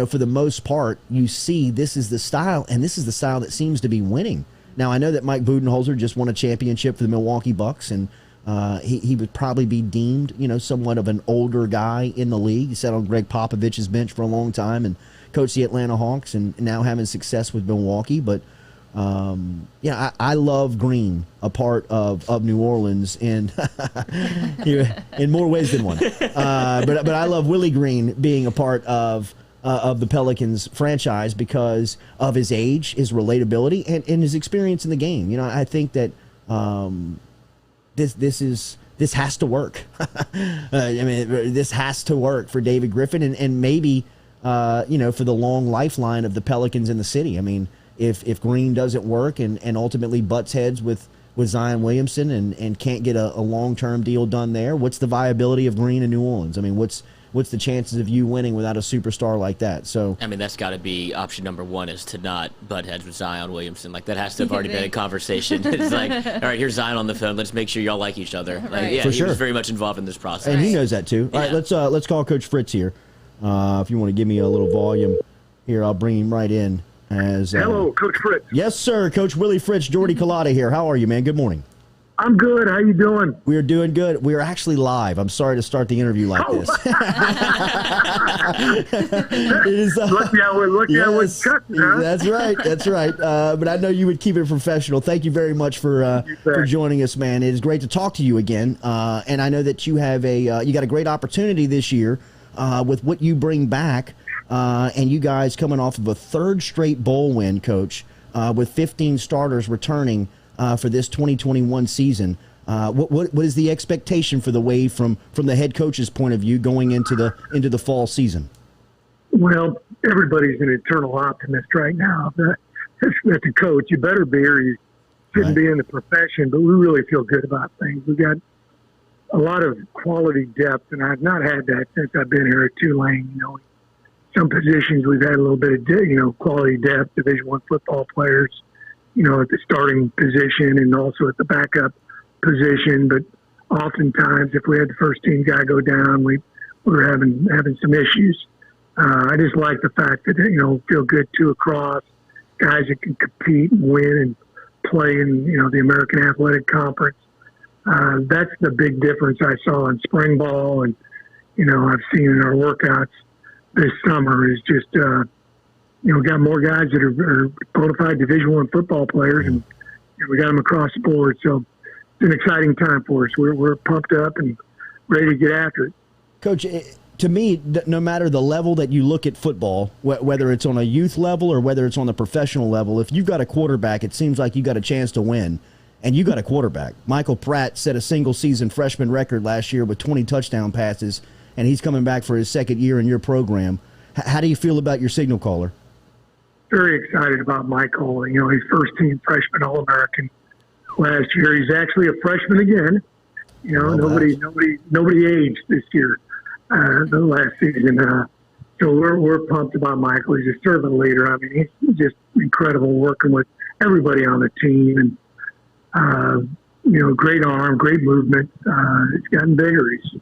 Speaker 1: for the most part, you see this is the style, and this is the style that seems to be winning. Now, I know that Mike Budenholzer just won a championship for the Milwaukee Bucks, and he would probably be deemed, somewhat of an older guy in the league. He sat on Greg Popovich's bench for a long time and coached the Atlanta Hawks, and now having success with Milwaukee. But I love Green, a part of New Orleans in more ways than one. But I love Willie Green being a part of the Pelicans franchise because of his age, his relatability, and his experience in the game. I think that this has to work. This has to work for David Griffin and maybe for the long lifeline of the Pelicans in the city. I mean, if Green doesn't work and ultimately butts heads with Zion Williamson and can't get a long-term deal done there, what's the viability of Green in New Orleans? I mean, what's the chances of you winning without a superstar like that? So I mean, that's got to be option number one, is to not butt heads with Zion Williamson. Like, that has to have already been a conversation. It's like, all right, here's Zion on the phone. Let's make sure y'all like each other. Like, right. Yeah, he was very much involved in this process. And he knows that too. All right, let's call Coach Fritz here. If you want to give me a little volume here, I'll bring him right in. Hello, Coach Fritz. Yes, sir. Coach Willie Fritz, Jordy Culotta here. How are you, man? Good morning. I'm good. How you doing? We're doing good. We're actually live. I'm sorry to start the interview like this. It is, look how we're cutting, huh? That's right. That's right. But I know you would keep it professional. Thank you very much for joining us, man. It is great to talk to you again. And I know that you have you got a great opportunity this year with what you bring back. And you guys coming off of a third straight bowl win, Coach, with 15 starters returning for this 2021 season. What is the expectation for the Wave from the head coach's point of view going into the fall season? Well, everybody's an eternal optimist right now. That's a coach. You better be, or you shouldn't be in the profession. But we really feel good about things. We got a lot of quality depth, and I've not had that since I've been here at Tulane. Some positions we've had a little bit of, quality depth, Division I football players, at the starting position and also at the backup position. But oftentimes, if we had the first team guy go down, we were having some issues. I just like the fact that, feel good two across, guys that can compete and win and play in, the American Athletic Conference. That's the big difference I saw in spring ball and, I've seen in our workouts this summer is just, we got more guys that are bona fide Division I football players, and we got them across the board. So it's an exciting time for us. We're pumped up and
Speaker 5: ready to get after it.
Speaker 1: Coach, to me, no matter the level that you look at football, whether it's on a youth level or whether it's on the professional level, if you've got a quarterback, it seems like you got a chance to win. And you got a quarterback. Michael Pratt set a single-season freshman record last year with 20 touchdown passes, and he's coming back for his second year in your program. How do you feel about your signal caller?
Speaker 5: Very excited about Michael. You know, he's first-team freshman All-American last year. He's actually a freshman again. You know, nobody aged this year, the last season. So we're pumped about Michael. He's a servant leader. I mean, he's just incredible working with everybody on the team, and you know, great arm, great movement. He's gotten bigger. He's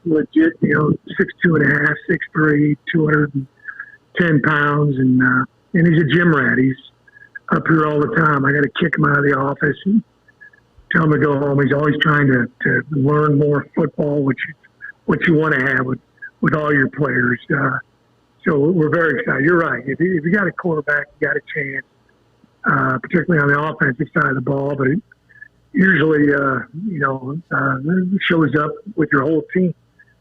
Speaker 5: legit, you know, 6'2.5", 6'3", 210 pounds, and he's a gym rat. He's up here all the time. I got to kick him out of the office and tell him to go home. He's always trying to learn more football, which you want to have with all your players. So we're very excited. You're right. If you got a quarterback, you got a chance, particularly on the offensive side of the ball. But it usually, shows up with your whole team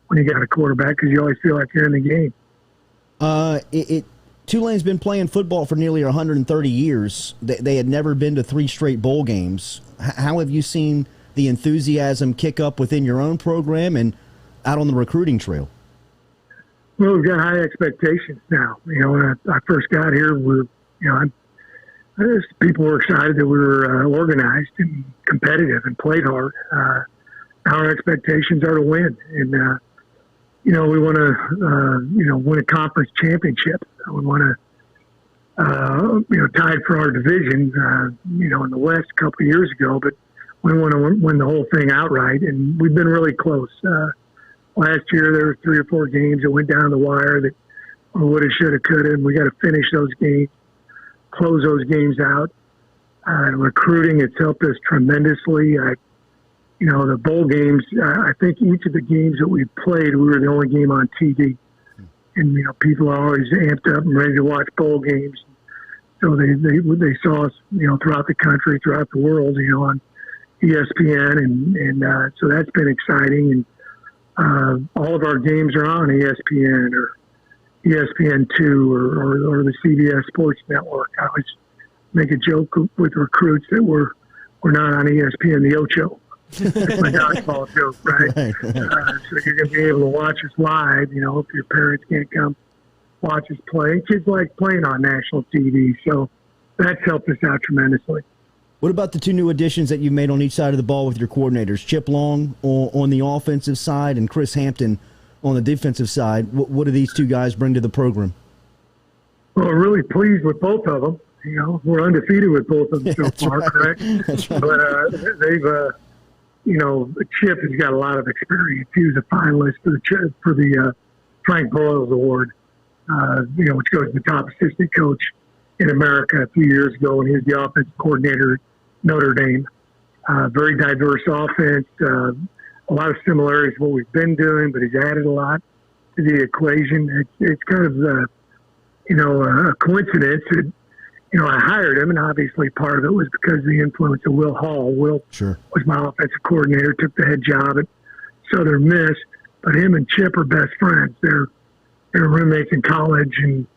Speaker 5: when you got a quarterback, because you always feel like you're in the game.
Speaker 1: Tulane's been playing football for nearly 130 years. They had never been to 3 straight bowl games. How have you seen the enthusiasm kick up within your own program and out on the recruiting trail?
Speaker 5: Well, we've got high expectations now. You know, when I first got here, people were excited that we were organized and competitive and played hard. Our expectations are to win, and we want to win a conference championship. We want to tied for our division in the West a couple of years ago, but we want to win the whole thing outright, and we've been really close. Last year there were 3 or 4 games that went down the wire that woulda, shoulda, coulda, and we got to finish those games, close those games out. Recruiting, it's helped us tremendously. The bowl games, I think each of the games that we played, we were the only game on TV. And, people are always amped up and ready to watch bowl games. So they saw us, throughout the country, throughout the world, on ESPN. And so that's been exciting. And all of our games are on ESPN or ESPN2 or the CBS Sports Network. I always make a joke with recruits that we're not on ESPN, the Ocho. That's my dodgeball joke, right? So you're going to be able to watch us live, if your parents can't come watch us play. Kids like playing on national TV, so that's helped us out tremendously.
Speaker 1: What about the 2 new additions that you made on each side of the ball with your coordinators? Chip Long on the offensive side and Chris Hampton on the defensive side. What do these 2 guys bring to the program?
Speaker 5: Well, we're really pleased with both of them. We're undefeated with both of them so far,
Speaker 1: right.
Speaker 5: Correct?
Speaker 1: That's right.
Speaker 5: But they've Chip has got a lot of experience. He was a finalist for the Frank Boyles Award, which goes to the top assistant coach in America a few years ago, and he was the offensive coordinator at Notre Dame. Very diverse offense, a lot of similarities to what we've been doing, but he's added a lot to the equation. It's kind of a coincidence that I hired him, and obviously part of it was because of the influence of Will Hall. Will was my offensive coordinator, took the head job at Southern Miss, but him and Chip are best friends. They're roommates in college, and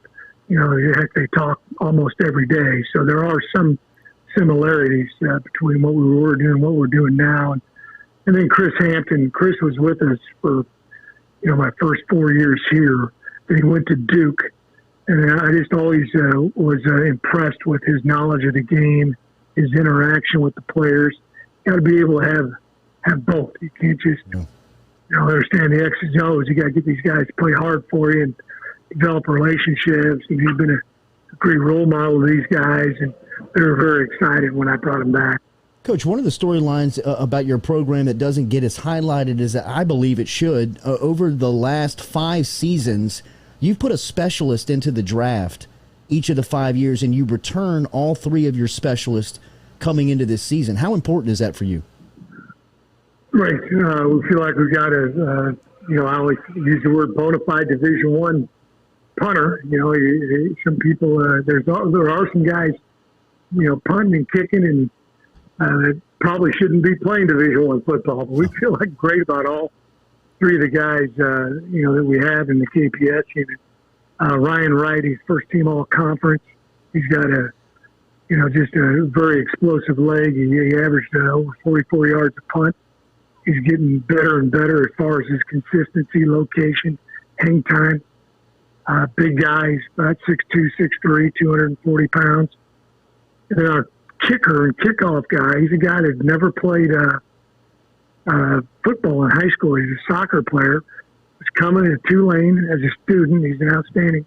Speaker 5: they talk almost every day. So there are some similarities between what we were doing and what we're doing now. And then Chris Hampton. Chris was with us for my first 4 years here. Then he went to Duke. And I just always was impressed with his knowledge of the game, his interaction with the players. You got to be able to have both. You can't just understand the X's and O's. You got to get these guys to play hard for you and develop relationships. And he's been a great role model to these guys, and they were very excited when I brought him back.
Speaker 1: Coach, one of the storylines about your program that doesn't get as highlighted as I believe it should, over the last 5 seasons, you've put a specialist into the draft each of the 5 years, and you return all 3 of your specialists coming into this season. How important is that for you?
Speaker 5: Right. We feel like we've got a, I always use the word bona fide Division I punter. Some people, there are some guys, punting and kicking and that probably shouldn't be playing Division I football. But we feel like great about all three of the guys, that we have in the KPS unit. Ryan Wright, he's first team all conference. He's got just a very explosive leg. He averaged over 44 yards a punt. He's getting better and better as far as his consistency, location, hang time. Big guy, he's about 6'2", 6'3", 240 pounds. And then our kicker and kickoff guy, he's a guy that never played football in high school. He's a soccer player. He's coming to Tulane as a student. He's an outstanding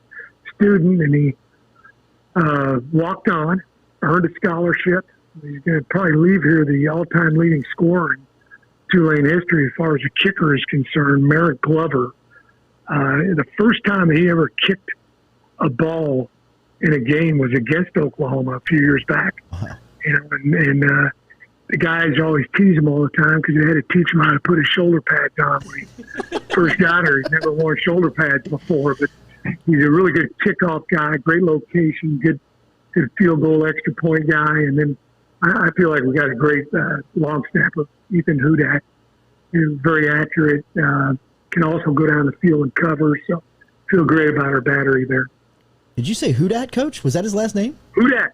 Speaker 5: student, and he walked on, earned a scholarship. He's going to probably leave here the all-time leading scorer in Tulane history as far as a kicker is concerned, Merrick Glover. The first time he ever kicked a ball in a game was against Oklahoma a few years back.
Speaker 1: Wow.
Speaker 5: The guys always tease him all the time because they had to teach him how to put his shoulder pads on when he first got here. He's never worn shoulder pads before, but he's a really good kickoff guy, great location, good field goal, extra point guy. And then I feel like we got a great long snapper, Ethan Hudak, who's very accurate, can also go down the field and cover. So feel great about our battery there.
Speaker 1: Did you say Hudak, Coach? Was that his last name?
Speaker 5: Hudak.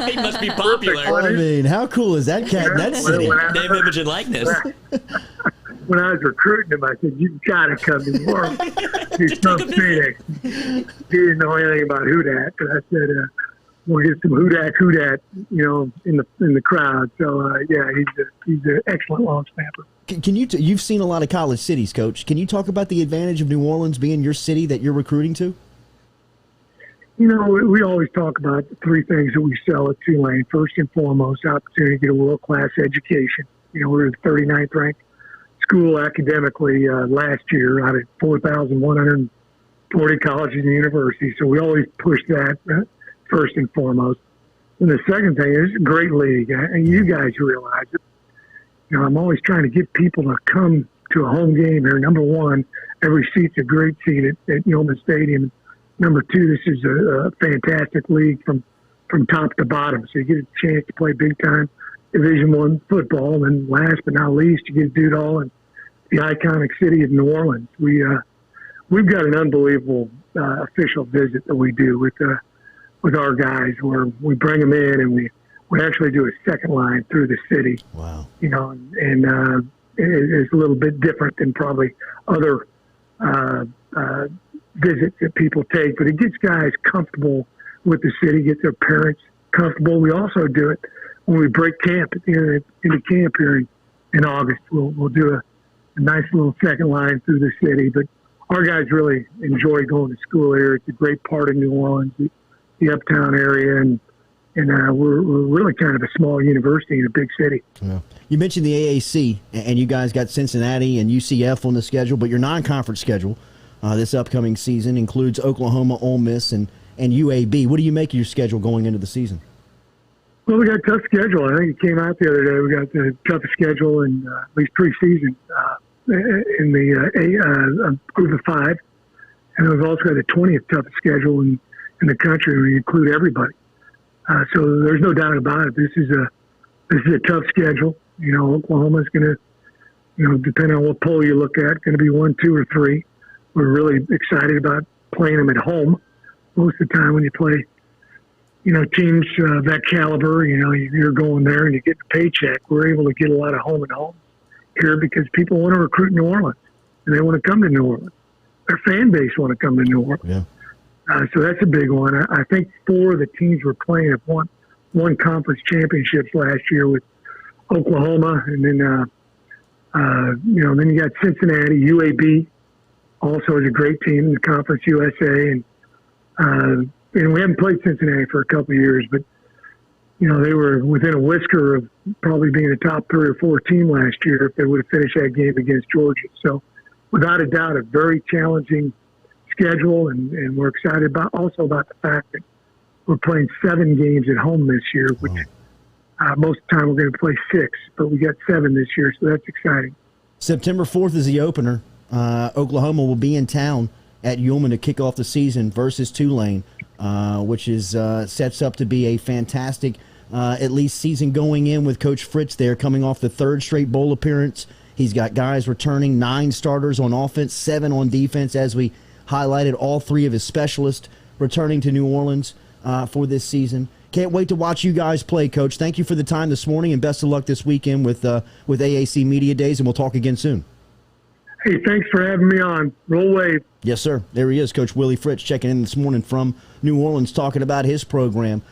Speaker 2: He must be popular.
Speaker 1: I mean, how cool is that cat in that city?
Speaker 2: Name, image, and likeness.
Speaker 5: When I was recruiting him, I said, "You've got to come to New Orleans." He's from Phoenix. He didn't know anything about Hudak, but I said, "We'll get some Hudak, in the crowd." So he's an excellent long snapper.
Speaker 1: Can you? You've seen a lot of college cities, Coach. Can you talk about the advantage of New Orleans being your city that you're recruiting to?
Speaker 5: We always talk about the three things that we sell at Tulane. First and foremost, opportunity to get a world-class education. We're the 39th ranked school academically last year out of 4,140 colleges and universities. So we always push that first and foremost. And the second thing is a great league, and you guys realize it. I'm always trying to get people to come to a home game here. Number one, every seat's a great seat at Yeoman Stadium. Number two, this is a fantastic league from top to bottom. So you get a chance to play big-time Division I football. And last but not least, you get to do it all in the iconic city of New Orleans. We've got an unbelievable official visit that we do with our guys, where we bring them in and we actually do a second line through the city.
Speaker 1: Wow.
Speaker 5: And it's a little bit different than probably other visits that people take, but it gets guys comfortable with the city, gets their parents comfortable. We also do it when we break camp at the end of camp here in August. We'll do a nice little second line through the city, but our guys really enjoy going to school here. It's a great part of New Orleans, the uptown area, and we're really kind of a small university in a big city.
Speaker 1: Yeah. You mentioned the AAC, and you guys got Cincinnati and UCF on the schedule, but your non-conference schedule this upcoming season includes Oklahoma, Ole Miss, and UAB. What do you make of your schedule going into the season?
Speaker 5: Well, we got a tough schedule. I think it came out the other day. We got the toughest schedule in at least preseason in the group of five. And we've also got the 20th toughest schedule in the country when you include everybody. So there's no doubt about it. This is a tough schedule. Oklahoma's going to, depending on what poll you look at, going to be 1, 2, or 3. We're really excited about playing them at home. Most of the time when you play, teams that caliber, you're going there and you get the paycheck. We're able to get a lot of home and home here because people want to recruit New Orleans and they want to come to New Orleans. Their fan base want to come to New Orleans.
Speaker 1: Yeah.
Speaker 5: So that's a big one. I think 4 of the teams we're playing have won conference championships last year with Oklahoma, and then then you got Cincinnati, UAB. Also is a great team in the Conference USA, and we haven't played Cincinnati for a couple of years, but they were within a whisker of probably being a top 3 or 4 team last year if they would have finished that game against Georgia. So, without a doubt, a very challenging schedule, and we're excited about the fact that we're playing 7 games at home this year, which most of the time we're going to play 6, but we got 7 this year, so that's exciting.
Speaker 1: September 4th is the opener. Oklahoma will be in town at Yeoman to kick off the season versus Tulane, which is sets up to be a fantastic at least season going in with Coach Fritz there, coming off the 3rd straight bowl appearance He's got guys returning, 9 starters on offense, 7 on defense, as we highlighted, all 3 of his specialists returning to New Orleans for this season. Can't wait to watch you guys play, Coach. Thank you for the time this morning, and best of luck this weekend with AAC Media Days, and we'll talk again soon.
Speaker 5: Hey, thanks for having me on. Roll Wave.
Speaker 1: Yes, sir. There he is, Coach Willie Fritz, checking in this morning from New Orleans, talking about his program.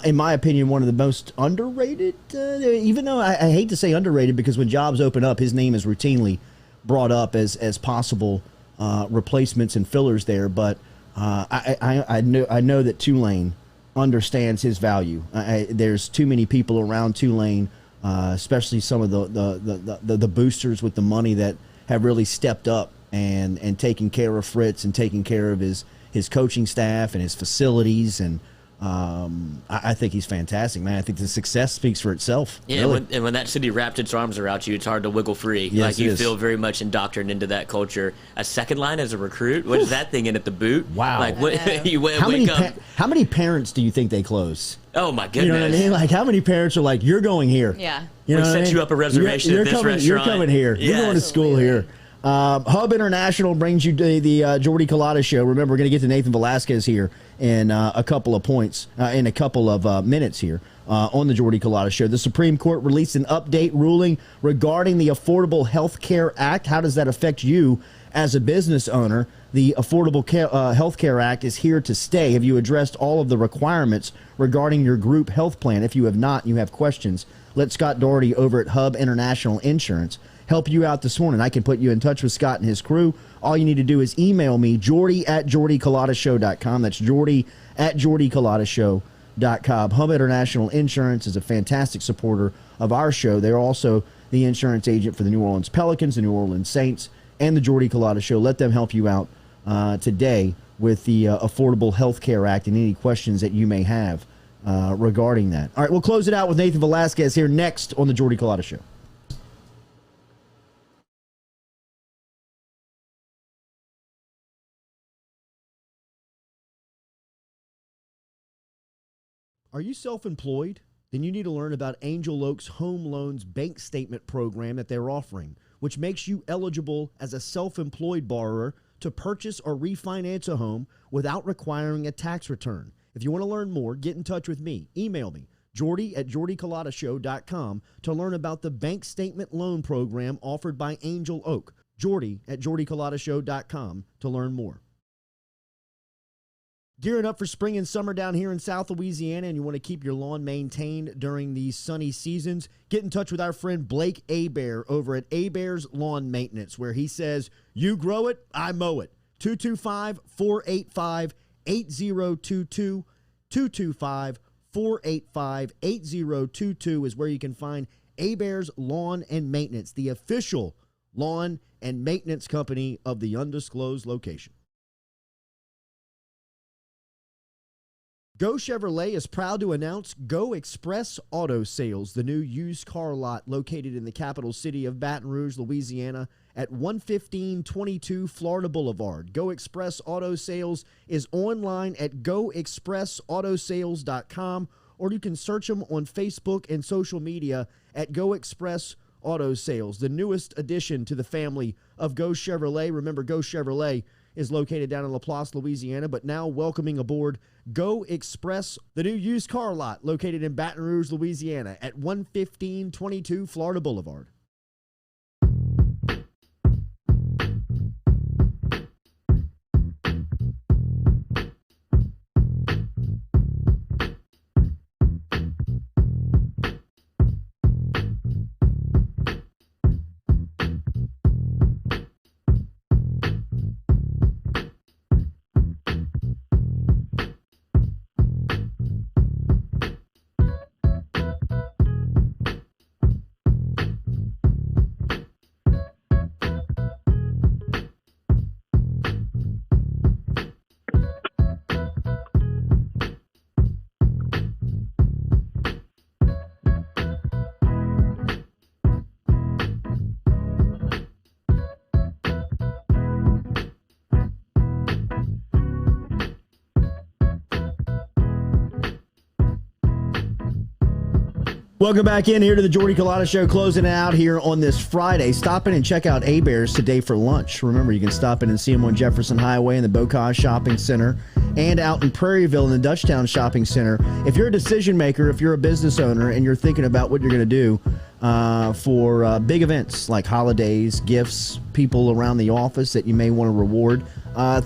Speaker 1: In my opinion, one of the most underrated, even though I hate to say underrated, because when jobs open up, his name is routinely brought up as possible replacements and fillers there. But I know that Tulane understands his value. There's too many people around Tulane, especially some of the boosters with the money, that have really stepped up and taken care of Fritz and taken care of his coaching staff and his facilities. And I think he's fantastic, man. I think the success speaks for itself.
Speaker 2: Yeah,
Speaker 1: really.
Speaker 2: and when that city wrapped its arms around you, it's hard to wiggle free.
Speaker 1: Yes,
Speaker 2: like, you feel very much indoctrinated into that culture. A second line as a recruit? What is that thing in at the boot?
Speaker 1: Wow.
Speaker 2: Like, what, you wake up.
Speaker 1: How many parents do you think they close?
Speaker 2: Oh, my goodness.
Speaker 1: You know what I mean? Like, how many parents are like, you're going here?
Speaker 3: Yeah.
Speaker 1: You know
Speaker 2: We
Speaker 1: what I
Speaker 2: set
Speaker 1: mean?
Speaker 2: you up a reservation
Speaker 1: You're
Speaker 2: at this
Speaker 1: coming,
Speaker 2: restaurant.
Speaker 1: You're coming here. You're
Speaker 2: Yes.
Speaker 1: going to school here. Hub International brings you the Jordy Culotta Show. Remember, we're going to get to Nathan Velasquez here in a couple of minutes here on the Jordy Culotta Show. The Supreme Court released an update ruling regarding the Affordable Health Care Act. How does that affect you as a business owner? The Affordable Health Care Act is here to stay. Have you addressed all of the requirements regarding your group health plan? If you have not and you have questions, let Scott Doherty over at Hub International Insurance help you out this morning. I can put you in touch with Scott and his crew. All you need to do is email me, jordy@jordyculotta.com. That's jordy@jordyculotta.com. Hub International Insurance is a fantastic supporter of our show. They're also the insurance agent for the New Orleans Pelicans, the New Orleans Saints, and the Jordy Culotta Show. Let them help you out today with the Affordable Health Care Act and any questions that you may have regarding that. All right, we'll close it out with Nathan Velasquez here next on the Jordy Culotta Show. Are you self-employed? Then you need to learn about Angel Oak's Home Loans Bank Statement program that they're offering, which makes you eligible as a self-employed borrower to purchase or refinance a home without requiring a tax return. If you want to learn more, get in touch with me. Email me, jordy@jordyculotta.com, to learn about the bank statement loan program offered by Angel Oak. jordy@jordyculotta.com to learn more. Gearing up for spring and summer down here in South Louisiana, and you want to keep your lawn maintained during these sunny seasons, get in touch with our friend Blake Abear over at Abear's Lawn Maintenance, where he says, you grow it, I mow it. 225-485-8022. 225-485-8022 is where you can find Abear's Lawn and Maintenance, the official lawn and maintenance company of the undisclosed location. Go Chevrolet is proud to announce Go Express Auto Sales, the new used car lot located in the capital city of Baton Rouge, Louisiana, at 11522 Florida Boulevard. Go Express Auto Sales is online at goexpressautosales.com, or you can search them on Facebook and social media at Go Express Auto Sales, the newest addition to the family of Go Chevrolet. Remember, Go Chevrolet is located down in LaPlace, Louisiana, but now welcoming aboard Go Express, the new used car lot located in Baton Rouge, Louisiana at 11522 Florida Boulevard. Welcome back in here to the Jordy Culotta Show, closing it out here on this Friday. Stop in and check out A-Bears today for lunch. Remember, you can stop in and see them on Jefferson Highway in the Bocage Shopping Center and out in Prairieville in the Dutchtown Shopping Center. If you're a decision maker, if you're a business owner, and you're thinking about what you're going to do for big events like holidays, gifts, people around the office that you may want to reward,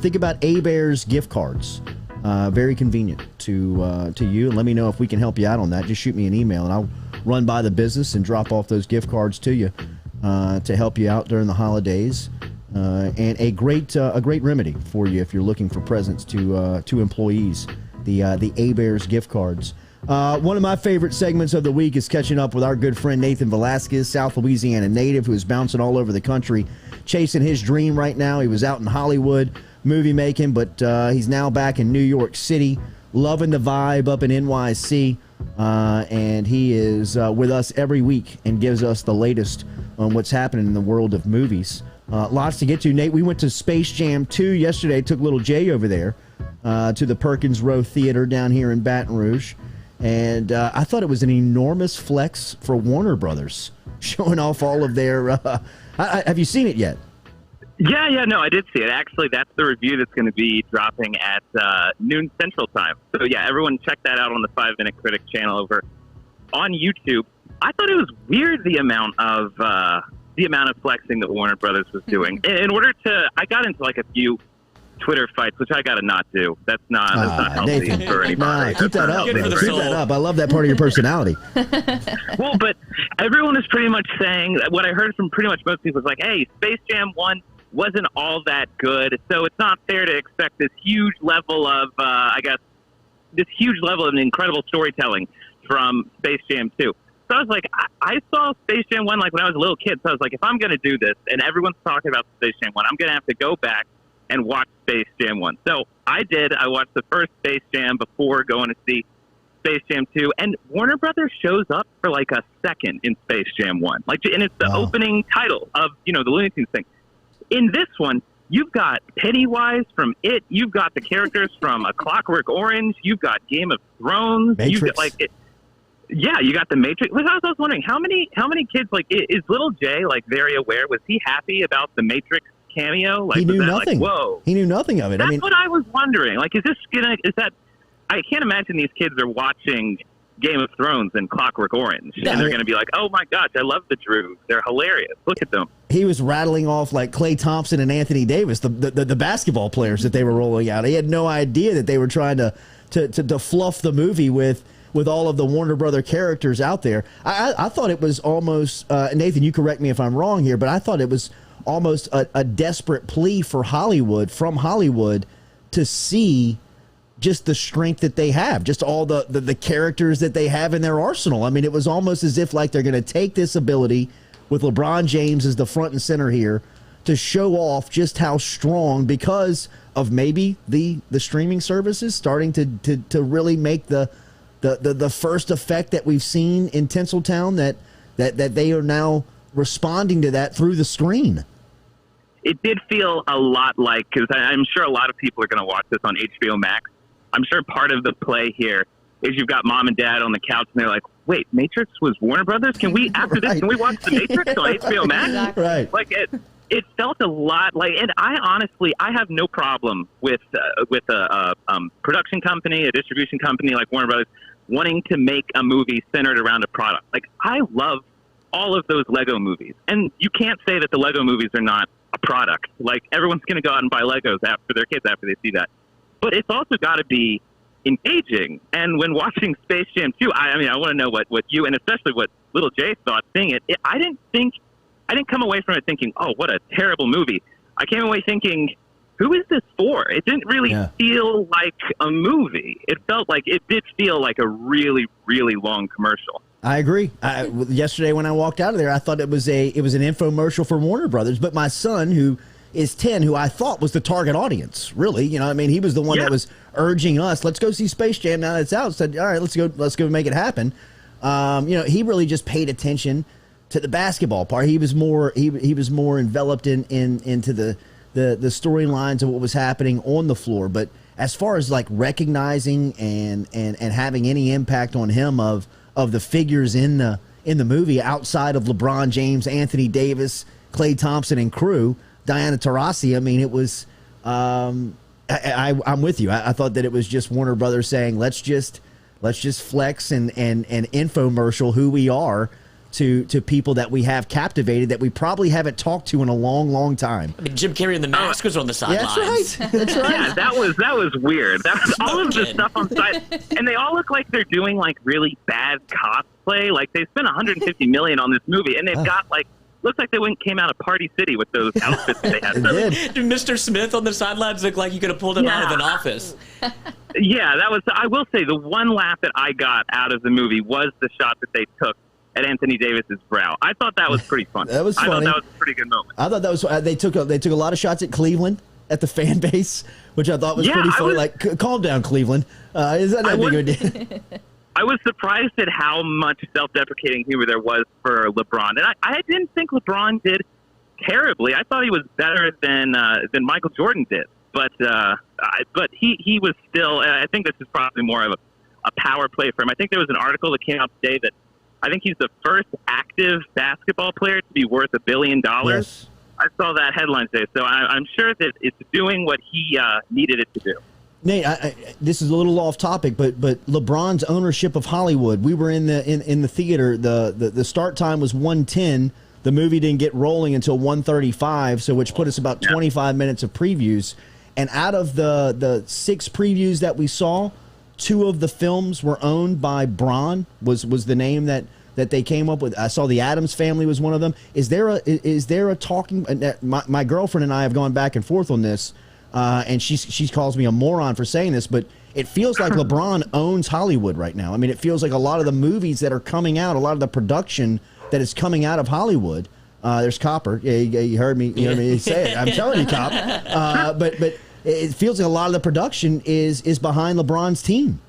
Speaker 1: think about A-Bears gift cards. Very convenient to you. And let me know if we can help you out on that. Just shoot me an email, and I'll run by the business and drop off those gift cards to you to help you out during the holidays. And a great remedy for you if you're looking for presents to employees. The A-Bears gift cards. One of my favorite segments of the week is catching up with our good friend Nathan Velasquez, South Louisiana native, who is bouncing all over the country, chasing his dream right now. He was out in Hollywood movie making, but he's now back in New York City, loving the vibe up in NYC, and he is with us every week and gives us the latest on what's happening in the world of movies. Lots to get to. Nate, we went to Space Jam 2 yesterday, took little Jay over there to the Perkins Row Theater down here in Baton Rouge, and I thought it was an enormous flex for Warner Brothers, showing off all of their have you seen it yet?
Speaker 6: Yeah, no, I did see it. Actually, that's the review that's going to be dropping at noon Central Time. So, yeah, everyone check that out on the 5 Minute Critic channel over on YouTube. I thought it was weird the amount of flexing that Warner Brothers was doing. In order to, I got into like a few Twitter fights, which I got to not do. That's not healthy
Speaker 1: Nathan,
Speaker 6: for anybody.
Speaker 1: keep that up,
Speaker 2: Good for
Speaker 1: man.
Speaker 2: the
Speaker 1: Keep
Speaker 2: soul.
Speaker 1: that up. I love that part of your personality.
Speaker 6: Well, but everyone is pretty much saying, what I heard from pretty much most people is like, hey, Space Jam 1 wasn't all that good, so it's not fair to expect this huge level of, this huge level of incredible storytelling from Space Jam 2. So I was like, I saw Space Jam 1 like when I was a little kid, so I was like, if I'm going to do this, and everyone's talking about Space Jam 1, I'm going to have to go back and watch Space Jam 1. So I did. I watched the first Space Jam before going to see Space Jam 2, and Warner Brothers shows up for like a second in Space Jam 1. And it's the opening title of, the Looney Tunes thing. In this one, you've got Pennywise from It. You've got the characters from A Clockwork Orange. You've got Game of Thrones.
Speaker 1: Matrix.
Speaker 6: You've got, you got the Matrix. I was wondering, how many kids, is little Jay, very aware? Was he happy about the Matrix cameo?
Speaker 1: He knew nothing.
Speaker 6: Whoa.
Speaker 1: He knew nothing of it.
Speaker 6: That's what I was wondering. I can't imagine these kids are watching Game of Thrones and Clockwork Orange, and they're going to be like, oh my gosh, I love the Drews. They're hilarious. Look at them.
Speaker 1: He was rattling off like Klay Thompson and Anthony Davis, the basketball players that they were rolling out. He had no idea that they were trying to fluff the movie with all of the Warner Brother characters out there. I thought it was almost, Nathan, you correct me if I'm wrong here, but I thought it was almost a desperate plea for Hollywood, to see just the strength that they have, just all the characters that they have in their arsenal. I mean, it was almost as if like they're going to take this ability with LeBron James as the front and center here to show off just how strong, because of maybe the streaming services starting to really make the first effect that we've seen in Tinseltown, that they are now responding to that through the screen.
Speaker 6: It did feel a lot like, because I'm sure a lot of people are going to watch this on HBO Max. I'm sure part of the play here is you've got mom and dad on the couch, and they're like, wait, Matrix was Warner Brothers? Can we, after this, can we watch The Matrix on HBO Max?
Speaker 3: Exactly.
Speaker 1: Right.
Speaker 6: It felt a lot like, and I have no problem with a production company, a distribution company like Warner Brothers, wanting to make a movie centered around a product. I love all of those Lego movies, and you can't say that the Lego movies are not a product. Everyone's going to go out and buy Legos for their kids after they see that. But it's also got to be engaging. And when watching Space Jam 2, I want to know what you, and especially what little Jay thought seeing it. I didn't come away from it thinking, oh, what a terrible movie. I came away thinking, who is this for? It didn't really feel like a movie. It did feel like a really, really long commercial.
Speaker 1: I agree. Yesterday when I walked out of there, I thought it was an infomercial for Warner Brothers. But my son, who is 10, who I thought was the target audience, really, he was the one that was urging us, let's go see Space Jam now that it's out. Said, all right, let's go make it happen. He really just paid attention to the basketball part. He was more enveloped into the storylines of what was happening on the floor. But as far as recognizing and having any impact on him of of the figures in the movie outside of LeBron James, Anthony Davis, Klay Thompson, and crew, Diana Taurasi. I mean, it was. I'm with you. I thought that it was just Warner Brothers saying, let's just flex and infomercial who we are to people that we have captivated that we probably haven't talked to in a long, long time.
Speaker 2: I mean, Jim Carrey and the Mask was on the sidelines.
Speaker 1: That's right. That's right.
Speaker 6: Yeah, that was weird. That was all of the stuff on site, and they all look like they're doing like really bad cosplay. Like they spent $150 million on this movie, and they've got like. Looks like they came out of Party City with those outfits they had.
Speaker 2: Mr. Smith on the sidelines looked like you could have pulled him out of an office.
Speaker 6: Yeah, that was. I will say the one laugh that I got out of the movie was the shot that they took at Anthony Davis's brow. I thought that was pretty funny.
Speaker 1: That was funny.
Speaker 6: I thought that was a pretty good moment.
Speaker 1: I thought that was. They took a lot of shots at Cleveland, at the fan base, which I thought was pretty funny. Calm down, Cleveland. Is that big of a deal?
Speaker 6: I was surprised at how much self-deprecating humor there was for LeBron, and I didn't think LeBron did terribly. I thought he was better than Michael Jordan did, but he was still. I think this is probably more of a power play for him. I think there was an article that came out today that I think he's the first active basketball player to be worth $1 billion.
Speaker 1: Yes.
Speaker 6: I saw that headline today, so I'm sure that it's doing what he needed it to do.
Speaker 1: Nate, this is a little off topic, but LeBron's ownership of Hollywood. We were in the theater. The start time was 1:10. The movie didn't get rolling until 1:35, so which put us about 25 minutes of previews. And out of the 6 previews that we saw, 2 of the films were owned by Bron. Was the name that they came up with. I saw the Addams Family was one of them. Is there a talking? My girlfriend and I have gone back and forth on this. And she calls me a moron for saying this, but it feels like LeBron owns Hollywood right now. I mean, it feels like a lot of the movies that are coming out, a lot of the production that is coming out of Hollywood. There's Copper. Yeah, you heard me say it. I'm telling you, Cop. But it feels like a lot of the production is behind LeBron's team.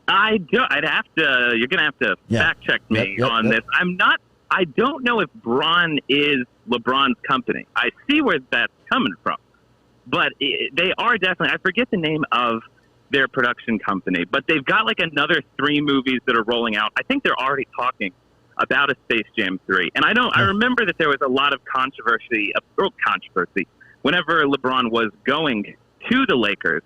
Speaker 6: I'd have to. You're gonna have to fact check me on this. I don't know if Bron is LeBron's company. I see where that's coming from. But they are definitely, I forget the name of their production company, but they've got like another 3 movies that are rolling out. I think they're already talking about a Space Jam 3. And I remember that there was a lot of controversy whenever LeBron was going to the Lakers.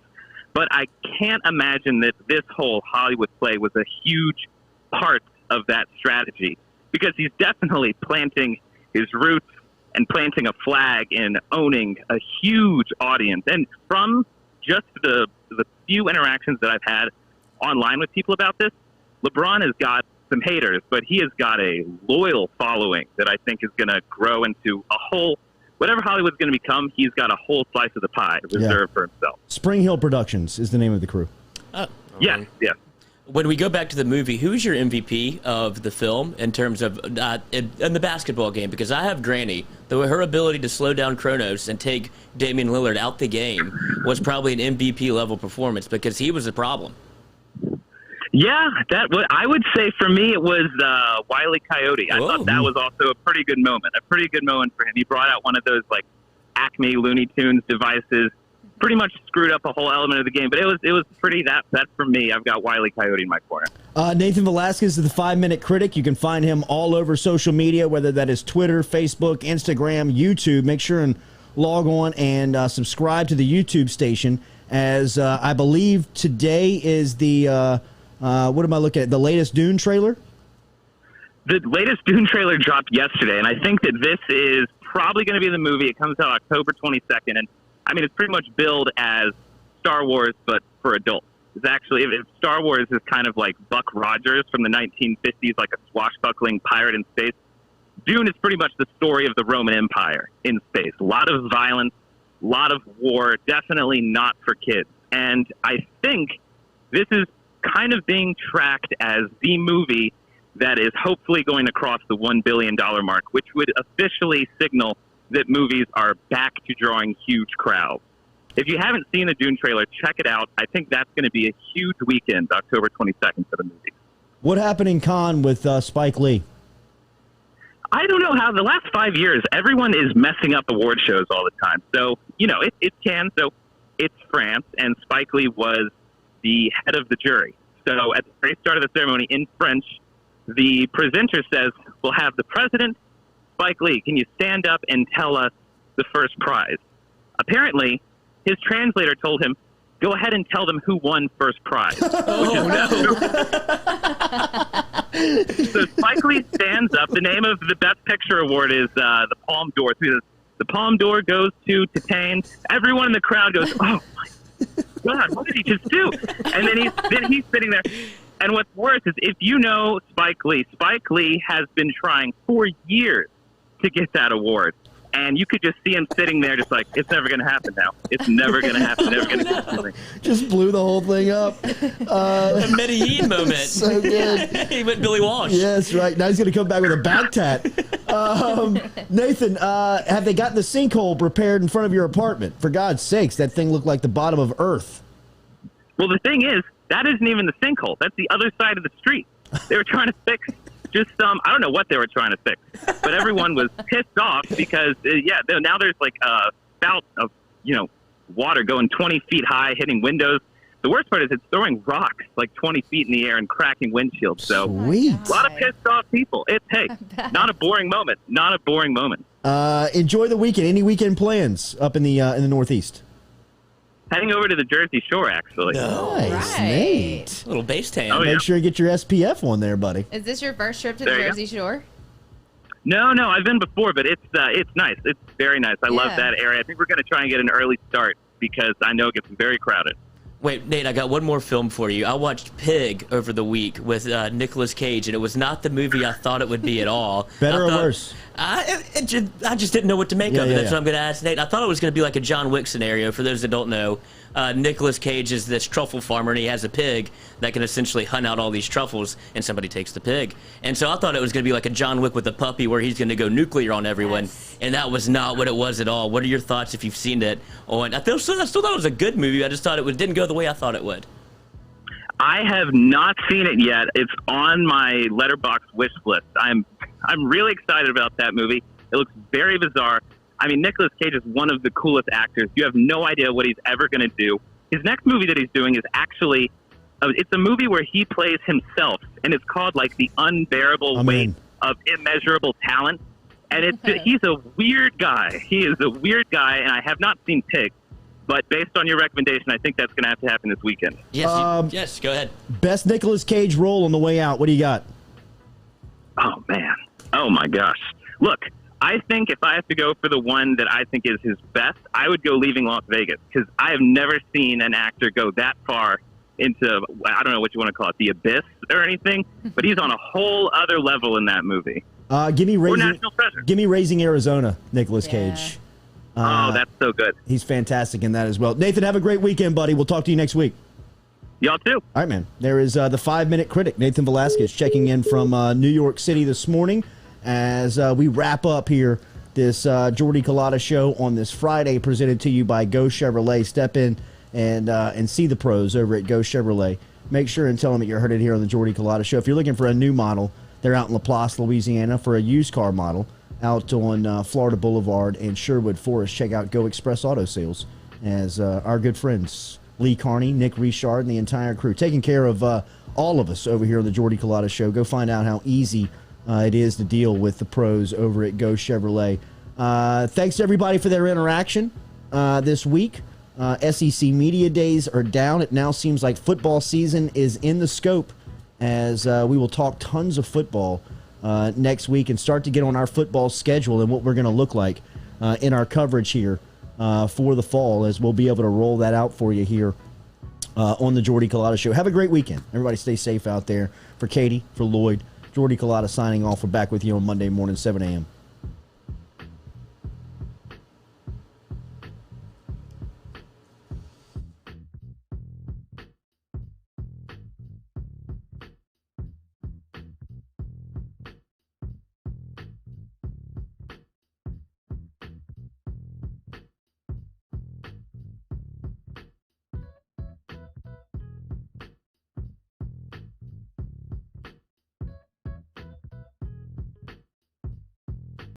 Speaker 6: But I can't imagine that this whole Hollywood play was a huge part of that strategy, because he's definitely planting his roots and planting a flag and owning a huge audience. And from just the few interactions that I've had online with people about this, LeBron has got some haters, but he has got a loyal following that I think is going to grow into a whole, whatever Hollywood's going to become, he's got a whole slice of the pie reserved for himself.
Speaker 1: Spring Hill Productions is the name of the crew.
Speaker 6: Yes.
Speaker 2: When we go back to the movie, who's your MVP of the film in terms of in the basketball game? Because I have Granny, though her ability to slow down Kronos and take Damian Lillard out the game was probably an MVP level performance, because he was the problem.
Speaker 6: Yeah, I would say for me it was Wile E. Coyote. I thought that was also a pretty good moment for him. He brought out one of those like Acme Looney Tunes devices. Pretty much screwed up a whole element of the game, but it was pretty. That's for me. I've got Wile E. Coyote in my corner.
Speaker 1: Nathan Velasquez is the 5-Minute Critic. You can find him all over social media, whether that is Twitter, Facebook, Instagram, YouTube. Make sure and log on and subscribe to the YouTube station, as I believe today is the what am I looking at? The latest Dune trailer.
Speaker 6: The latest Dune trailer dropped yesterday, and I think that this is probably going to be the movie. It comes out October 22nd, and I mean, it's pretty much billed as Star Wars, but for adults. It's actually, if Star Wars is kind of like Buck Rogers from the 1950s, like a swashbuckling pirate in space, Dune is pretty much the story of the Roman Empire in space. A lot of violence, a lot of war, definitely not for kids. And I think this is kind of being tracked as the movie that is hopefully going to cross the $1 billion mark, which would officially signal that movies are back to drawing huge crowds. If you haven't seen the Dune trailer, check it out. I think that's going to be a huge weekend, October 22nd, for the movie.
Speaker 1: What happened in Cannes with Spike Lee?
Speaker 6: I don't know how the last 5 years, everyone is messing up award shows all the time. So, you know, it's Cannes, so it's France, and Spike Lee was the head of the jury. So at the very start of the ceremony in French, the presenter says, "We'll have the president, Spike Lee. Can you stand up and tell us the first prize?" Apparently, his translator told him, "Go ahead and tell them who won first prize."
Speaker 2: Oh, no.
Speaker 6: So Spike Lee stands up. The name of the Best Picture Award is the Palme d'Or. So he says, "The Palme d'Or goes to Tulane." Everyone in the crowd goes, "Oh, my God, what did he just do?" And then he's sitting there. And what's worse is if you know Spike Lee has been trying for years to get that award. And you could just see him sitting there just like, it's never going to happen now. It's never going to happen. Never going to happen.
Speaker 1: Just blew the whole thing up.
Speaker 2: A Medellin moment.
Speaker 1: So good.
Speaker 2: He went Billy Walsh.
Speaker 1: Yes, right. Now he's going to come back with a back tat. Nathan, have they got the sinkhole prepared in front of your apartment? For God's sakes, that thing looked like the bottom of Earth.
Speaker 6: Well, the thing is, that isn't even the sinkhole. That's the other side of the street. They were trying to fix just I don't know what they were trying to fix, but everyone was pissed off because, now there's like a spout of, water going 20 feet high, hitting windows. The worst part is it's throwing rocks like 20 feet in the air and cracking windshields. So
Speaker 1: Sweet.
Speaker 6: A lot of pissed off people. It's, hey, not a boring moment. Not a boring moment.
Speaker 1: Enjoy the weekend. Any weekend plans up in the Northeast?
Speaker 6: Heading over to the Jersey Shore, actually.
Speaker 1: Nice,
Speaker 3: Right.
Speaker 1: Nate.
Speaker 2: A little base tan.
Speaker 6: Oh, yeah.
Speaker 1: Make sure you get your SPF on there, buddy.
Speaker 3: Is this your first trip to the
Speaker 6: There you
Speaker 3: Jersey Shore?
Speaker 6: No, I've been before, but it's nice. It's very nice. I love
Speaker 3: Yeah.
Speaker 6: that area. I think we're going to try and get an early start because I know it gets very crowded.
Speaker 2: Wait, Nate, I got one more film for you. I watched Pig over the week with Nicolas Cage, and it was not the movie I thought it would be at all.
Speaker 1: Better
Speaker 2: I
Speaker 1: or
Speaker 2: thought-
Speaker 1: worse?
Speaker 2: I just didn't know what to make of it. That's what I'm going to ask Nate. I thought it was going to be like a John Wick scenario. For those that don't know, Nicolas Cage is this truffle farmer, and he has a pig that can essentially hunt out all these truffles, and somebody takes the pig. And so I thought it was going to be like a John Wick with a puppy where he's going to go nuclear on everyone, and that was not what it was at all. What are your thoughts if you've seen it? I still thought it was a good movie. I just thought it didn't go the way I thought it would.
Speaker 6: I have not seen it yet. It's on my Letterboxd wish list. I'm really excited about that movie. It looks very bizarre. I mean, Nicolas Cage is one of the coolest actors. You have no idea what he's ever going to do. His next movie that he's doing is actually, it's a movie where he plays himself, and it's called like The Unbearable Weight of Immeasurable Talent. And he's a weird guy. He is a weird guy, and I have not seen Pig. But based on your recommendation, I think that's going to have to happen this weekend.
Speaker 2: Yes, yes, go ahead.
Speaker 1: Best Nicolas Cage role on the way out. What do you got?
Speaker 6: Oh, man. Oh, my gosh. Look, I think if I have to go for the one that I think is his best, I would go Leaving Las Vegas, because I have never seen an actor go that far into, I don't know what you want to call it, the abyss or anything, but he's on a whole other level in that movie.
Speaker 1: Give me
Speaker 6: National Treasure.
Speaker 1: Give me Raising Arizona, Nicolas
Speaker 3: Yeah.
Speaker 1: Cage.
Speaker 6: That's so good.
Speaker 1: He's fantastic in that as well. Nathan, have a great weekend, buddy. We'll talk to you next week.
Speaker 6: Y'all too.
Speaker 1: All right, man. There is the 5-minute critic, Nathan Velasquez, checking in from New York City this morning as we wrap up here this Jordy Culotta show on this Friday, presented to you by Go Chevrolet. Step in and see the pros over at Go Chevrolet. Make sure and tell them that you heard it here on the Jordy Culotta show. If you're looking for a new model, they're out in Laplace, Louisiana for a used car model out on Florida Boulevard and Sherwood Forest. Check out Go Express Auto Sales as our good friends Lee Carney, Nick Richard, and the entire crew taking care of all of us over here on the Jordy Culotta show. Go find out how easy it is to deal with the pros over at Go Chevrolet. Thanks to everybody for their interaction this week. SEC Media Days are down. It now seems like football season is in the scope as we will talk tons of football next week and start to get on our football schedule and what we're going to look like in our coverage here for the fall, as we'll be able to roll that out for you here on the Jordy Culotta show. Have a great weekend. Everybody stay safe out there. For Katie, for Lloyd, Jordy Culotta signing off. We're back with you on Monday morning, 7 a.m.